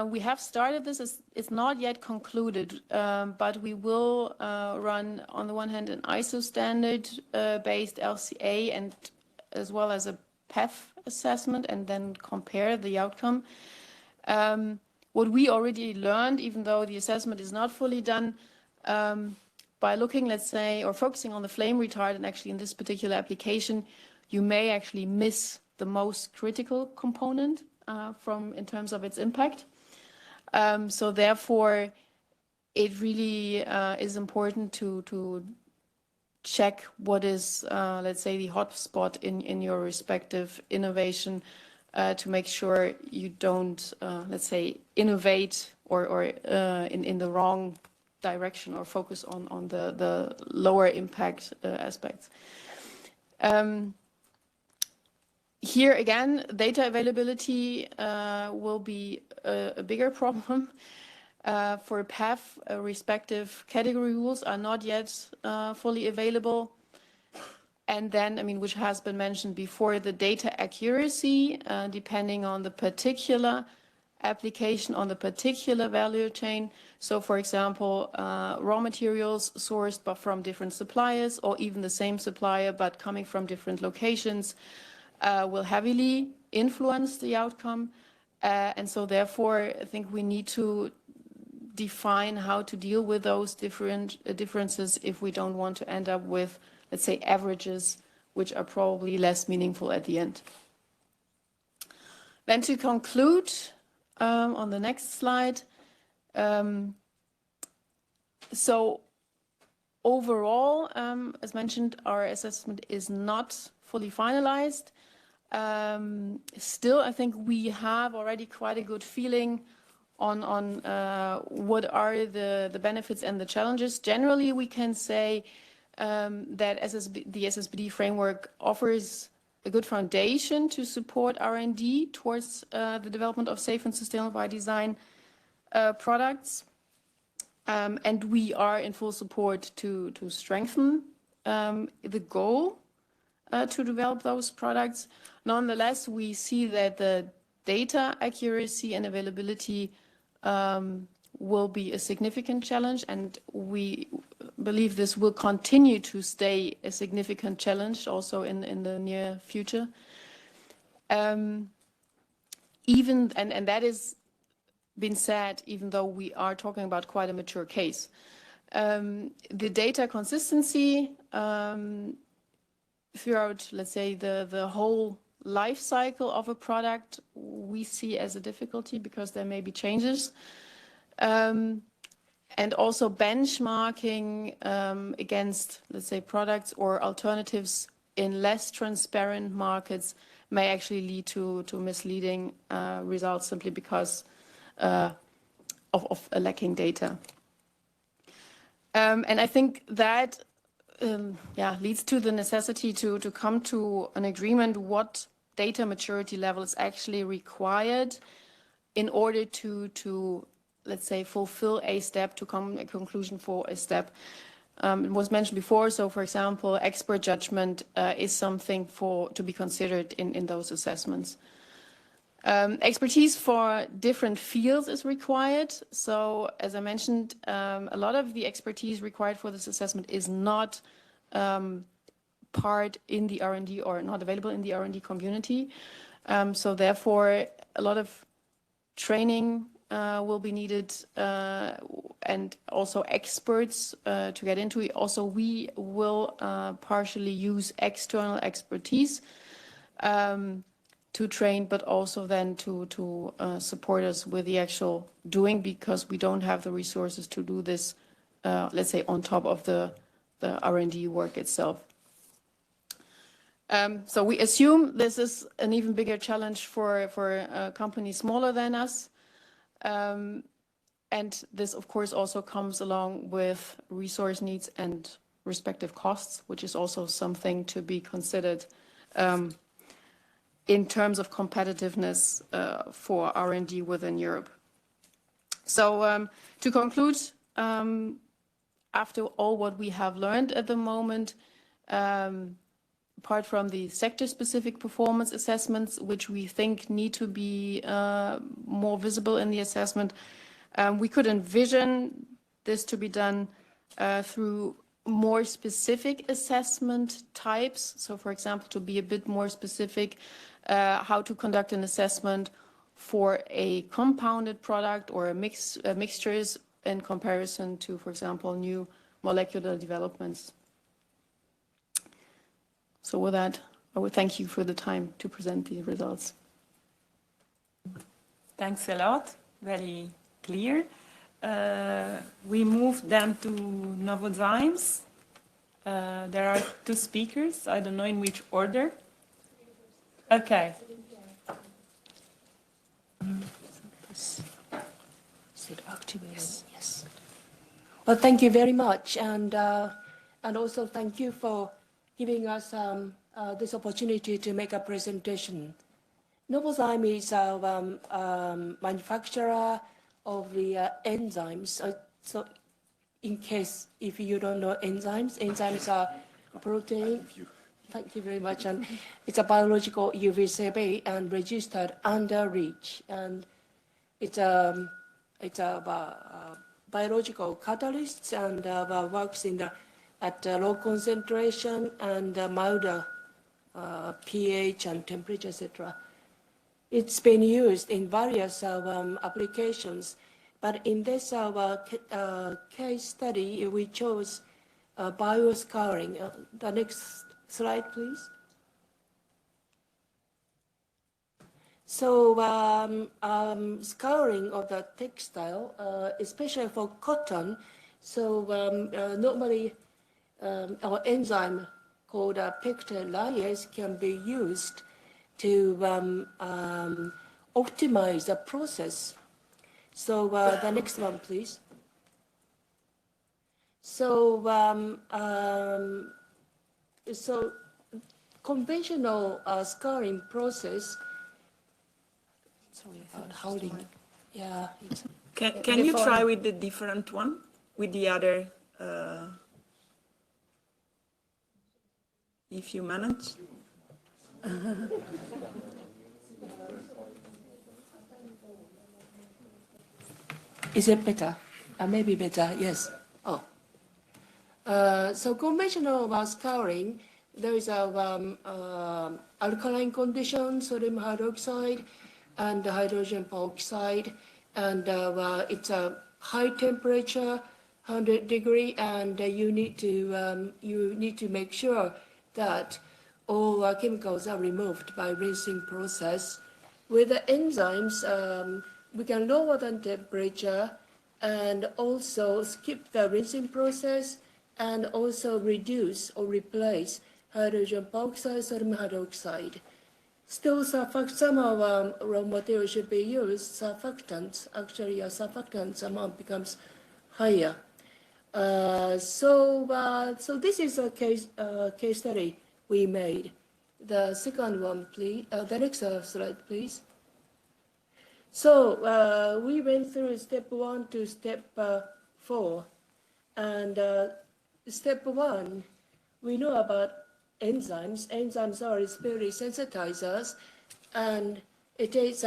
we have started this. It's not yet concluded, but we will run, on the one hand, an ISO standard based LCA and as well as a PEF assessment, and then compare the outcome. What we already learned, even though the assessment is not fully done, by looking, let's say, or focusing on the flame retardant, actually in this particular application, you may actually miss the most critical component in terms of its impact. So therefore, it really is important to check what is, let's say, the hotspot in your respective innovation to make sure you don't, let's say, innovate or in the wrong direction or focus on the lower impact aspects. Here again, data availability will be a bigger problem. For PEF, respective category rules are not yet fully available. And then, I mean, which has been mentioned before, the data accuracy, depending on the particular application, on the particular value chain. So, for example, raw materials sourced but from different suppliers, or even the same supplier but coming from different locations, will heavily influence the outcome. And so, therefore, I think we need to define how to deal with those different differences if we don't want to end up with, let's say, averages, which are probably less meaningful at the end. Then to conclude, on the next slide, so overall, as mentioned, our assessment is not fully finalized. Still, I think we have already quite a good feeling on what are the benefits and the challenges. Generally, we can say that the SSbD framework offers a good foundation to support R&D towards the development of safe and sustainable by design products. And we are in full support to strengthen the goal to develop those products. Nonetheless, we see that the data accuracy and availability will be a significant challenge, and we believe this will continue to stay a significant challenge also in the near future. And that is been said, even though we are talking about quite a mature case. The data consistency throughout, let's say, the whole life cycle of a product, we see as a difficulty because there may be changes. And also benchmarking against, let's say, products or alternatives in less transparent markets may actually lead to misleading results simply because of a lacking data. And I think that leads to the necessity to come to an agreement what data maturity level is actually required in order to let's say, fulfill a step, to come to a conclusion for a step. It was mentioned before, so for example, expert judgment is something to be considered in those assessments. Expertise for different fields is required. So as I mentioned, a lot of the expertise required for this assessment is not part in the R&D or not available in the R&D community. So therefore, a lot of training will be needed, and also experts to get into it. Also, we will partially use external expertise to train, but also then to support us with the actual doing, because we don't have the resources to do this, let's say, on top of the R&D work itself. So we assume this is an even bigger challenge for companies smaller than us. And this, of course, also comes along with resource needs and respective costs, which is also something to be considered in terms of competitiveness for R&D within Europe. So to conclude, after all what we have learned at the moment, apart from the sector-specific performance assessments, which we think need to be more visible in the assessment, we could envision this to be done through more specific assessment types. So, for example, to be a bit more specific, how to conduct an assessment for a compounded product or a mixtures in comparison to, for example, new molecular developments. So with that, I would thank you for the time to present the results. Thanks a lot. Very clear. We move then to Novozymes. There are two speakers. I don't know in which order. Okay. Yes. Well, thank you very much, and also thank you for giving us this opportunity to make a presentation. Novozymes is a manufacturer of the enzymes. So in case if you don't know enzymes are protein. Thank you very much. And it's a biological UVCB and registered under REACH. And it's a biological catalyst and works in at low concentration and milder pH and temperature, etc. It's been used in various applications, but in this case study, we chose bioscouring. The next slide, please. So scouring of the textile, especially for cotton. So normally our enzyme called pectin lyase can be used to optimize the process. So the next one, please. So so conventional scouring process. Sorry about howling. Yeah. Can you try with the different one, with the other, if you manage? Is it better? Maybe better, yes. Oh. So conventional scouring, there is a alkaline condition, sodium hydroxide and hydrogen peroxide, and it's a high temperature, 100 degree, and you need to make sure that all chemicals are removed by rinsing process. With the enzymes, we can lower the temperature and also skip the rinsing process and also reduce or replace hydrogen peroxide, sodium hydroxide. Still, some raw material should be used, surfactants. Actually, a surfactants amount becomes higher. So this is a case study we made. The second one, please. The next slide, please. So we went through step 1 to step 4. And step 1, we know about enzymes. Enzymes are respiratory sensitizers, and it is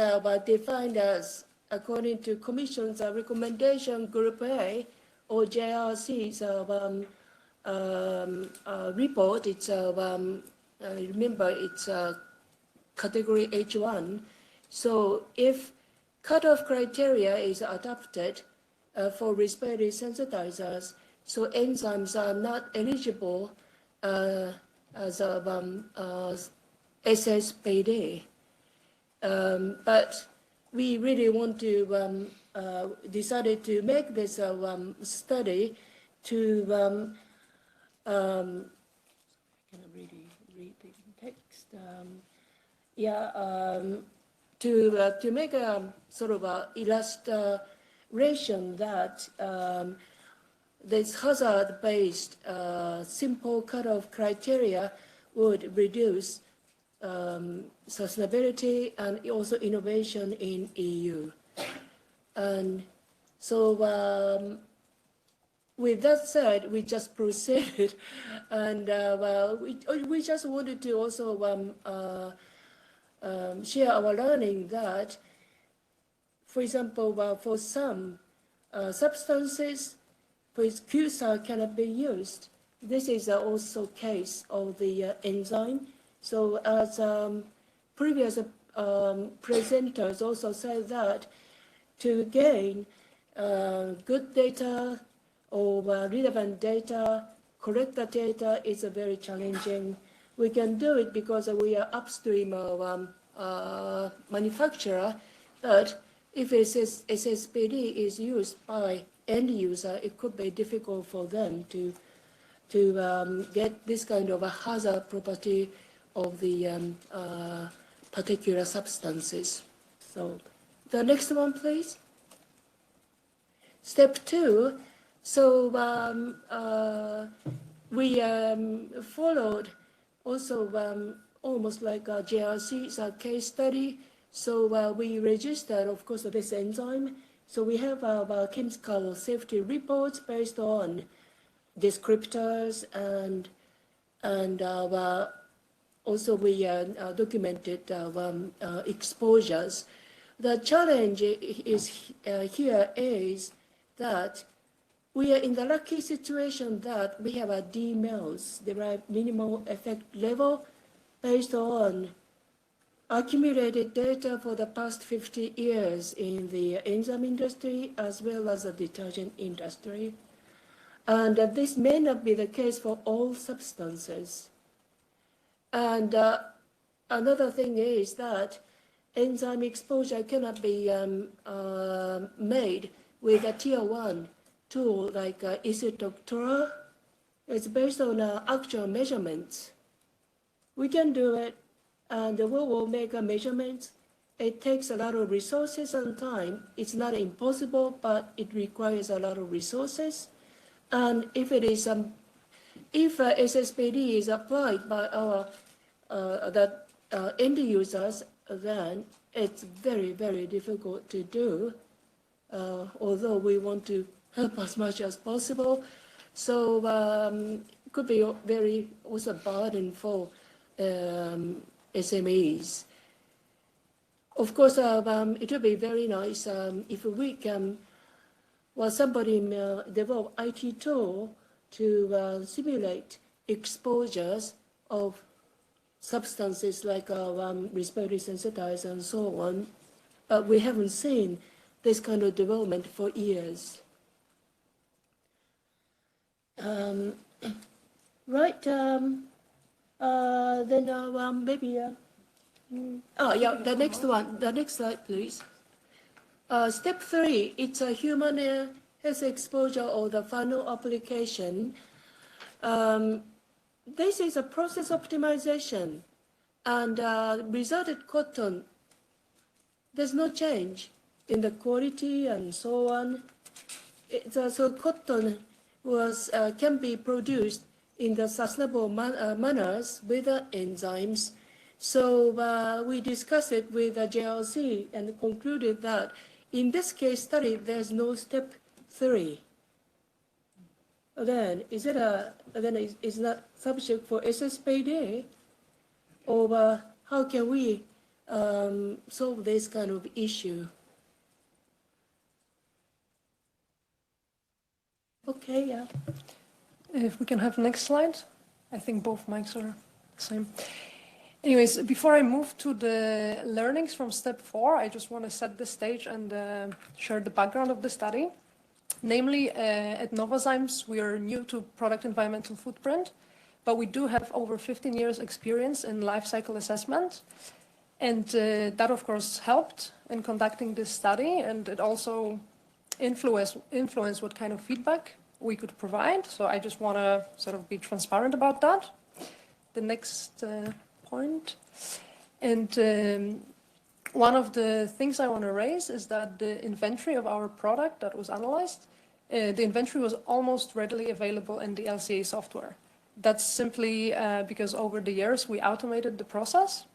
defined as, according to Commission's recommendation, Group A or JRC's report. It's remember it's category H1. So if cutoff criteria is adopted for respiratory sensitizers, so enzymes are not eligible as SSbD. But we really want to decided to make this study to I cannot really read the text. To make a sort of a illustration that this hazard-based simple cutoff criteria would reduce sustainability and also innovation in EU. And so with that said, we just proceeded, and we just wanted to also share our learning that, for example, for some substances, for QSAR cannot be used. This is also case of the enzyme. So as previous presenters also said that to gain good data or relevant data, correct the data is very challenging. We can do it because we are upstream manufacturer, but if SSbD is used by end user, it could be difficult for them to get this kind of a hazard property of the particular substances. So the next one, please. Step 2. So we followed also almost like a JRC's case study. So we registered, of course, this enzyme. So we have our chemical safety reports based on descriptors and also we documented exposures. The challenge is here is that we are in the lucky situation that we have a DMELs, derived minimal effect level, based on accumulated data for the past 50 years in the enzyme industry as well as the detergent industry. And this may not be the case for all substances. And another thing is that enzyme exposure cannot be made with a tier 1 tool like Isotoctora. It's based on actual measurements. We can do it, and we will make a measurement. It takes a lot of resources and time. It's not impossible, but it requires a lot of resources. And if it is if SSbD is applied by our end users, then it's very, very difficult to do. Although we want to help as much as possible, so it could be very also burden for SMEs. Of course, it would be very nice if we can, somebody develop IT tool to simulate exposures of substances like respiratory sensitizers and so on. But we haven't seen this kind of development for years. Right. Then maybe. The next one. The next slide, please. Step 3. It's a human health exposure or the final application. This is a process optimization, and resulted cotton. There's no change in the quality and so on. So cotton can be produced in the sustainable manners with enzymes. So we discussed it with the JLC and concluded that in this case study, there's no step 3. Then is that subject for SSbD, or how can we solve this kind of issue? Okay, yeah. If we can have next slide. I think both mics are the same. Anyways, before I move to the learnings from step 4, I just want to set the stage and share the background of the study. Namely, at Novozymes, we are new to product environmental footprint, but we do have over 15 years experience in life cycle assessment. And that, of course, helped in conducting this study, and it also influenced what kind of feedback we could provide. So I just want to sort of be transparent about that. The next point. And one of the things I want to raise is that the inventory of our product that was analyzed, the inventory was almost readily available in the LCA software. That's simply because over the years we automated the process,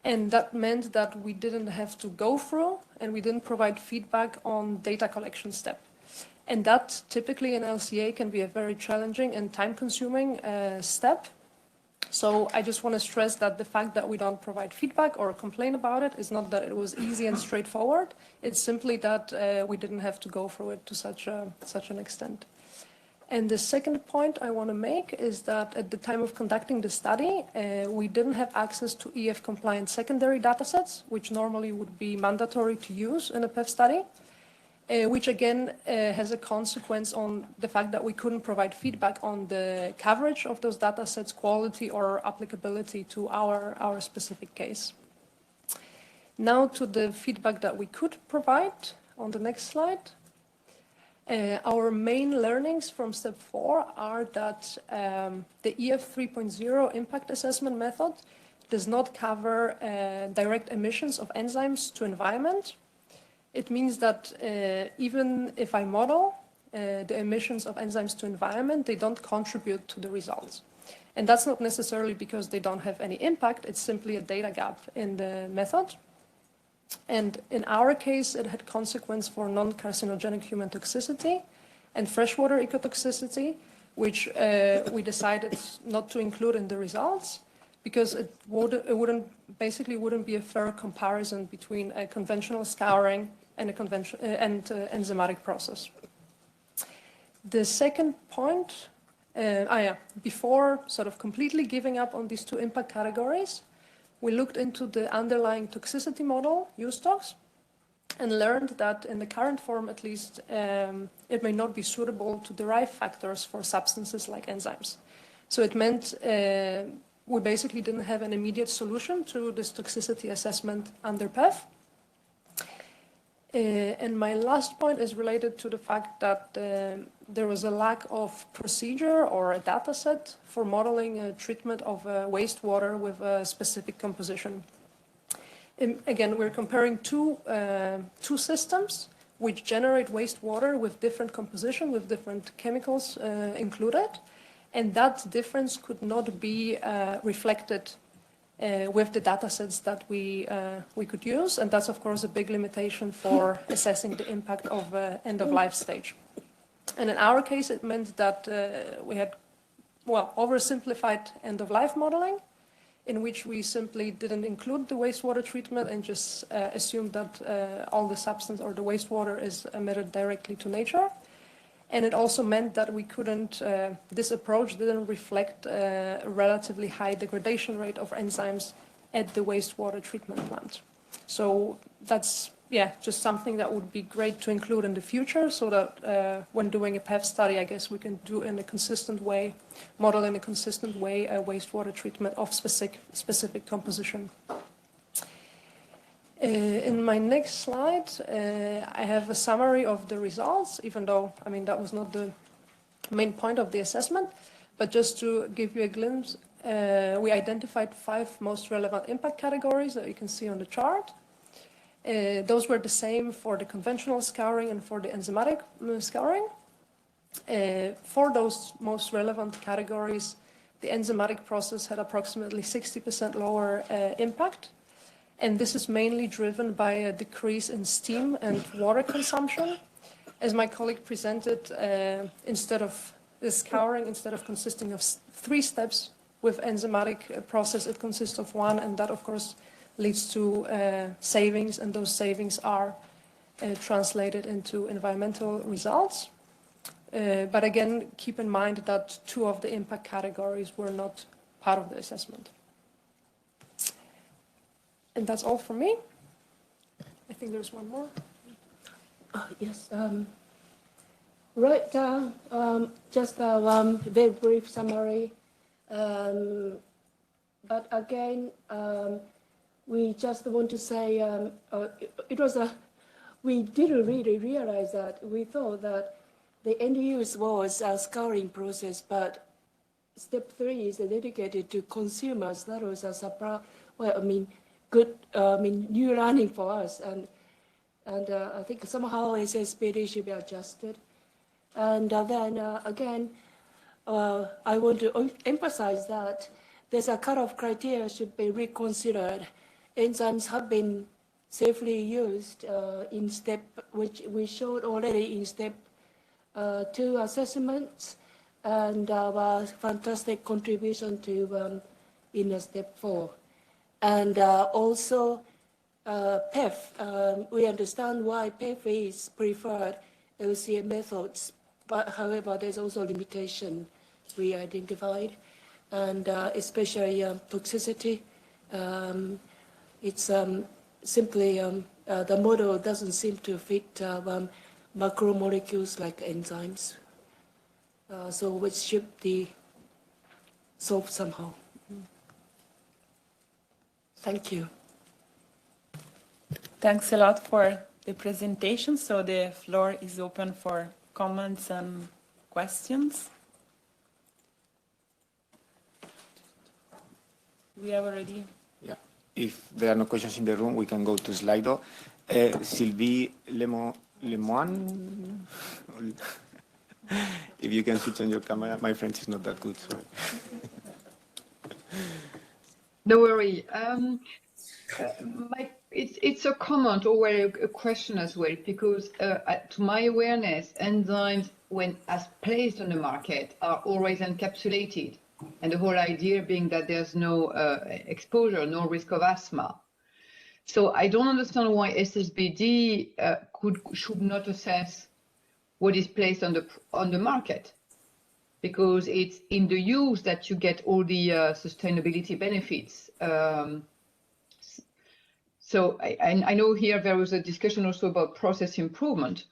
and that meant that we didn't have to go through and we didn't provide feedback on data collection step. And that typically in LCA can be a very challenging and time-consuming step. So I just want to stress that the fact that we don't provide feedback or complain about it is not that it was easy and straightforward. It's simply that we didn't have to go through it to such an extent. And the second point I want to make is that at the time of conducting the study, we didn't have access to EF-compliant secondary datasets, which normally would be mandatory to use in a PEF study. Which again has a consequence on the fact that we couldn't provide feedback on the coverage of those data sets, quality or applicability to our specific case. Now to the feedback that we could provide on the next slide. Our main learnings from step 4 are that the EF 3.0 impact assessment method does not cover direct emissions of enzymes to environment. It means that even if I model the emissions of enzymes to environment, they don't contribute to the results. And that's not necessarily because they don't have any impact, it's simply a data gap in the method. And in our case, it had consequence for non-carcinogenic human toxicity and freshwater ecotoxicity, which we decided not to include in the results because it wouldn't be a fair comparison between a conventional scouring and enzymatic process. The second point, before sort of completely giving up on these two impact categories, we looked into the underlying toxicity model, USTOX, and learned that in the current form, at least, it may not be suitable to derive factors for substances like enzymes. So it meant we basically didn't have an immediate solution to this toxicity assessment under PEF. And my last point is related to the fact that there was a lack of procedure or a data set for modeling a treatment of wastewater with a specific composition. And again, we're comparing two systems which generate wastewater with different composition, with different chemicals included. And that difference could not be reflected with the data sets that we could use. And that's, of course, a big limitation for assessing the impact of end-of-life stage. And in our case, it meant that we had, oversimplified end-of-life modeling, in which we simply didn't include the wastewater treatment and just assumed that all the substance or the wastewater is emitted directly to nature. And it also meant that we couldn't, this approach didn't reflect a relatively high degradation rate of enzymes at the wastewater treatment plant. So that's, just something that would be great to include in the future so that when doing a PEF study, I guess we can do in a consistent way, model in a consistent way a wastewater treatment of specific composition. In my next slide, I have a summary of the results, even though, that was not the main point of the assessment. But just to give you a glimpse, we identified 5 most relevant impact categories that you can see on the chart. Those were the same for the conventional scouring and for the enzymatic scouring. For those most relevant categories, the enzymatic process had approximately 60% lower impact. And this is mainly driven by a decrease in steam and water consumption. As my colleague presented, instead of the scouring, instead of consisting of 3 steps with enzymatic process, it consists of 1. And that, of course, leads to savings. And those savings are translated into environmental results. But again, keep in mind that 2 of the impact categories were not part of the assessment. And that's all from me. I think there's one more. Yes. Right down, just a very brief summary. But again, we just want to say we didn't really realize that. We thought that the end use was a scouring process, but step 3 is dedicated to consumers. That was a surprise. Well, new learning for us, and I think somehow SSbD should be adjusted. And then again, I want to emphasize that there's a cutoff criteria should be reconsidered. Enzymes have been safely used in step, which we showed already in step 2 assessments, and fantastic contribution to in step 4. And also PEF, we understand why PEF is preferred LCA methods, but however, there's also limitation we identified, and especially toxicity. It's simply the model doesn't seem to fit macromolecules like enzymes, so which should be solved somehow. Thank you. Thanks a lot for the presentation. So the floor is open for comments and questions. We have already. Yeah. If there are no questions in the room, we can go to Slido. Sylvie Lemoine, if you can switch on your camera. My French is not that good, sorry. No worry. It's a comment or a question as well, because to my awareness, enzymes, when as placed on the market, are always encapsulated. And the whole idea being that there's no exposure, no risk of asthma. So I don't understand why SSbD should not assess what is placed on the market, because it's in the use that you get all the sustainability benefits. So I know here there was a discussion also about process improvement,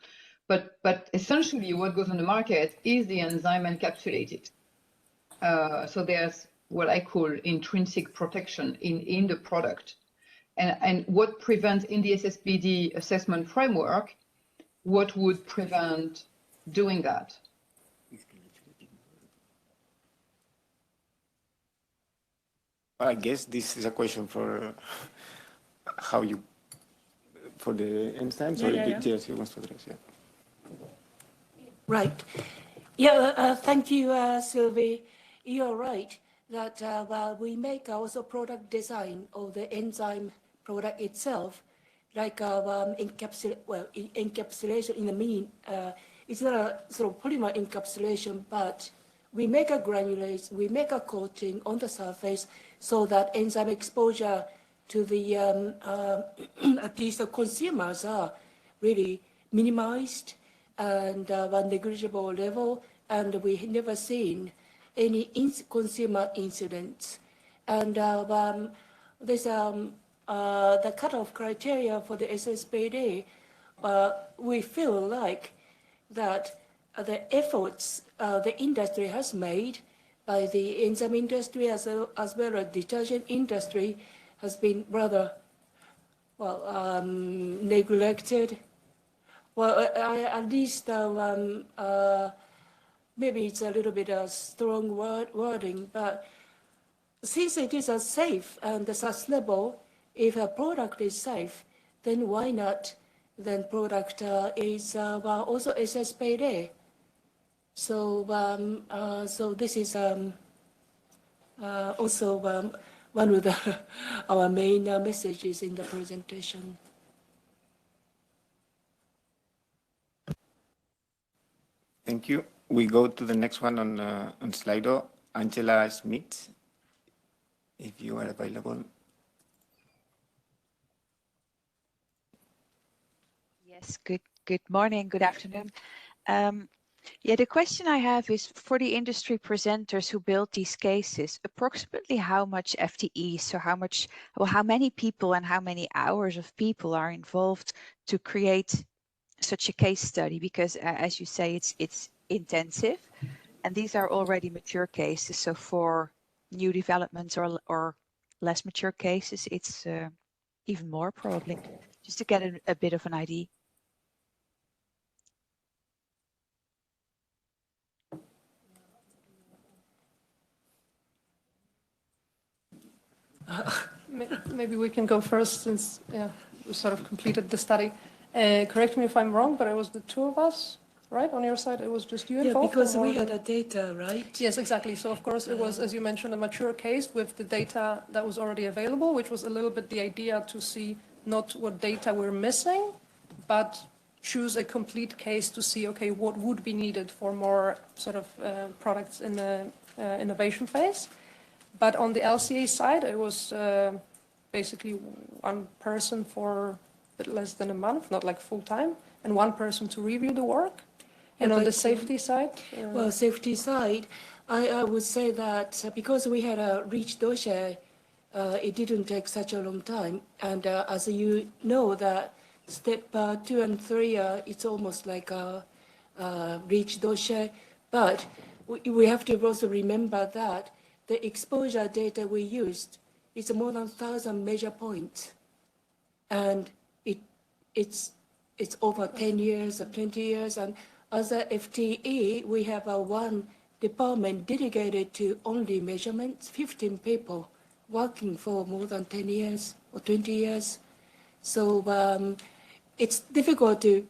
but essentially what goes on the market is the enzyme encapsulated. So there's what I call intrinsic protection in the product. And what prevents in the SSbD assessment framework, what would prevent doing that? I guess this is a question for how you, for the enzymes, or yes, you want to address, yeah. Right. Yeah, thank you, Sylvie. You're right that while we make also product design of the enzyme product itself, like encapsulation in the mean, it's not a sort of polymer encapsulation, but we make a granulase, we make a coating on the surface so that enzyme exposure to the, at least the consumers are really minimized and one negligible level, and we have never seen any consumer incidents. And this the cutoff criteria for the SSbD, we feel like that the efforts the industry has made by the enzyme industry as well as detergent industry has been rather, well, neglected. Well, at least maybe it's a little bit a strong wording, but since it is a safe and sustainable, if a product is safe, then why not? Then product is also SSbD. So, so this is also one of our main messages in the presentation. Thank you. We go to the next one on Slido. Angela Smith, if you are available. Yes, good morning, good afternoon. Yeah, the question I have is for the industry presenters who build these cases, approximately how much FTE, so how many people and how many hours of people are involved to create such a case study? Because as you say, it's intensive, and these are already mature cases. So for new developments or less mature cases, it's even more probably, just to get a bit of an idea. Maybe we can go first since we sort of completed the study. Correct me if I'm wrong, but it was the two of us, right? On your side, it was just you involved? Yeah, because we had the data, right? Yes, exactly. So of course it was, as you mentioned, a mature case with the data that was already available, which was a little bit the idea to see not what data we're missing, but choose a complete case to see, okay, what would be needed for more sort of products in the innovation phase. But on the LCA side, it was basically one person for a bit less than a month, not like full time, and one person to review the work. And on the safety side? Well, safety side, I would say that because we had a rich dossier, it didn't take such a long time. And as you know, that step 2 and 3, it's almost like a rich dossier. But we have to also remember that the exposure data we used is more than 1,000 measure points. And it's over 10 years or 20 years. And as a FTE, we have one department dedicated to only measurements, 15 people working for more than 10 years or 20 years. So it's difficult to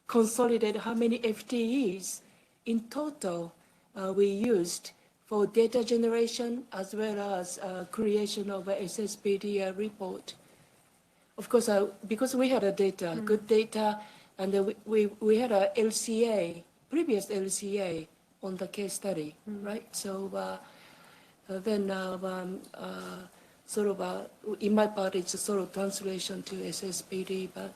consolidate how many FTEs in total we used for data generation as well as creation of a SSbD report. Of course, because we had a data, good data, and we had a LCA, previous LCA on the case study, right? So then sort of, in my part, it's a sort of translation to SSbD, but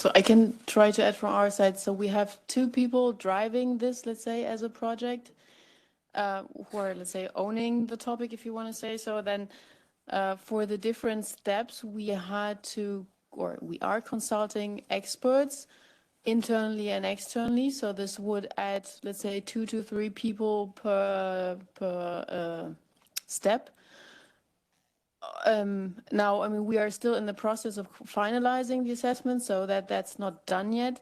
So I can try to add from our side. So we have 2 people driving this, let's say, as a project, who are, let's say, owning the topic, if you want to say so. Then for the different steps, we had to, or we are consulting experts internally and externally. So this would add, let's say, 2 to 3 people per step. Now, I mean, we are still in the process of finalizing the assessment, so that's not done yet.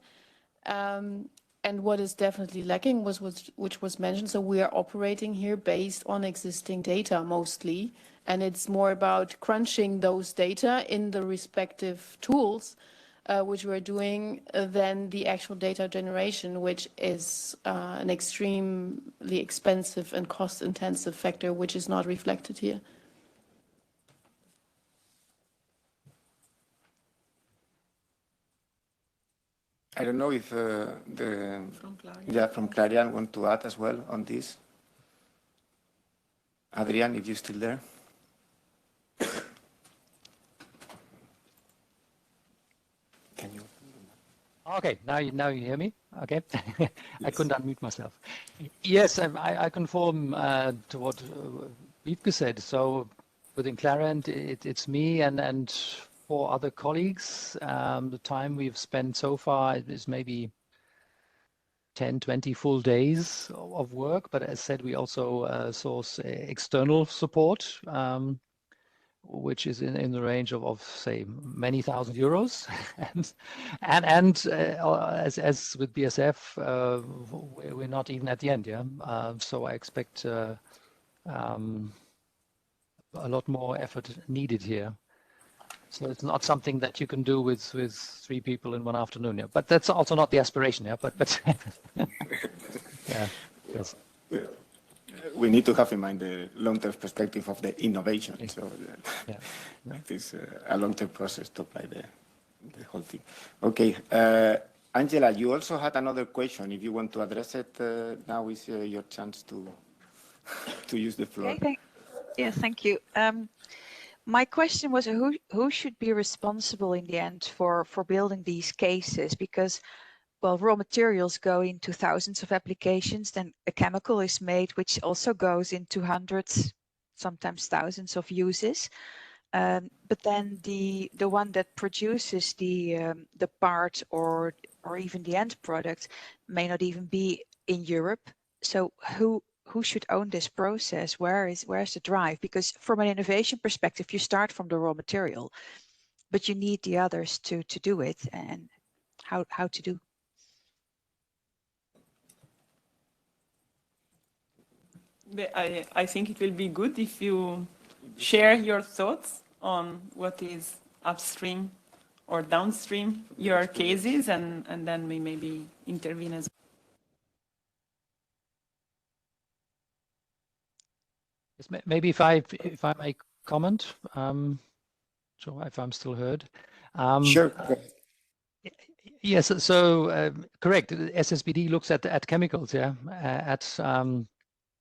And what is definitely lacking was which was mentioned. So we are operating here based on existing data mostly, and it's more about crunching those data in the respective tools, which we're doing, than the actual data generation, which is an extremely expensive and cost-intensive factor, which is not reflected here. I don't know if from Clarion want to add as well on this. Adrian, if you're still there. Can you? Okay, now you hear me. Okay, yes. I couldn't unmute myself. Yes, I conform to what Wiebke said. So within Clarion, it's me and 4 other colleagues. The time we've spent so far is maybe 10, 20 full days of work. But as said, we also source external support, which is in the range of say many thousand euros. and as with BSF, we're not even at the end. Yeah. So I expect a lot more effort needed here. So it's not something that you can do with 3 people in one afternoon. Yeah, but that's also not the aspiration. Yeah, but yeah, yes. We need to have in mind the long-term perspective of the innovation. Yeah. So it is a long-term process to apply the whole thing. Okay, Angela, you also had another question. If you want to address it, now is your chance to use the floor. Okay, yes, thank you. My question was who should be responsible in the end for building these cases? Because, well, raw materials go into thousands of applications, then a chemical is made which also goes into hundreds, sometimes thousands of uses. But then the one that produces the part or even the end product may not even be in Europe. So who should own this process? Where's the drive? Because from an innovation perspective, you start from the raw material, but you need the others to do it, and how to do. I think it will be good if you share your thoughts on what is upstream or downstream your cases, and then we maybe intervene as well. Yes, maybe if I may comment, so if I'm still heard. Sure. Yes, so correct. SSbD looks at chemicals, yeah, at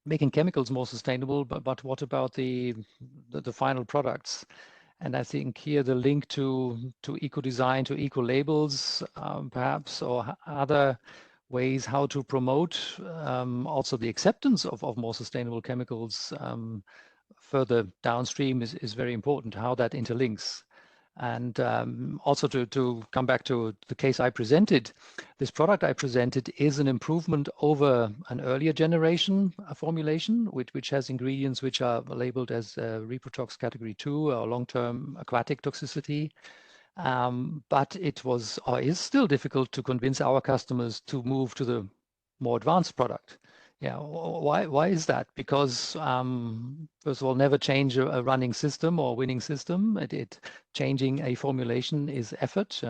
making chemicals more sustainable. But what about the final products? And I think here the link to eco design, to eco labels, perhaps, or other ways how to promote also the acceptance of more sustainable chemicals further downstream is very important, how that interlinks. And also to come back to the case I presented, this product I presented is an improvement over an earlier generation formulation, which has ingredients which are labeled as reprotox category 2 or long-term aquatic toxicity. But it was or is still difficult to convince our customers to move to the more advanced product. Yeah, why is that? Because first of all, never change a running system or winning system. Changing a formulation is effort,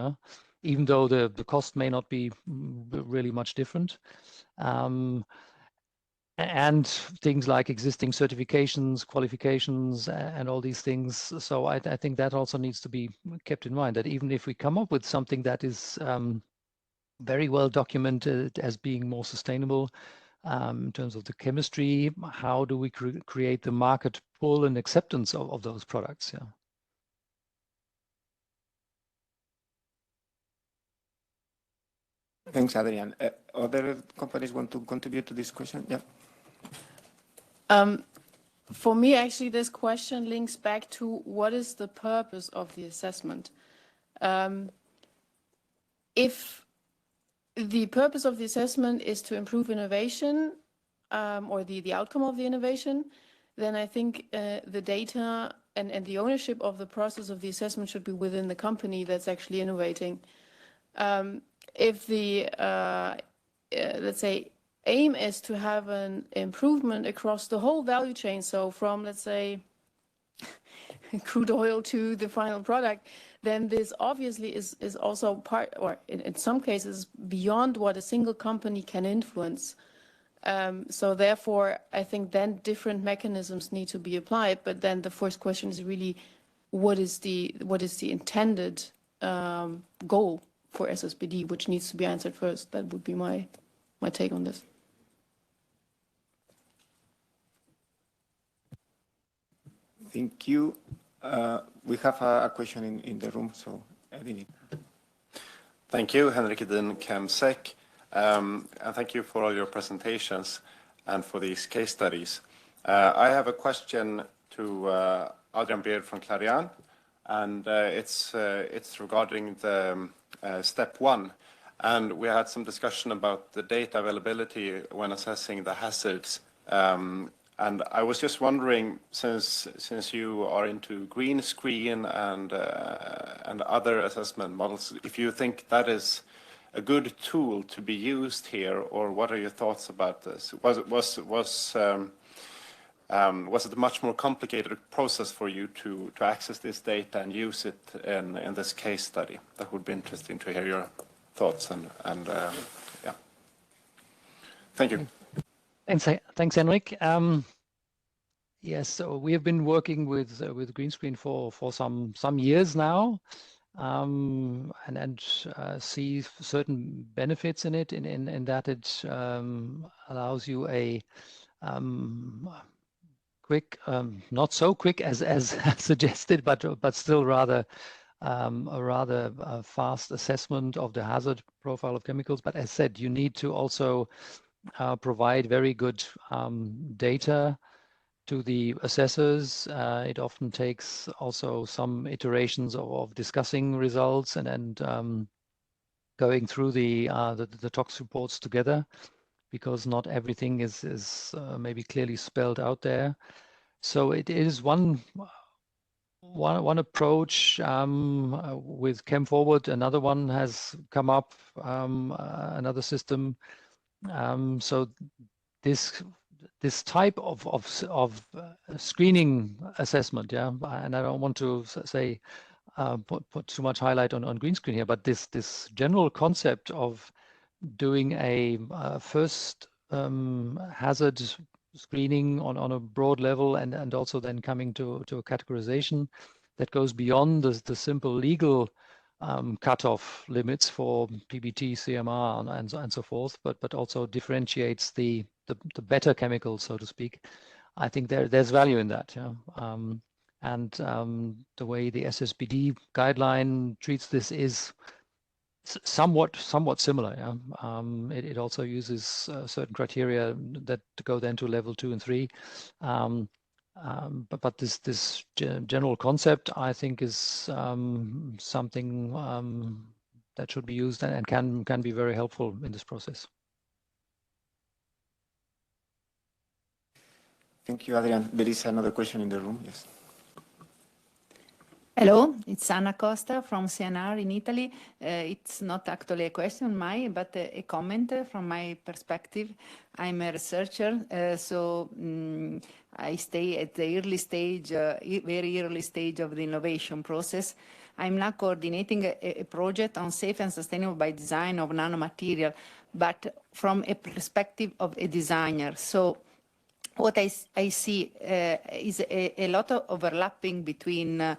even though the cost may not be really much different. And things like existing certifications, qualifications, and all these things. So I think that also needs to be kept in mind, that even if we come up with something that is very well documented as being more sustainable, in terms of the chemistry, how do we create the market pull and acceptance of those products? Yeah. Thanks, Adrian. Other companies want to contribute to this question? Yeah. For me, actually, this question links back to what is the purpose of the assessment. If the purpose of the assessment is to improve innovation or the outcome of the innovation, then I think the data and the ownership of the process of the assessment should be within the company that's actually innovating. If the, let's say, aim is to have an improvement across the whole value chain, so from, let's say, crude oil to the final product, then this obviously is also part, or in some cases, beyond what a single company can influence. So therefore, I think then different mechanisms need to be applied. But then the first question is really, what is the intended goal for SSbD, which needs to be answered first? That would be my take on this. Thank you. We have a question in the room, so Edini. Thank you, Henrik Edin, ChemSec. And thank you for all your presentations and for these case studies. I have a question to Adrian Beard from Clarion, and it's regarding the step 1. And we had some discussion about the data availability when assessing the hazards. And I was just wondering, since you are into green screen and other assessment models, if you think that is a good tool to be used here, or what are your thoughts about this? Was it a much more complicated process for you to access this data and use it in this case study? That would be interesting to hear your thoughts and yeah. Thank you. Thanks, Henrik. Yes, so we have been working with green screen for some years now, and see certain benefits in it, in that it allows you a quick, not so quick as suggested, but still rather a rather fast assessment of the hazard profile of chemicals. But as said, you need to also provide very good data to the assessors. It often takes also some iterations of discussing results and going through the tox reports together, because not everything is maybe clearly spelled out there. So it is one approach with ChemForward. Another one has come up, another system. So this type of screening assessment, yeah, and I don't want to say put too much highlight on green screen here, but this general concept of doing a first hazard screening on a broad level and also then coming to a categorization that goes beyond the simple legal cutoff limits for PBT, CMR, and so forth, but also differentiates the better chemicals, so to speak. I think there's value in that. Yeah. And the way the SSbD guideline treats this is somewhat similar. Yeah? It also uses certain criteria that go then to level 2 and 3. But this general concept, I think, is something that should be used and can be very helpful in this process. Thank you, Adrian. There is another question in the room. Yes. Hello, it's Anna Costa from CNR in Italy. It's not actually a question but a comment from my perspective. I'm a researcher, so I stay at the early stage, very early stage of the innovation process. I'm now coordinating a project on safe and sustainable by design of nanomaterial, but from a perspective of a designer. So what I see is a lot of overlapping between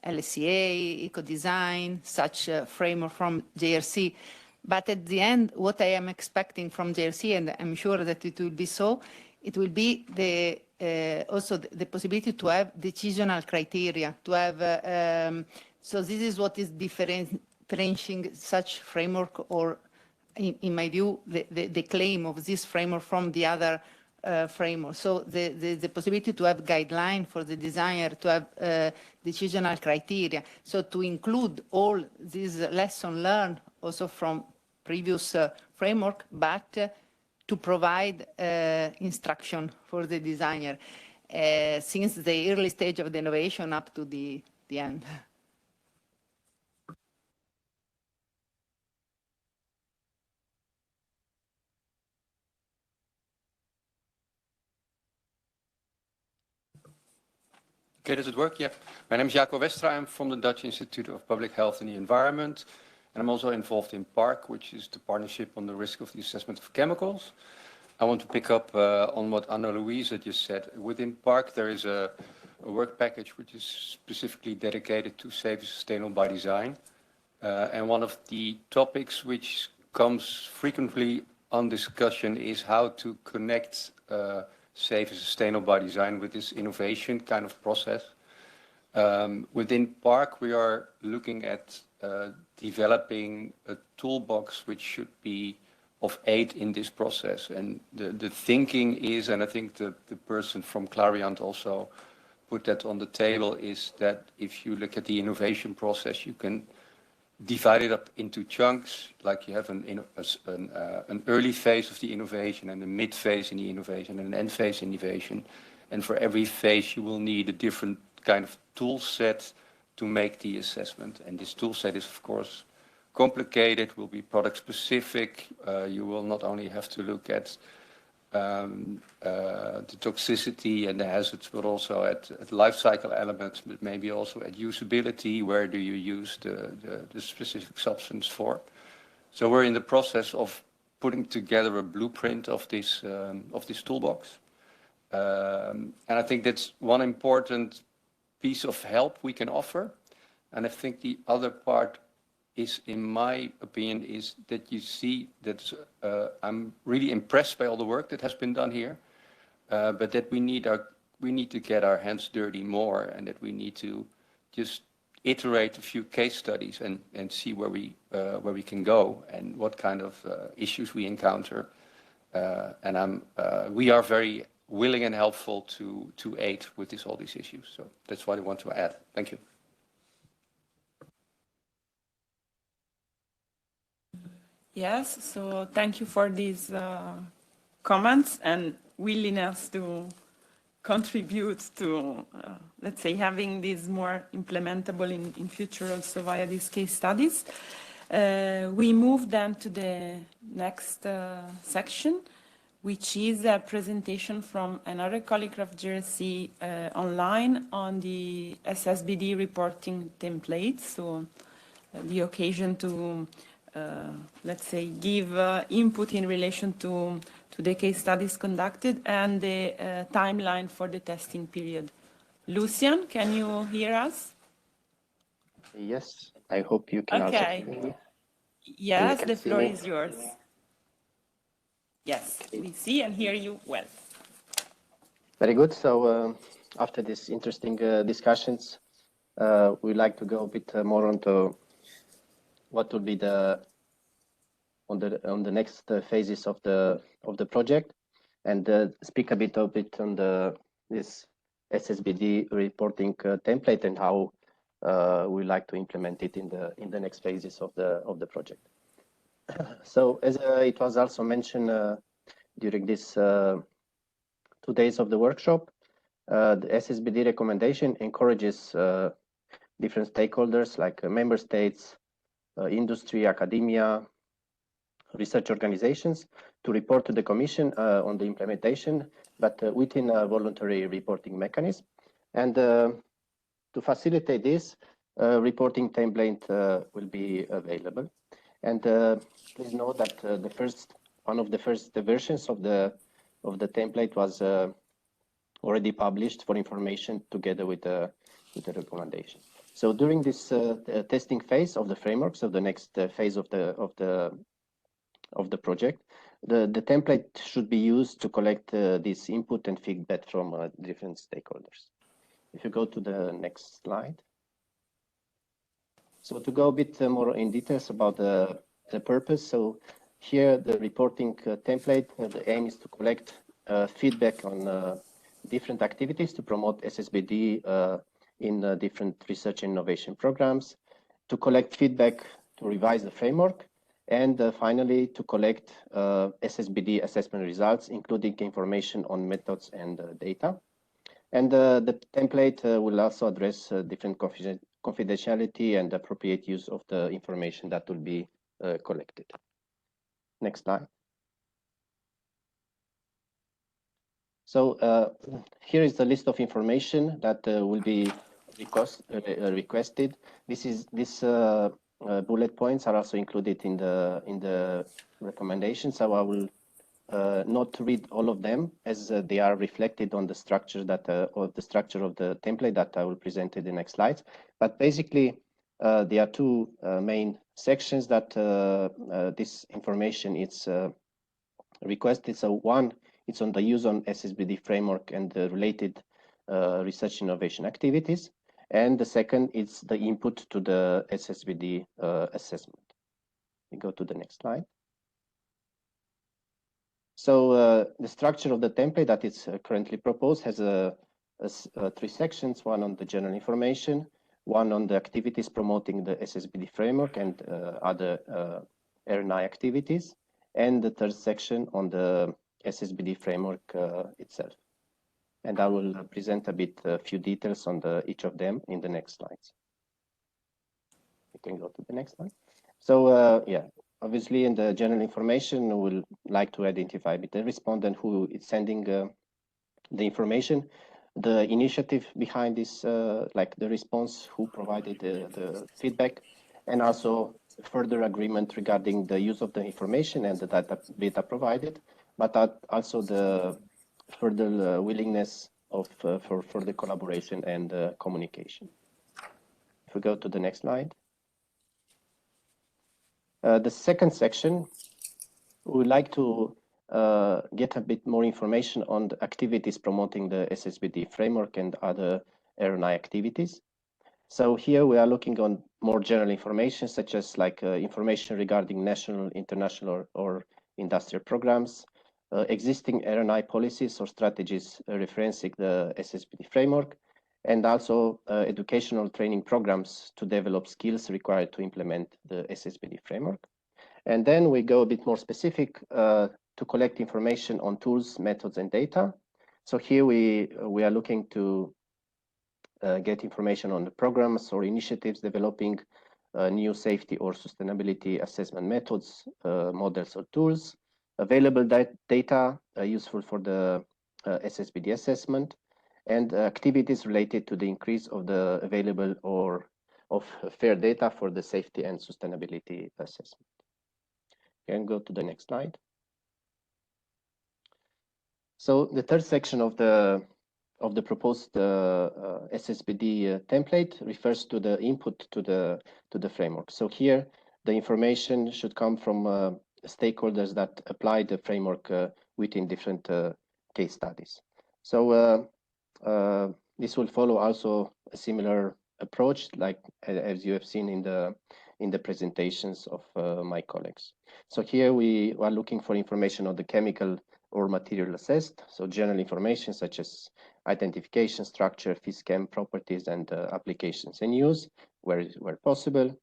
LCA, eco-design, such framework from JRC. But at the end, what I am expecting from JRC, and I'm sure that it will be so, it will be also the possibility to have decisional criteria, to have, so this is what is differentiating such framework, or in my view, the claim of this framework from the other framework. So the possibility to have guideline for the designer, to have decisional criteria, so to include all these lessons learned also from previous framework, but to provide instruction for the designer since the early stage of the innovation up to the end. Okay, does it work? Yeah. My name is Jaco Westra. I'm from the Dutch Institute of Public Health and the Environment. And I'm also involved in PARC, which is the Partnership on the Risk of the Assessment of Chemicals. I want to pick up on what Anna-Louise just said. Within PARC, there is a work package which is specifically dedicated to safe and sustainable by design. And one of the topics which comes frequently on discussion is how to connect safe and sustainable by design with this innovation kind of process. Within PARC, we are looking at developing a toolbox which should be of aid in this process. And the thinking is, and I think the person from Clariant also put that on the table, is that if you look at the innovation process, you can divide it up into chunks, like you have an early phase of the innovation and a mid phase in the innovation and an end phase in innovation. And for every phase, you will need a different kind of tool set to make the assessment. And this tool set is, of course, complicated, will be product specific. You will not only have to look at the toxicity and the hazards, but also at life cycle elements, but maybe also at usability. Where do you use the specific substance for? So we're in the process of putting together a blueprint of this toolbox. And I think that's one important piece of help we can offer. And I think the other part is, in my opinion, is that you see that I'm really impressed by all the work that has been done here, but that we need we need to get our hands dirty more, and that we need to just iterate a few case studies and see where we can go and what kind of issues we encounter. And we are very willing and helpful to aid with all these issues. So that's what I want to add. Thank you. Yes, so thank you for these comments and willingness to contribute to, let's say, having this more implementable in future also via these case studies. We move then to the next section, which is a presentation from another colleague of JRC online on the SSbD reporting template. So the occasion to, let's say, give input in relation to the case studies conducted and the timeline for the testing period. Lucian, can you hear us? Yes, I hope you can also hear me. Yes, the floor is yours. Yes, we see and hear you well. Very good. So after these interesting discussions, we'd like to go a bit more onto what will be on the next phases of the project, and speak a bit on this SSbD reporting template and how we like to implement it in the next phases of the project. So as it was also mentioned during this 2 days of the workshop, the SSbD recommendation encourages different stakeholders like member states, industry, academia, research organizations to report to the Commission on the implementation, but within a voluntary reporting mechanism. And to facilitate this, reporting template will be available. And please note that one of the first versions of the template was already published for information together with the recommendation. So during this testing phase of the framework, so the next phase of the project, the template should be used to collect this input and feedback from different stakeholders. If you go to the next slide. So to go a bit more in details about the purpose. So here the reporting template, the aim is to collect feedback on different activities to promote SSbD in different research and innovation programs, to collect feedback to revise the framework, and finally to collect SSbD assessment results, including information on methods and data. And the template will also address different confidentiality and appropriate use of the information that will be collected. Next slide. So here is the list of information that will be requested. These bullet points are also included in the recommendations. So I will not read all of them, as they are reflected on the structure of the template that I will present in the next slides. But basically, there are two main sections that this information is requested. So one, it's on the use on SSbD framework and the related research innovation activities. And the second is the input to the SSbD assessment. We go to the next slide. So the structure of the template that is currently proposed has three sections: one on the general information, one on the activities promoting the SSbD framework and other R&I activities, and the third section on the SSbD framework itself. And I will present a few details on each of them in the next slides. We can go to the next slide. So yeah, obviously in the general information, we'll like to identify the respondent who is sending the information, the initiative behind this, like the response, who provided the feedback, and also further agreement regarding the use of the information and the data provided, but also the further willingness for further collaboration and communication. If we go to the next slide. The second section, we would like to get a bit more information on the activities promoting the SSbD framework and other RNI activities. So here we are looking on more general information, such as like information regarding national, international, or industrial programs, existing RNI policies or strategies referencing the SSbD framework, and also educational training programs to develop skills required to implement the SSbD framework. And then we go a bit more specific to collect information on tools, methods, and data. So here we are looking to get information on the programs or initiatives developing new safety or sustainability assessment methods, models, or tools, available data useful for the SSbD assessment, and activities related to the increase of the available or of fair data for the safety and sustainability assessment. Can go to the next slide. So the third section of the proposed SSbD template refers to the input to the framework. So here the information should come from stakeholders that apply the framework within different case studies. So this will follow also a similar approach, like as you have seen in the presentations of my colleagues. So here we are looking for information on the chemical or material assessed, so general information such as identification, structure, phys-chem properties, and applications and use where possible.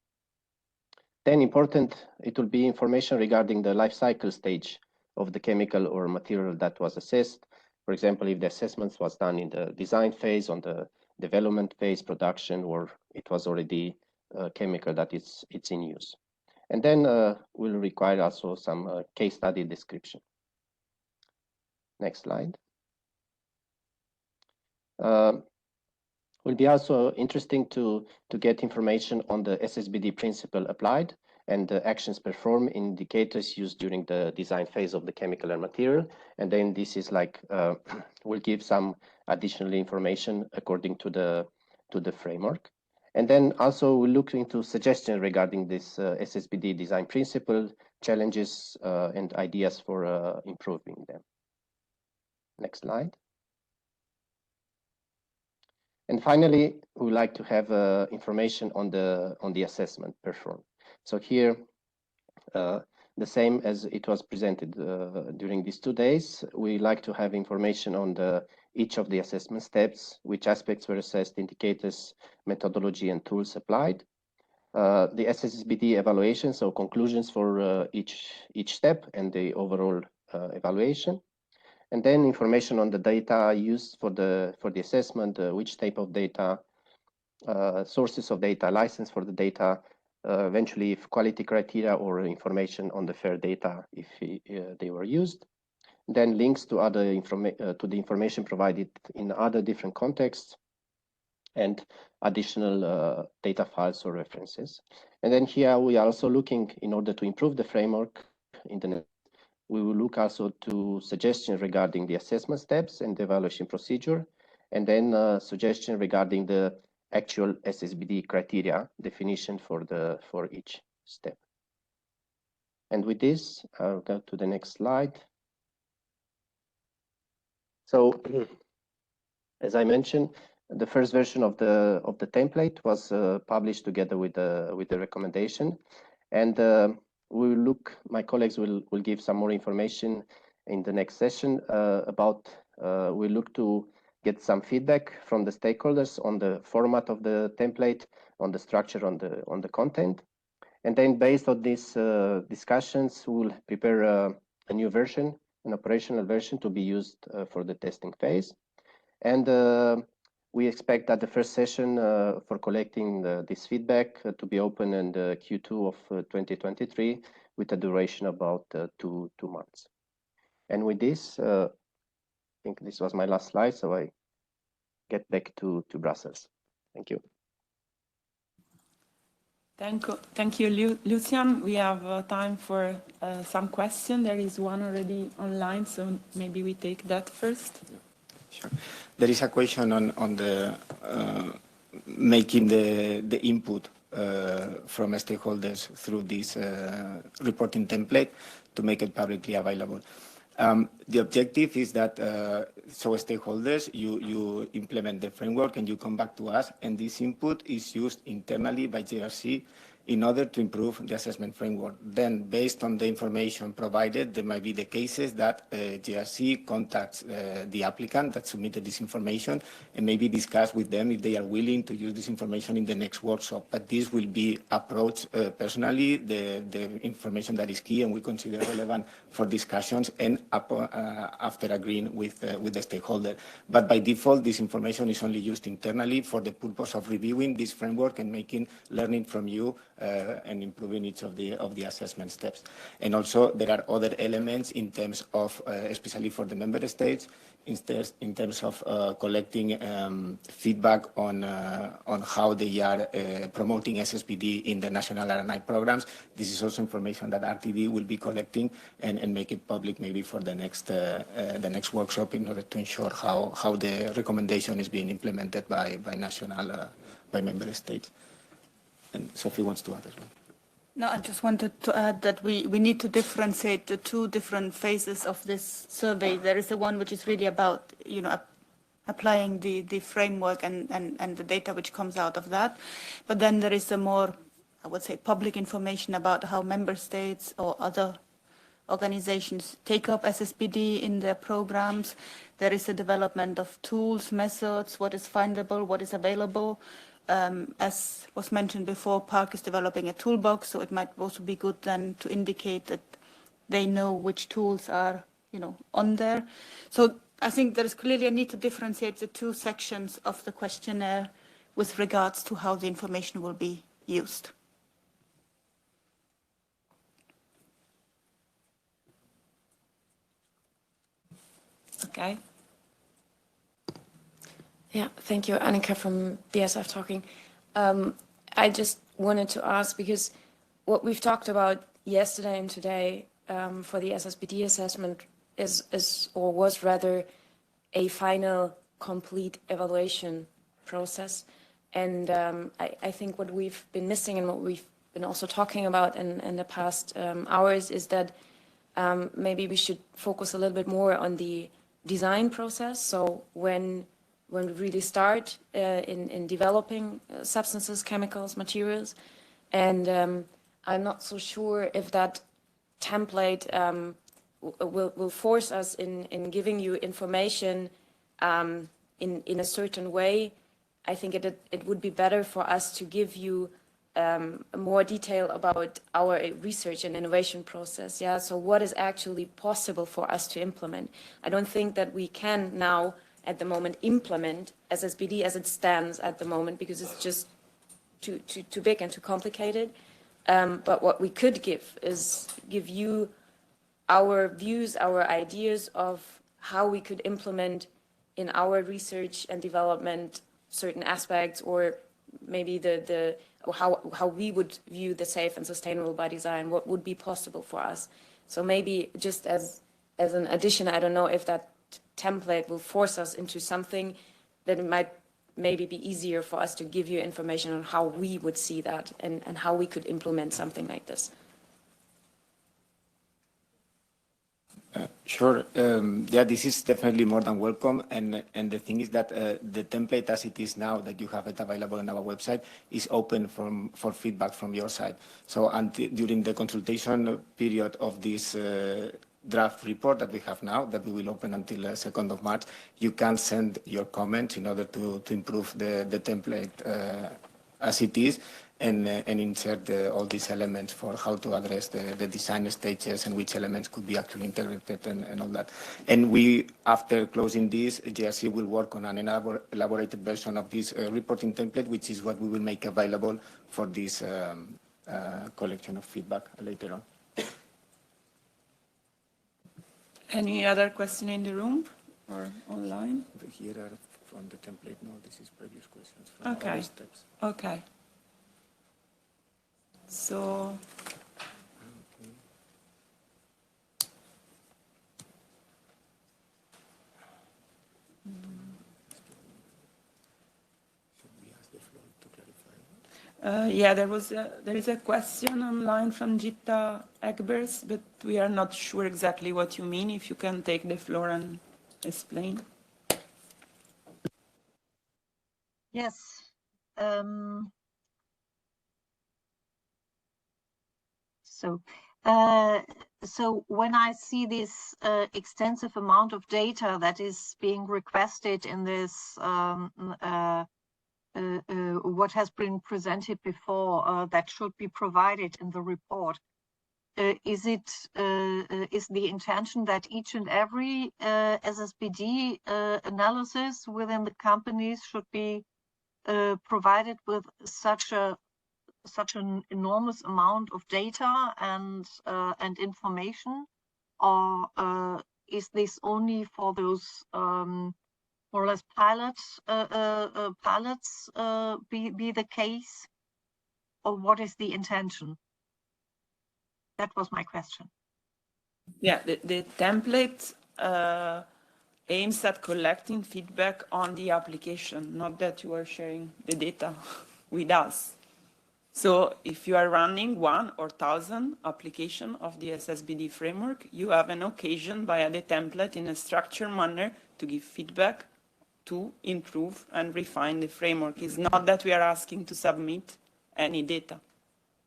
Then important, it will be information regarding the life cycle stage of the chemical or material that was assessed. For example, if the assessment was done in the design phase, on the development phase, production, or it was already a chemical that it's in use. And then we'll require also some case study description. Next slide. Will be also interesting to get information on the SSbD principle applied and the actions performed, indicators used during the design phase of the chemical and material. And then this is like will give some additional information according to the framework. And then also we'll look into suggestions regarding this SSbD design principle, challenges and ideas for improving them. Next slide. And finally, we would like to have information on the assessment performed. So here, the same as it was presented during these 2 days, we like to have information on each of the assessment steps, which aspects were assessed, indicators, methodology, and tools applied. The SSbD evaluation, so conclusions for each step and the overall evaluation. And then information on the data used for the assessment, which type of data, sources of data, license for the data, eventually if quality criteria or information on the fair data if they were used. Then links to to the information provided in other different contexts, and additional data files or references. And then here we are also looking, in order to improve the framework we will look also to suggestions regarding the assessment steps and the evaluation procedure, and then suggestion regarding the actual SSbD criteria definition for each step. And with this, I'll go to the next slide. So, as I mentioned, the first version of the template was published together with the recommendation, and we will look. My colleagues will give some more information in the next session about. We look to get some feedback from the stakeholders on the format of the template, on the structure, on the content, and then based on these discussions, we will prepare a new version, an operational version to be used for the testing phase. And we expect that the first session for collecting this feedback to be open in the Q2 of 2023 with a duration about 2 months. And with this, I think this was my last slide, so I get back to Brussels. Thank you. Thank you, Lucian. We have time for some questions. There is one already online, so maybe we take that first. Sure. There is a question on the making the input from stakeholders through this reporting template to make it publicly available. The objective is that, so stakeholders, you implement the framework and you come back to us, and this input is used internally by JRC in order to improve the assessment framework. Then, based on the information provided, there might be the cases that JRC contacts the applicant that submitted this information and maybe discuss with them if they are willing to use this information in the next workshop. But this will be approached personally, the information that is key and we consider relevant for discussions and after agreeing with the stakeholder. But by default, this information is only used internally for the purpose of reviewing this framework and making learning from you and improving each of the assessment steps. And also there are other elements in terms of, especially for the member states, in terms of collecting feedback on how they are promoting SSbD in the national R&I programs. This is also information that RTD will be collecting and make it public maybe for the next workshop in order to ensure how the recommendation is being implemented by member states. And Sophie wants to add as well. No, I just wanted to add that we need to differentiate the two different phases of this survey. There is the one which is really about, applying the framework and the data which comes out of that. But then there is the more, I would say, public information about how member states or other organizations take up SSbD in their programs. There is a development of tools, methods, what is findable, what is available. As was mentioned before, Park is developing a toolbox, so it might also be good then to indicate that they know which tools are, on there. So I think there is clearly a need to differentiate the two sections of the questionnaire with regards to how the information will be used. Okay. Yeah, thank you. Annika from BSF talking. I just wanted to ask, because what we've talked about yesterday and today for the SSbD assessment was rather a final complete evaluation process. And I think what we've been missing and what we've been also talking about in the past hours is that maybe we should focus a little bit more on the design process. So when we really start in developing substances, chemicals, materials. And I'm not so sure if that template will force us in giving you information in a certain way. I think it would be better for us to give you more detail about our research and innovation process. Yeah, so what is actually possible for us to implement? I don't think that we can now at the moment implement SSbD as it stands at the moment, because it's just too big and too complicated. But what we could give is give you our views, our ideas of how we could implement in our research and development certain aspects, or maybe how we would view the safe and sustainable by design, what would be possible for us. So maybe just as an addition, I don't know if that template will force us into something that it might maybe be easier for us to give you information on how we would see that and how we could implement something like this. Sure. Yeah, this is definitely more than welcome. And the thing is that the template as it is now that you have it available on our website is open for feedback from your side. So during the consultation period of this draft report that we have now, that we will open until 2nd of March, you can send your comments in order to improve the template as it is, and insert all these elements for how to address the design stages and which elements could be actually integrated and all that. And we, after closing this, JRC will work on an elaborated version of this reporting template, which is what we will make available for this collection of feedback later on. Any other question in the room or online? Here are from the template. No, this is previous questions. Okay. Okay. So. Yeah, there is a question online from Gitta Egbers, but we are not sure exactly what you mean. If you can take the floor and explain. Yes. So when I see this extensive amount of data that is being requested in this what has been presented before that should be provided in the report, is the intention that each and every SSbD analysis within the companies should be provided with such an enormous amount of data and information, or is this only for those more or less pilots be the case, or what is the intention? That was my question. Yeah, the template aims at collecting feedback on the application, not that you are sharing the data with us. So if you are running 1 or 1,000 application of the SSbD framework, you have an occasion via the template in a structured manner to give feedback, to improve and refine the framework. It's not that we are asking to submit any data.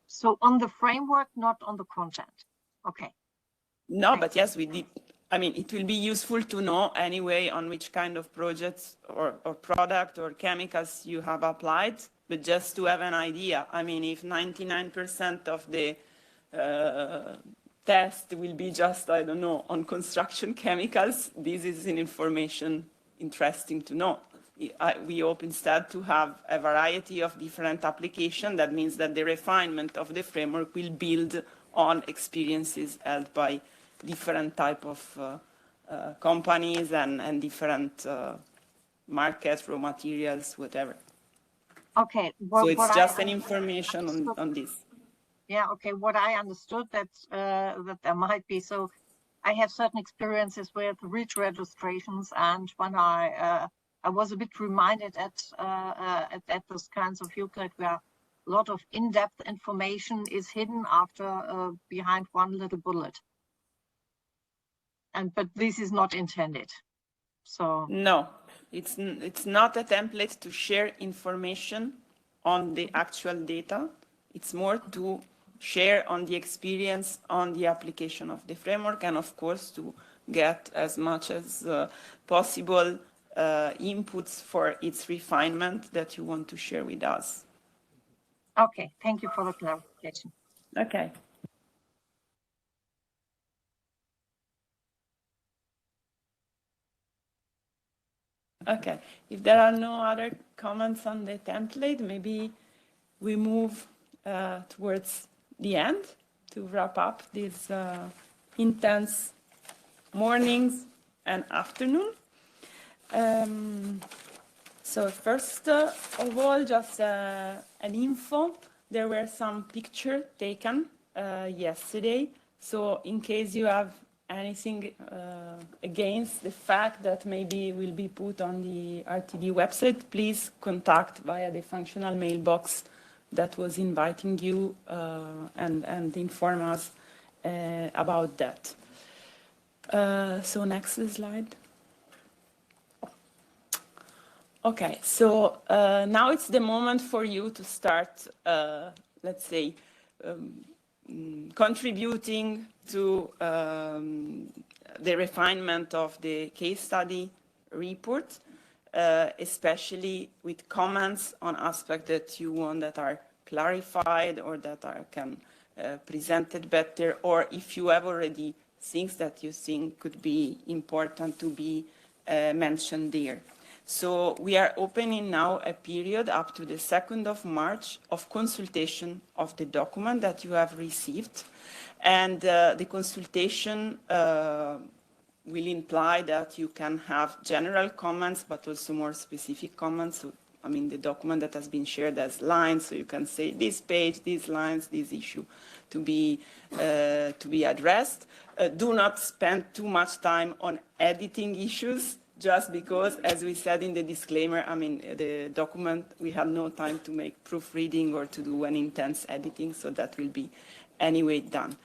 So on the framework, not on the content. Okay. No, but yes, we did. I mean, it will be useful to know anyway on which kind of projects or product or chemicals you have applied, but just to have an idea. I mean, if 99% of the test will be just, I don't know, on construction chemicals, this is an information interesting to know. We hope instead to have a variety of different applications. That means that the refinement of the framework will build on experiences held by different type of companies and different markets, raw materials, whatever. Okay. So it's just an information on this. Yeah. Okay. What I understood that there might be, so I have certain experiences with REACH registrations, and when I was a bit reminded at those kinds of UCLAD where a lot of in-depth information is hidden after behind one little bullet. But this is not intended. So no, it's not a template to share information on the actual data. It's more to share on the experience on the application of the framework, and of course to get as much as possible inputs for its refinement that you want to share with us. Okay, thank you for the clarification. Okay. Okay, if there are no other comments on the template, maybe we move towards the end to wrap up these intense mornings and afternoon. So first of all, just an info. There were some pictures taken yesterday. So in case you have anything against the fact that maybe will be put on the RTD website, please contact via the functional mailbox that was inviting you and inform us about that. So next slide. Okay, so now it's the moment for you to start, let's say, contributing to the refinement of the case study report, especially with comments on aspects that you want that are clarified or that are presented better, or if you have already things that you think could be important to be mentioned there. So we are opening now a period up to the 2nd of March of consultation of the document that you have received. And the consultation will imply that you can have general comments, but also more specific comments. So, I mean, the document that has been shared as lines, so you can say this page, these lines, this issue to be addressed. Do not spend too much time on editing issues. just because, as we said in the disclaimer, I mean, the document, we have no time to make proofreading or to do any intense editing, so that will be anyway done.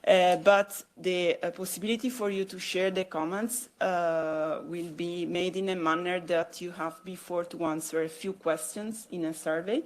But the possibility for you to share the comments will be made in a manner that you have before to answer a few questions in a survey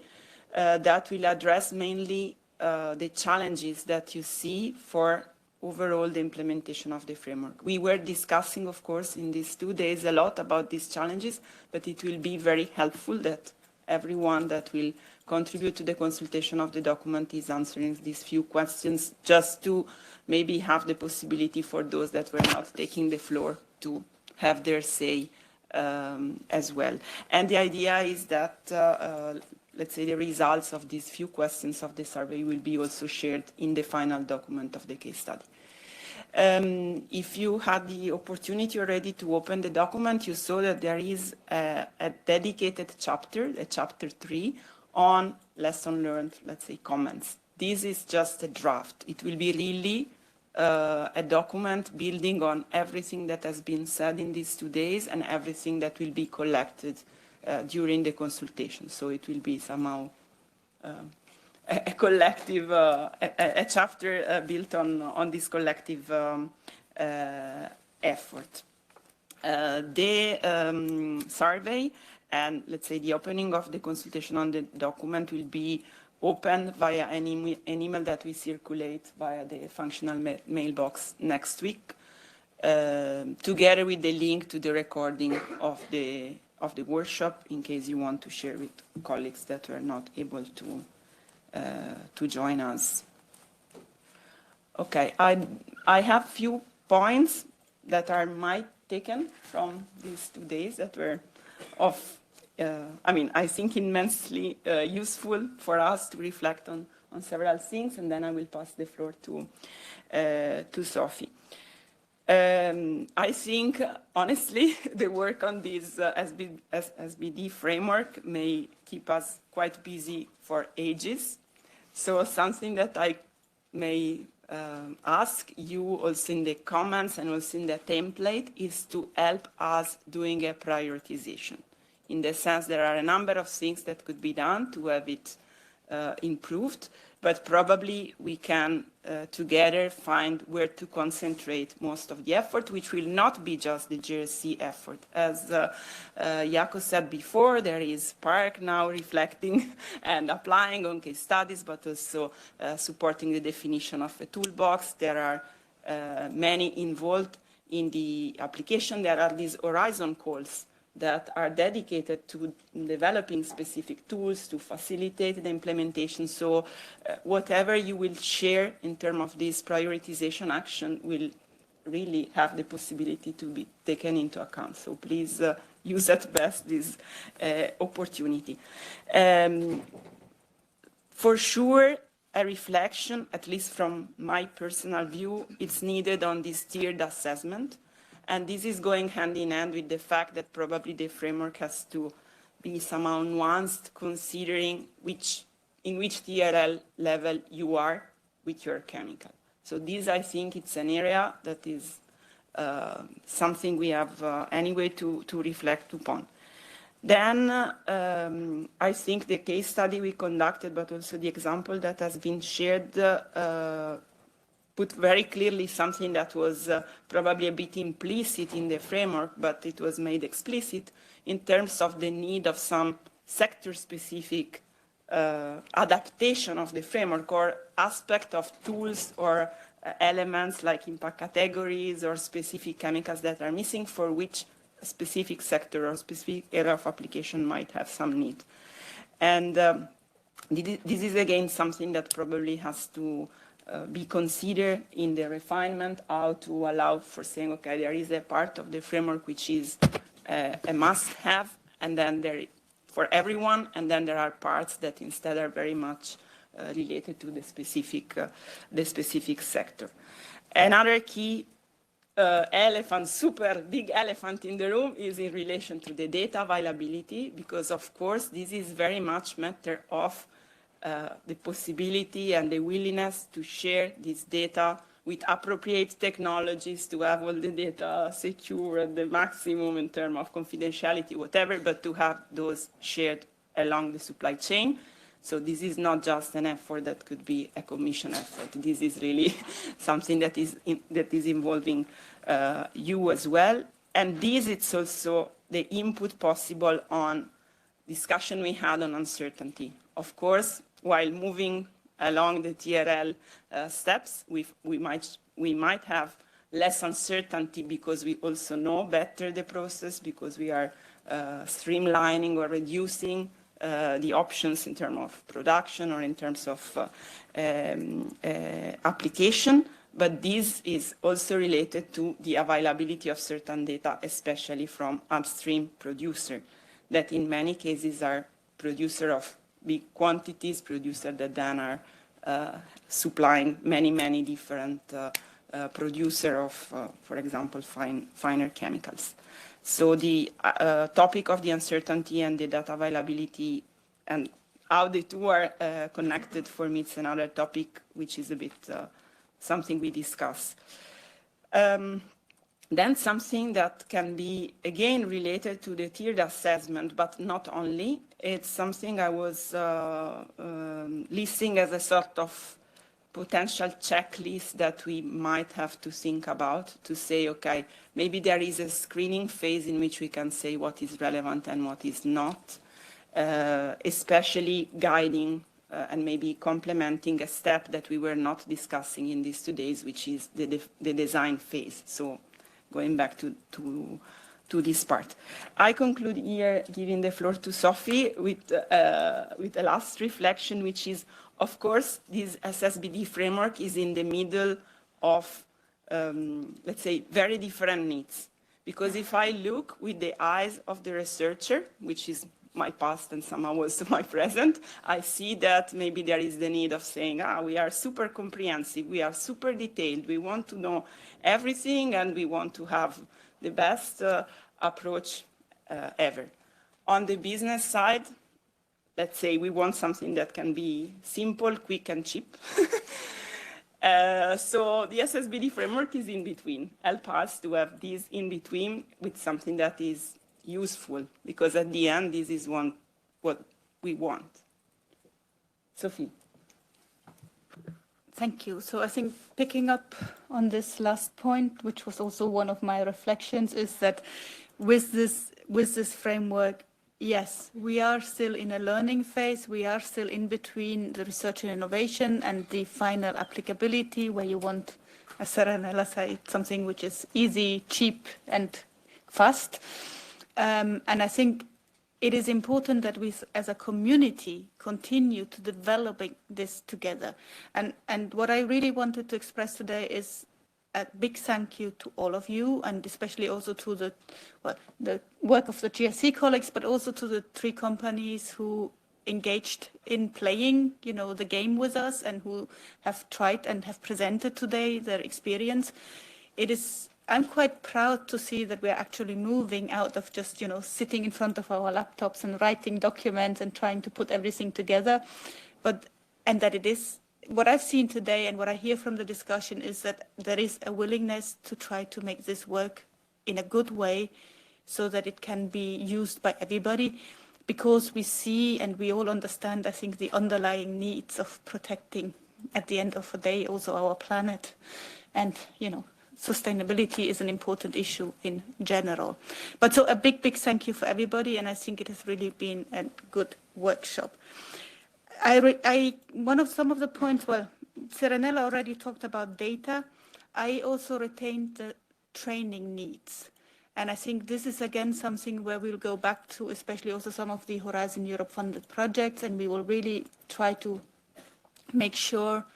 that will address mainly the challenges that you see for overall the implementation of the framework. We were discussing, of course, in these 2 days a lot about these challenges, but it will be very helpful that everyone that will contribute to the consultation of the document is answering these few questions, just to maybe have the possibility for those that were not taking the floor to have their say as well. And the idea is that, let's say, the results of these few questions of the survey will be also shared in the final document of the case study. If you had the opportunity already to open the document, you saw that there is a dedicated chapter, a chapter 3, on lesson learned, let's say, comments. This is just a draft. It will be really a document building on everything that has been said in these 2 days and everything that will be collected during the consultation. So it will be somehow a collective, a chapter built on this collective effort. The survey and, let's say, the opening of the consultation on the document will be open via an email that we circulate via the functional mailbox next week, together with the link to the recording of the workshop, in case you want to share with colleagues that were not able to join us. Okay, I have few points that are my taken from these 2 days that were of, I mean, I think immensely useful for us to reflect on several things, and then I will pass the floor to Sophie. I think, honestly, the work on this SSbD framework may keep us quite busy for ages. So something that I may ask you also in the comments and also in the template is to help us doing a prioritization. In the sense, there are a number of things that could be done to have it improved, but probably we can together find where to concentrate most of the effort, which will not be just the JRC effort. As Jaco said before, there is Park now reflecting and applying on case studies, but also supporting the definition of a toolbox. There are many involved in the application. There are these horizon calls that are dedicated to developing specific tools to facilitate the implementation. So whatever you will share in terms of this prioritization action will really have the possibility to be taken into account. So please use at best this opportunity. For sure, a reflection, at least from my personal view, is needed on this tiered assessment. And this is going hand in hand with the fact that probably the framework has to be somehow nuanced, considering in which TRL level you are with your chemical. So this, I think, it's an area that is something we have anyway to reflect upon. Then I think the case study we conducted, but also the example that has been shared, put very clearly something that was probably a bit implicit in the framework, but it was made explicit in terms of the need of some sector-specific adaptation of the framework or aspect of tools or elements like impact categories or specific chemicals that are missing, for which a specific sector or specific area of application might have some need. And this is again something that probably has to be considered in the refinement, how to allow for saying, okay, there is a part of the framework which is a must-have, and then there for everyone, and then there are parts that instead are very much related to the specific sector. Another key elephant, super big elephant in the room, is in relation to the data availability, because of course this is very much matter of the possibility and the willingness to share this data with appropriate technologies to have all the data secure at the maximum in terms of confidentiality, whatever, but to have those shared along the supply chain. So this is not just an effort that could be a commission effort. This is really something that is involving you as well. And this is also the input possible on discussion we had on uncertainty. Of course, while moving along the TRL steps, we might have less uncertainty because we also know better the process, because we are streamlining or reducing the options in terms of production or in terms of application. But this is also related to the availability of certain data, especially from upstream producers, that in many cases are producers of big quantities, producers that then are supplying many different producers of, for example, finer chemicals. So the topic of the uncertainty and the data availability and how the two are connected, for me, it's another topic which is a bit something we discuss. Then something that can be, again, related to the tiered assessment, but not only. It's something I was listing as a sort of potential checklist that we might have to think about to say, okay, maybe there is a screening phase in which we can say what is relevant and what is not, especially guiding and maybe complementing a step that we were not discussing in these 2 days, which is the design phase. So going back to this part. I conclude here giving the floor to Sophie with a last reflection, which is, of course, this SSbD framework is in the middle of, let's say, very different needs. Because if I look with the eyes of the researcher, which is my past and somehow also my present, I see that maybe there is the need of saying, we are super comprehensive, we are super detailed, we want to know everything, and we want to have the best approach ever. On the business side, let's say we want something that can be simple, quick, and cheap. So the SSbD framework is in between. Help us to have this in between with something that is useful, because at the end, this is what we want. Sophie. Thank you. So I think picking up on this last point, which was also one of my reflections, is that with this framework, yes, we are still in a learning phase. We are still in between the research and innovation and the final applicability, where you want, as Serenella said, something which is easy, cheap, and fast. And I think it is important that we, as a community, continue to developing this together. And what I really wanted to express today is a big thank you to all of you, and especially also to the work of the GSC colleagues, but also to the 3 companies who engaged in playing, the game with us, and who have tried and have presented today their experience. I'm quite proud to see that we're actually moving out of just, sitting in front of our laptops and writing documents and trying to put everything together. And that it is, what I've seen today and what I hear from the discussion is that there is a willingness to try to make this work in a good way so that it can be used by everybody, because we see and we all understand, I think, the underlying needs of protecting, at the end of the day, also our planet. And, sustainability is an important issue in general. But so a big thank you for everybody, and I think it has really been a good workshop. Some of the points, well, Serenella already talked about data. I also retained the training needs. And I think this is, again, something where we'll go back to, especially also some of the Horizon Europe funded projects, and we will really try to make sure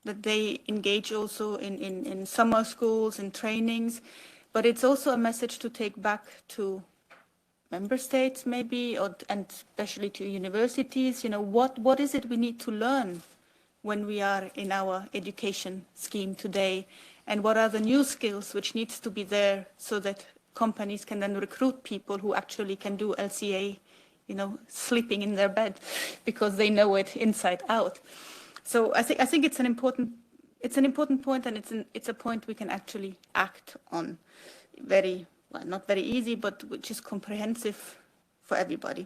that they engage also in summer schools and trainings. But it's also a message to take back to member states maybe, and especially to universities. What is it we need to learn when we are in our education scheme today? And what are the new skills which needs to be there so that companies can then recruit people who actually can do LCA, sleeping in their bed because they know it inside out. So I think it's an important it's an important point, and it's a point we can actually act on. Very, well, not very easy, but which is comprehensive for everybody.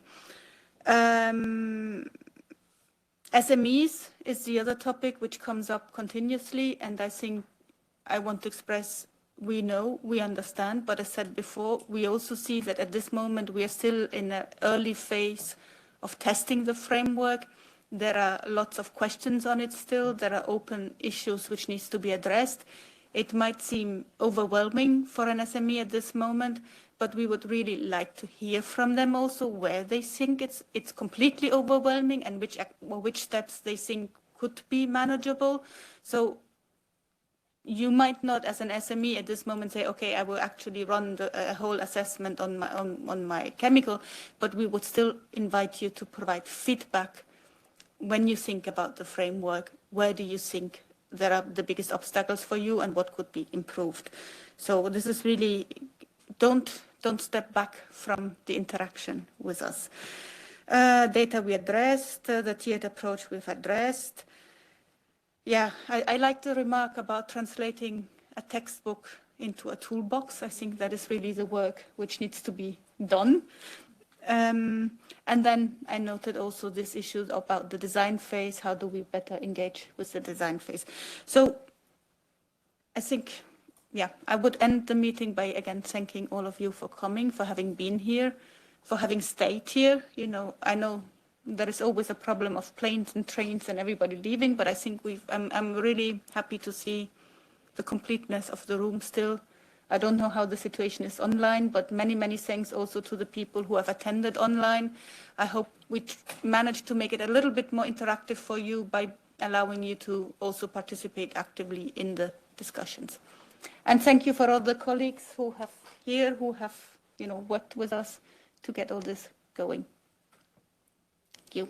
SMEs is the other topic which comes up continuously, and I think I want to express, we know, we understand, but as said before, we also see that at this moment we are still in an early phase of testing the framework. There are lots of questions on it still. There are open issues which needs to be addressed. It might seem overwhelming for an SME at this moment, but we would really like to hear from them also where they think it's completely overwhelming and which steps they think could be manageable. So you might not, as an SME at this moment, say, okay, I will actually run a whole assessment on my chemical, but we would still invite you to provide feedback when you think about the framework. Where do you think there are the biggest obstacles for you and what could be improved? So this is really, don't step back from the interaction with us. Data we addressed, the tiered approach we've addressed. Yeah, I like the remark about translating a textbook into a toolbox. I think that is really the work which needs to be done. And then I noted also this issue about the design phase. How do we better engage with the design phase? So I think, yeah, I would end the meeting by again thanking all of you for coming, for having been here, for having stayed here. You know, I know there is always a problem of planes and trains and everybody leaving, but I think I'm really happy to see the completeness of the room still. I don't know how the situation is online, but many, many thanks also to the people who have attended online. I hope we managed to make it a little bit more interactive for you by allowing you to also participate actively in the discussions. And thank you for all the colleagues who have worked with us to get all this going. Thank you.